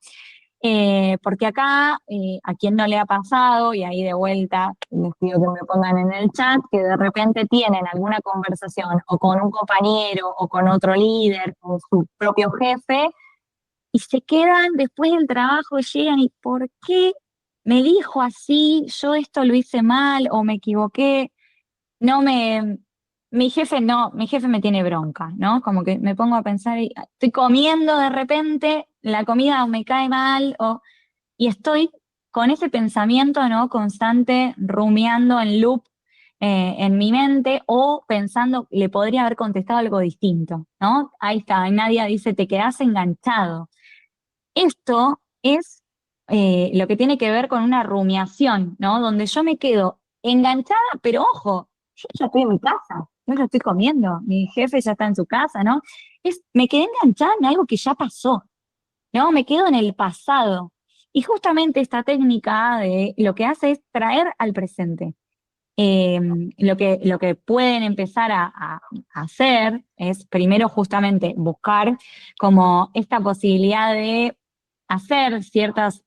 Porque acá, a quien no le ha pasado, y ahí de vuelta les pido que me pongan en el chat, que de repente tienen alguna conversación o con un compañero o con otro líder o su propio jefe, y se quedan después del trabajo, llegan y ¿por qué me dijo así? Yo esto lo hice mal o me equivoqué, no me mi jefe me tiene bronca, ¿no? Como que me pongo a pensar, y estoy comiendo de repente, la comida me cae mal, y estoy con ese pensamiento, ¿no? Constante, rumiando en loop en mi mente, o pensando, le podría haber contestado algo distinto, ¿no? Ahí está, Nadia dice, te quedás enganchado. Esto es lo que tiene que ver con una rumiación, ¿no? Donde yo me quedo enganchada, pero ojo, yo ya estoy en mi casa, yo ya estoy comiendo, mi jefe ya está en su casa, ¿no? Me quedé enganchada en algo que ya pasó, ¿no? Me quedo en el pasado. Y justamente esta técnica de lo que hace es traer al presente. Lo que pueden empezar a hacer es primero justamente buscar como esta posibilidad de hacer ciertas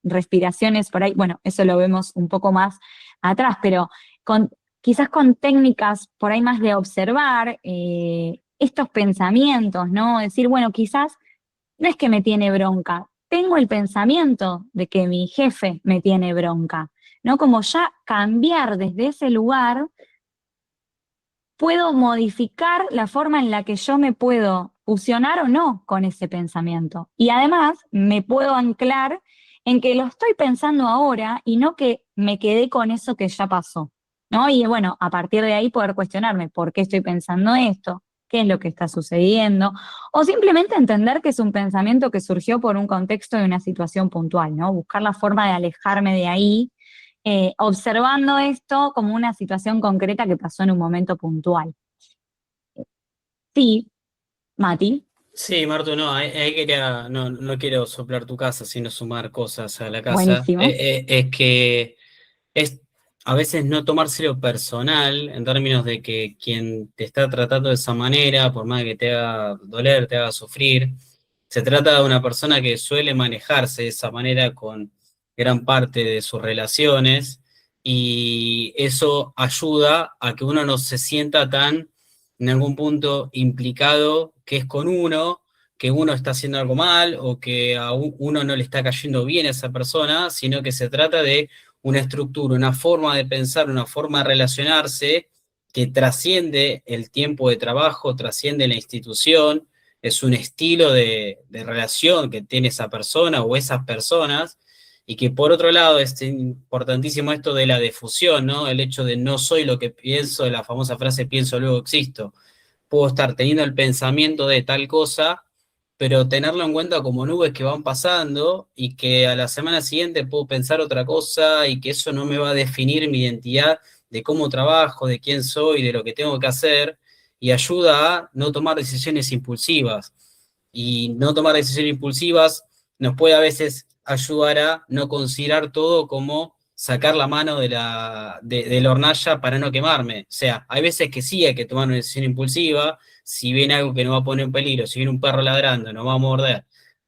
respiraciones por ahí. Bueno, eso lo vemos un poco más atrás, pero quizás con técnicas por ahí más de observar estos pensamientos, ¿no? Decir, bueno, quizás no es que me tiene bronca, tengo el pensamiento de que mi jefe me tiene bronca, ¿no? Como ya cambiar desde ese lugar, puedo modificar la forma en la que yo me puedo fusionar o no con ese pensamiento. Y además me puedo anclar en que lo estoy pensando ahora y no que me quedé con eso que ya pasó, ¿no? Y bueno, a partir de ahí poder cuestionarme por qué estoy pensando esto, qué es lo que está sucediendo, o simplemente entender que es un pensamiento que surgió por un contexto de una situación puntual, ¿no? Buscar la forma de alejarme de ahí, observando esto como una situación concreta que pasó en un momento puntual. Sí, Mati. Sí, Martu, no, ahí quería, no quiero soplar tu casa, sino sumar cosas a la casa. Buenísimo. Es que es a veces no tomárselo personal en términos de que quien te está tratando de esa manera, por más que te haga doler, te haga sufrir, se trata de una persona que suele manejarse de esa manera con gran parte de sus relaciones, y eso ayuda a que uno no se sienta tan en algún punto implicado que es con uno, que uno está haciendo algo mal o que a uno no le está cayendo bien a esa persona, sino que se trata de una estructura, una forma de pensar, una forma de relacionarse que trasciende el tiempo de trabajo, trasciende la institución, es un estilo de relación que tiene esa persona o esas personas, y que por otro lado es importantísimo esto de la difusión, ¿no? El hecho de no soy lo que pienso, la famosa frase pienso luego existo. Puedo estar teniendo el pensamiento de tal cosa, pero tenerlo en cuenta como nubes que van pasando y que a la semana siguiente puedo pensar otra cosa y que eso no me va a definir mi identidad de cómo trabajo, de quién soy, de lo que tengo que hacer, y ayuda a no tomar decisiones impulsivas. Y no tomar decisiones impulsivas nos puede a veces ayudar a no considerar todo como sacar la mano de la hornalla para no quemarme. O sea, hay veces que sí hay que tomar una decisión impulsiva, si viene algo que nos va a poner en peligro, si viene un perro ladrando, nos va a morder,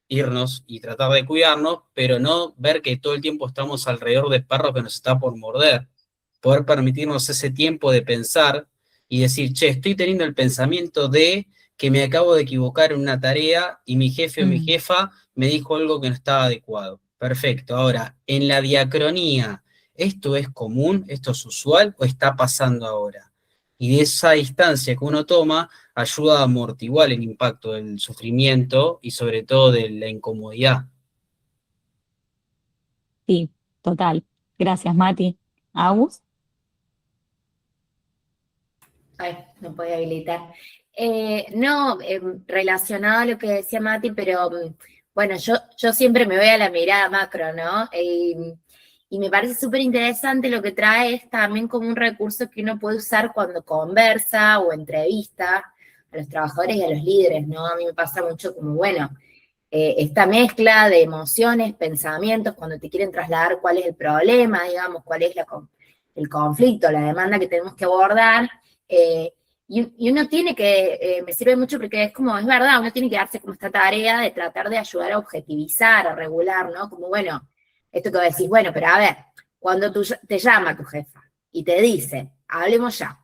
irnos y tratar de cuidarnos, pero no ver que todo el tiempo estamos alrededor de perros que nos está por morder. Poder permitirnos ese tiempo de pensar y decir, che, estoy teniendo el pensamiento de que me acabo de equivocar en una tarea y mi jefe o mi jefa me dijo algo que no estaba adecuado. Perfecto. Ahora, en la diacronía, ¿esto es común? ¿Esto es usual o está pasando ahora? Y de esa distancia que uno toma, ayuda a amortiguar el impacto del sufrimiento y sobre todo de la incomodidad. Sí, total. Gracias, Mati. ¿Agus? Ay, no podía habilitar. No, relacionado a lo que decía Mati, pero bueno, yo siempre me voy a la mirada macro, ¿no? Y me parece súper interesante lo que trae es también como un recurso que uno puede usar cuando conversa o entrevista a los trabajadores y a los líderes, ¿no? A mí me pasa mucho como, bueno, esta mezcla de emociones, pensamientos, cuando te quieren trasladar cuál es el problema, digamos, cuál es el conflicto, la demanda que tenemos que abordar, y uno tiene que, me sirve mucho porque es como, es verdad, uno tiene que darse como esta tarea de tratar de ayudar a objetivizar, a regular, ¿no? Como, bueno, esto que vos decís, bueno, pero a ver, cuando te llama tu jefa y te dice, hablemos ya,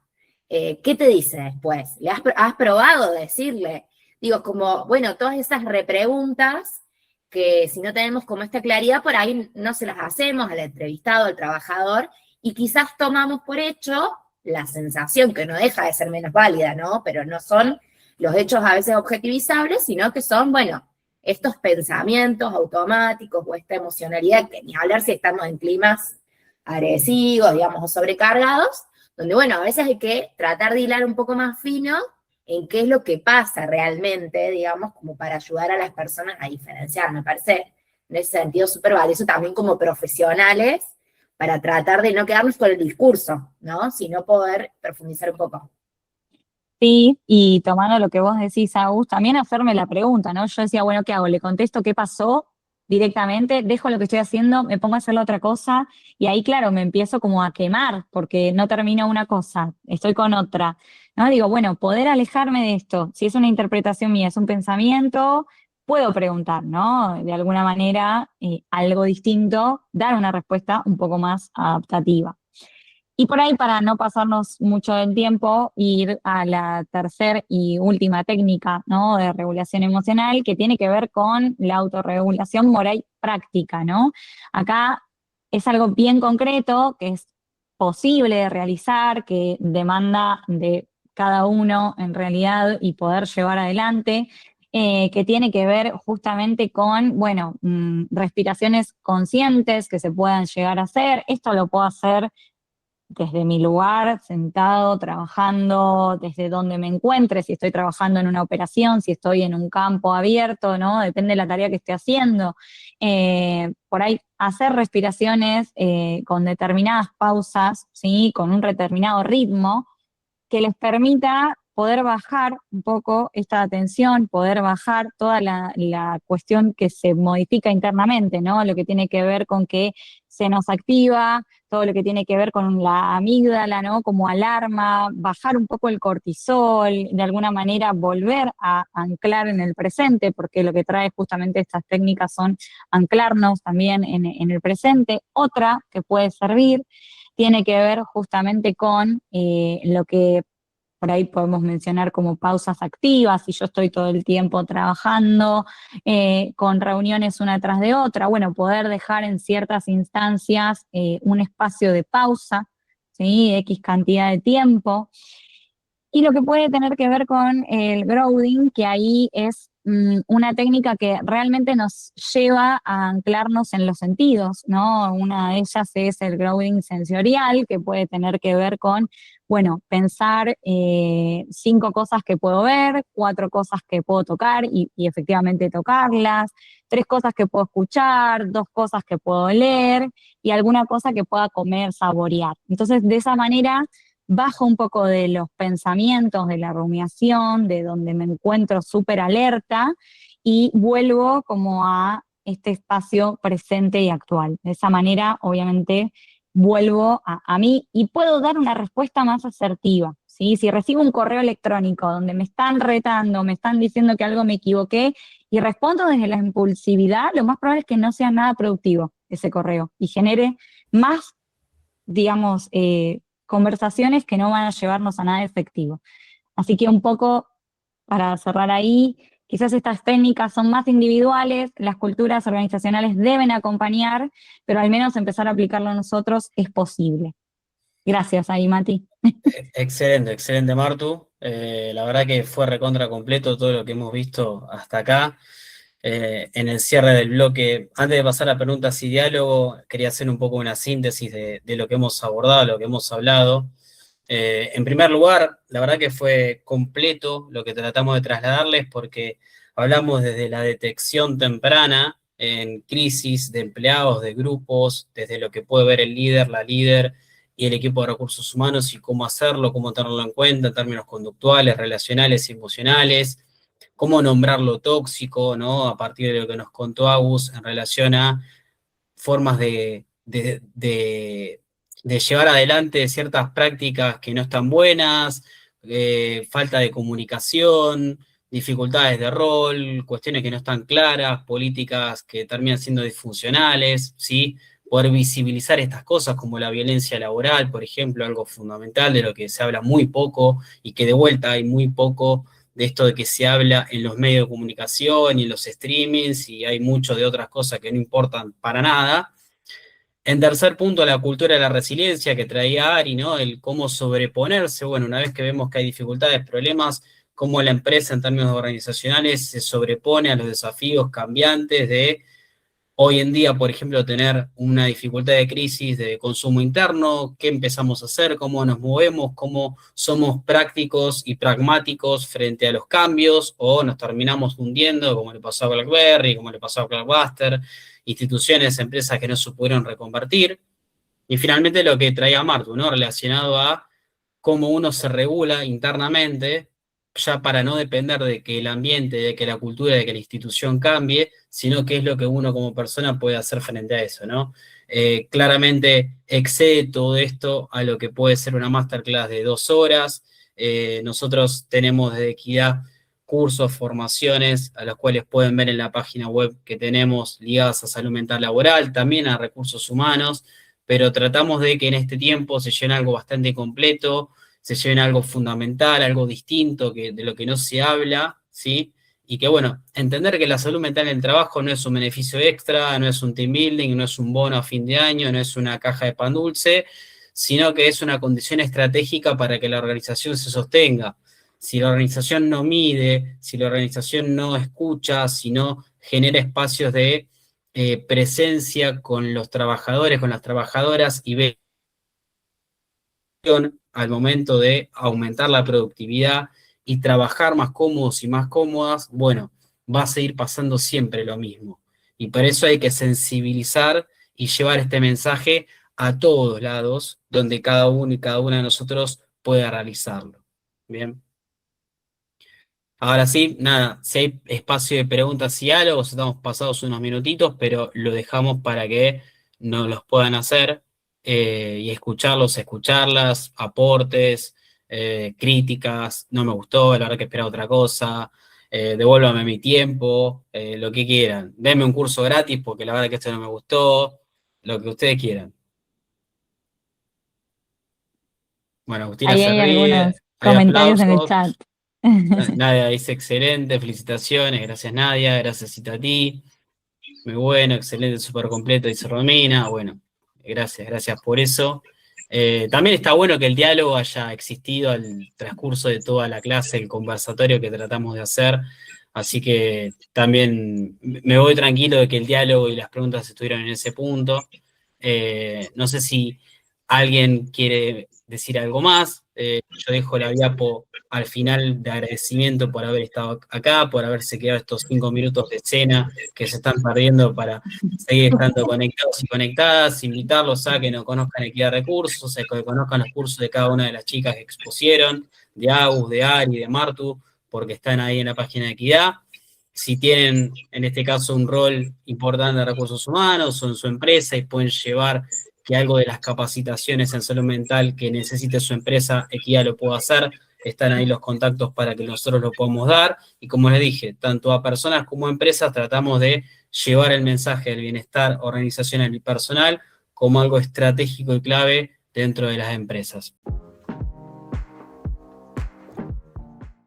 ¿qué te dice después? ¿Has probado decirle? Digo, como, bueno, todas esas repreguntas que si no tenemos como esta claridad, por ahí no se las hacemos al entrevistado, al trabajador, y quizás tomamos por hecho la sensación, que no deja de ser menos válida, ¿no? Pero no son los hechos a veces objetivizables, sino que son, bueno, estos pensamientos automáticos o esta emocionalidad, que ni hablar si estamos en climas agresivos, digamos, o sobrecargados, donde, bueno, a veces hay que tratar de hilar un poco más fino en qué es lo que pasa realmente, digamos, como para ayudar a las personas a diferenciar. Me parece en ese sentido súper valioso también como profesionales, para tratar de no quedarnos con el discurso, ¿no? Sino poder profundizar un poco. Sí, y tomando lo que vos decís, Agus, también hacerme la pregunta, ¿no? Yo decía, bueno, ¿qué hago? ¿Le contesto qué pasó directamente? ¿Dejo lo que estoy haciendo? ¿Me pongo a hacer la otra cosa? Y ahí, claro, me empiezo como a quemar, porque no termino una cosa, estoy con otra, ¿no? Digo, bueno, poder alejarme de esto, si es una interpretación mía, es un pensamiento, puedo preguntar, ¿no? De alguna manera, algo distinto, dar una respuesta un poco más adaptativa. Y por ahí, para no pasarnos mucho del tiempo, ir a la tercera y última técnica, ¿no? De regulación emocional, que tiene que ver con la autorregulación moral práctica, ¿no? Acá es algo bien concreto, que es posible de realizar, que demanda de cada uno en realidad y poder llevar adelante, que tiene que ver justamente con, bueno, respiraciones conscientes que se puedan llegar a hacer. Esto lo puedo hacer desde mi lugar, sentado, trabajando, desde donde me encuentre, si estoy trabajando en una operación, si estoy en un campo abierto, ¿no? Depende de la tarea que esté haciendo. Por ahí, hacer respiraciones con determinadas pausas, ¿sí? Con un determinado ritmo, que les permita poder bajar un poco esta atención, poder bajar toda la cuestión que se modifica internamente, ¿no? Lo que tiene que ver con que se nos activa, todo lo que tiene que ver con la amígdala, ¿no? Como alarma, bajar un poco el cortisol, de alguna manera volver a anclar en el presente, porque lo que trae justamente estas técnicas son anclarnos también en el presente. Otra que puede servir tiene que ver justamente con lo que por ahí podemos mencionar como pausas activas, si yo estoy todo el tiempo trabajando, con reuniones una tras de otra, bueno, poder dejar en ciertas instancias un espacio de pausa, ¿sí? X cantidad de tiempo. Y lo que puede tener que ver con el grounding, que ahí es una técnica que realmente nos lleva a anclarnos en los sentidos, ¿no? Una de ellas es el grounding sensorial, que puede tener que ver con, bueno, pensar 5 cosas que puedo ver, 4 cosas que puedo tocar y efectivamente tocarlas, 3 cosas que puedo escuchar, 2 cosas que puedo leer y alguna cosa que pueda comer, saborear. Entonces, de esa manera bajo un poco de los pensamientos, de la rumiación, de donde me encuentro súper alerta y vuelvo como a este espacio presente y actual. De esa manera, obviamente, vuelvo a mí y puedo dar una respuesta más asertiva, ¿sí? Si recibo un correo electrónico donde me están retando, me están diciendo que algo me equivoqué y respondo desde la impulsividad, lo más probable es que no sea nada productivo ese correo y genere más, digamos, conversaciones que no van a llevarnos a nada efectivo. Así que un poco, para cerrar ahí, quizás estas técnicas son más individuales, las culturas organizacionales deben acompañar, pero al menos empezar a aplicarlo nosotros es posible. Gracias ahí, Mati. Excelente, excelente, Martu. La verdad que fue recontra completo todo lo que hemos visto hasta acá. En el cierre del bloque, antes de pasar a preguntas y diálogo, quería hacer un poco una síntesis de lo que hemos abordado, lo que hemos hablado. En primer lugar, la verdad que fue completo lo que tratamos de trasladarles porque hablamos desde la detección temprana en crisis de empleados, de grupos, desde lo que puede ver el líder, la líder y el equipo de recursos humanos y cómo hacerlo, cómo tenerlo en cuenta en términos conductuales, relacionales y emocionales, cómo nombrar lo tóxico, ¿no? A partir de lo que nos contó Agus en relación a formas de llevar adelante ciertas prácticas que no están buenas, falta de comunicación, dificultades de rol, cuestiones que no están claras, políticas que terminan siendo disfuncionales, ¿sí? Poder visibilizar estas cosas como la violencia laboral, por ejemplo, algo fundamental de lo que se habla muy poco y que de vuelta hay muy poco de esto de que se habla en los medios de comunicación y en los streamings y hay mucho de otras cosas que no importan para nada. En tercer punto, la cultura de la resiliencia que traía Ari, ¿no? El cómo sobreponerse. Bueno, una vez que vemos que hay dificultades, problemas, cómo la empresa en términos organizacionales se sobrepone a los desafíos cambiantes de hoy en día, por ejemplo, tener una dificultad de crisis de consumo interno, qué empezamos a hacer, cómo nos movemos, cómo somos prácticos y pragmáticos frente a los cambios, o nos terminamos hundiendo, como le pasó a BlackBerry, como le pasó a Blockbuster, instituciones, empresas que no se pudieron reconvertir. Y finalmente lo que traía Martu, ¿no? Relacionado a cómo uno se regula internamente, ya para no depender de que el ambiente, de que la cultura, de que la institución cambie, sino qué es lo que uno como persona puede hacer frente a eso, ¿no? Claramente excede todo esto a lo que puede ser una masterclass de 2 horas. Nosotros tenemos de Equidad cursos, formaciones, a los cuales pueden ver en la página web que tenemos ligadas a salud mental laboral, también a recursos humanos, pero tratamos de que en este tiempo se llene algo bastante completo, se lleven algo fundamental, algo distinto de lo que no se habla, ¿sí? Y que, bueno, entender que la salud mental en el trabajo no es un beneficio extra, no es un team building, no es un bono a fin de año, no es una caja de pan dulce, sino que es una condición estratégica para que la organización se sostenga. Si la organización no mide, si la organización no escucha, si no genera espacios de presencia con los trabajadores, con las trabajadoras y ve al momento de aumentar la productividad y trabajar más cómodos y más cómodas, bueno, va a seguir pasando siempre lo mismo. Y por eso hay que sensibilizar y llevar este mensaje a todos lados, donde cada uno y cada una de nosotros pueda realizarlo. Bien. Ahora sí, nada, si hay espacio de preguntas y diálogos, estamos pasados unos minutitos, pero lo dejamos para que nos los puedan hacer y escucharlas, aportes, críticas, no me gustó, la verdad que esperaba otra cosa, devuélvame mi tiempo, lo que quieran. Denme un curso gratis porque la verdad que esto no me gustó, lo que ustedes quieran. Bueno, Agustina Ahí se hay ríe, algunos hay comentarios en el aplausos. chat. Nadia dice excelente, felicitaciones, gracias Nadia, gracias Itatí. Muy bueno, excelente, súper completo, dice Romina. Bueno, gracias por eso. También está bueno que el diálogo haya existido al transcurso de toda la clase, el conversatorio que tratamos de hacer. Así que también me voy tranquilo de que el diálogo y las preguntas estuvieron en ese punto. No sé si alguien quiere decir algo más. Yo dejo la diapo al final de agradecimiento por haber estado acá, por haberse quedado estos 5 minutos de escena que se están perdiendo para seguir estando conectados y conectadas, invitarlos a que nos conozcan Equidad Recursos, a que conozcan los cursos de cada una de las chicas que expusieron, de Agus, de Ari, de Martu, porque están ahí en la página de Equidad. Si tienen, en este caso, un rol importante de recursos humanos o en su empresa y pueden llevar que algo de las capacitaciones en salud mental que necesite su empresa, Equidad lo pueda hacer, están ahí los contactos para que nosotros lo podamos dar, y como les dije, tanto a personas como a empresas tratamos de llevar el mensaje del bienestar organizacional y personal como algo estratégico y clave dentro de las empresas.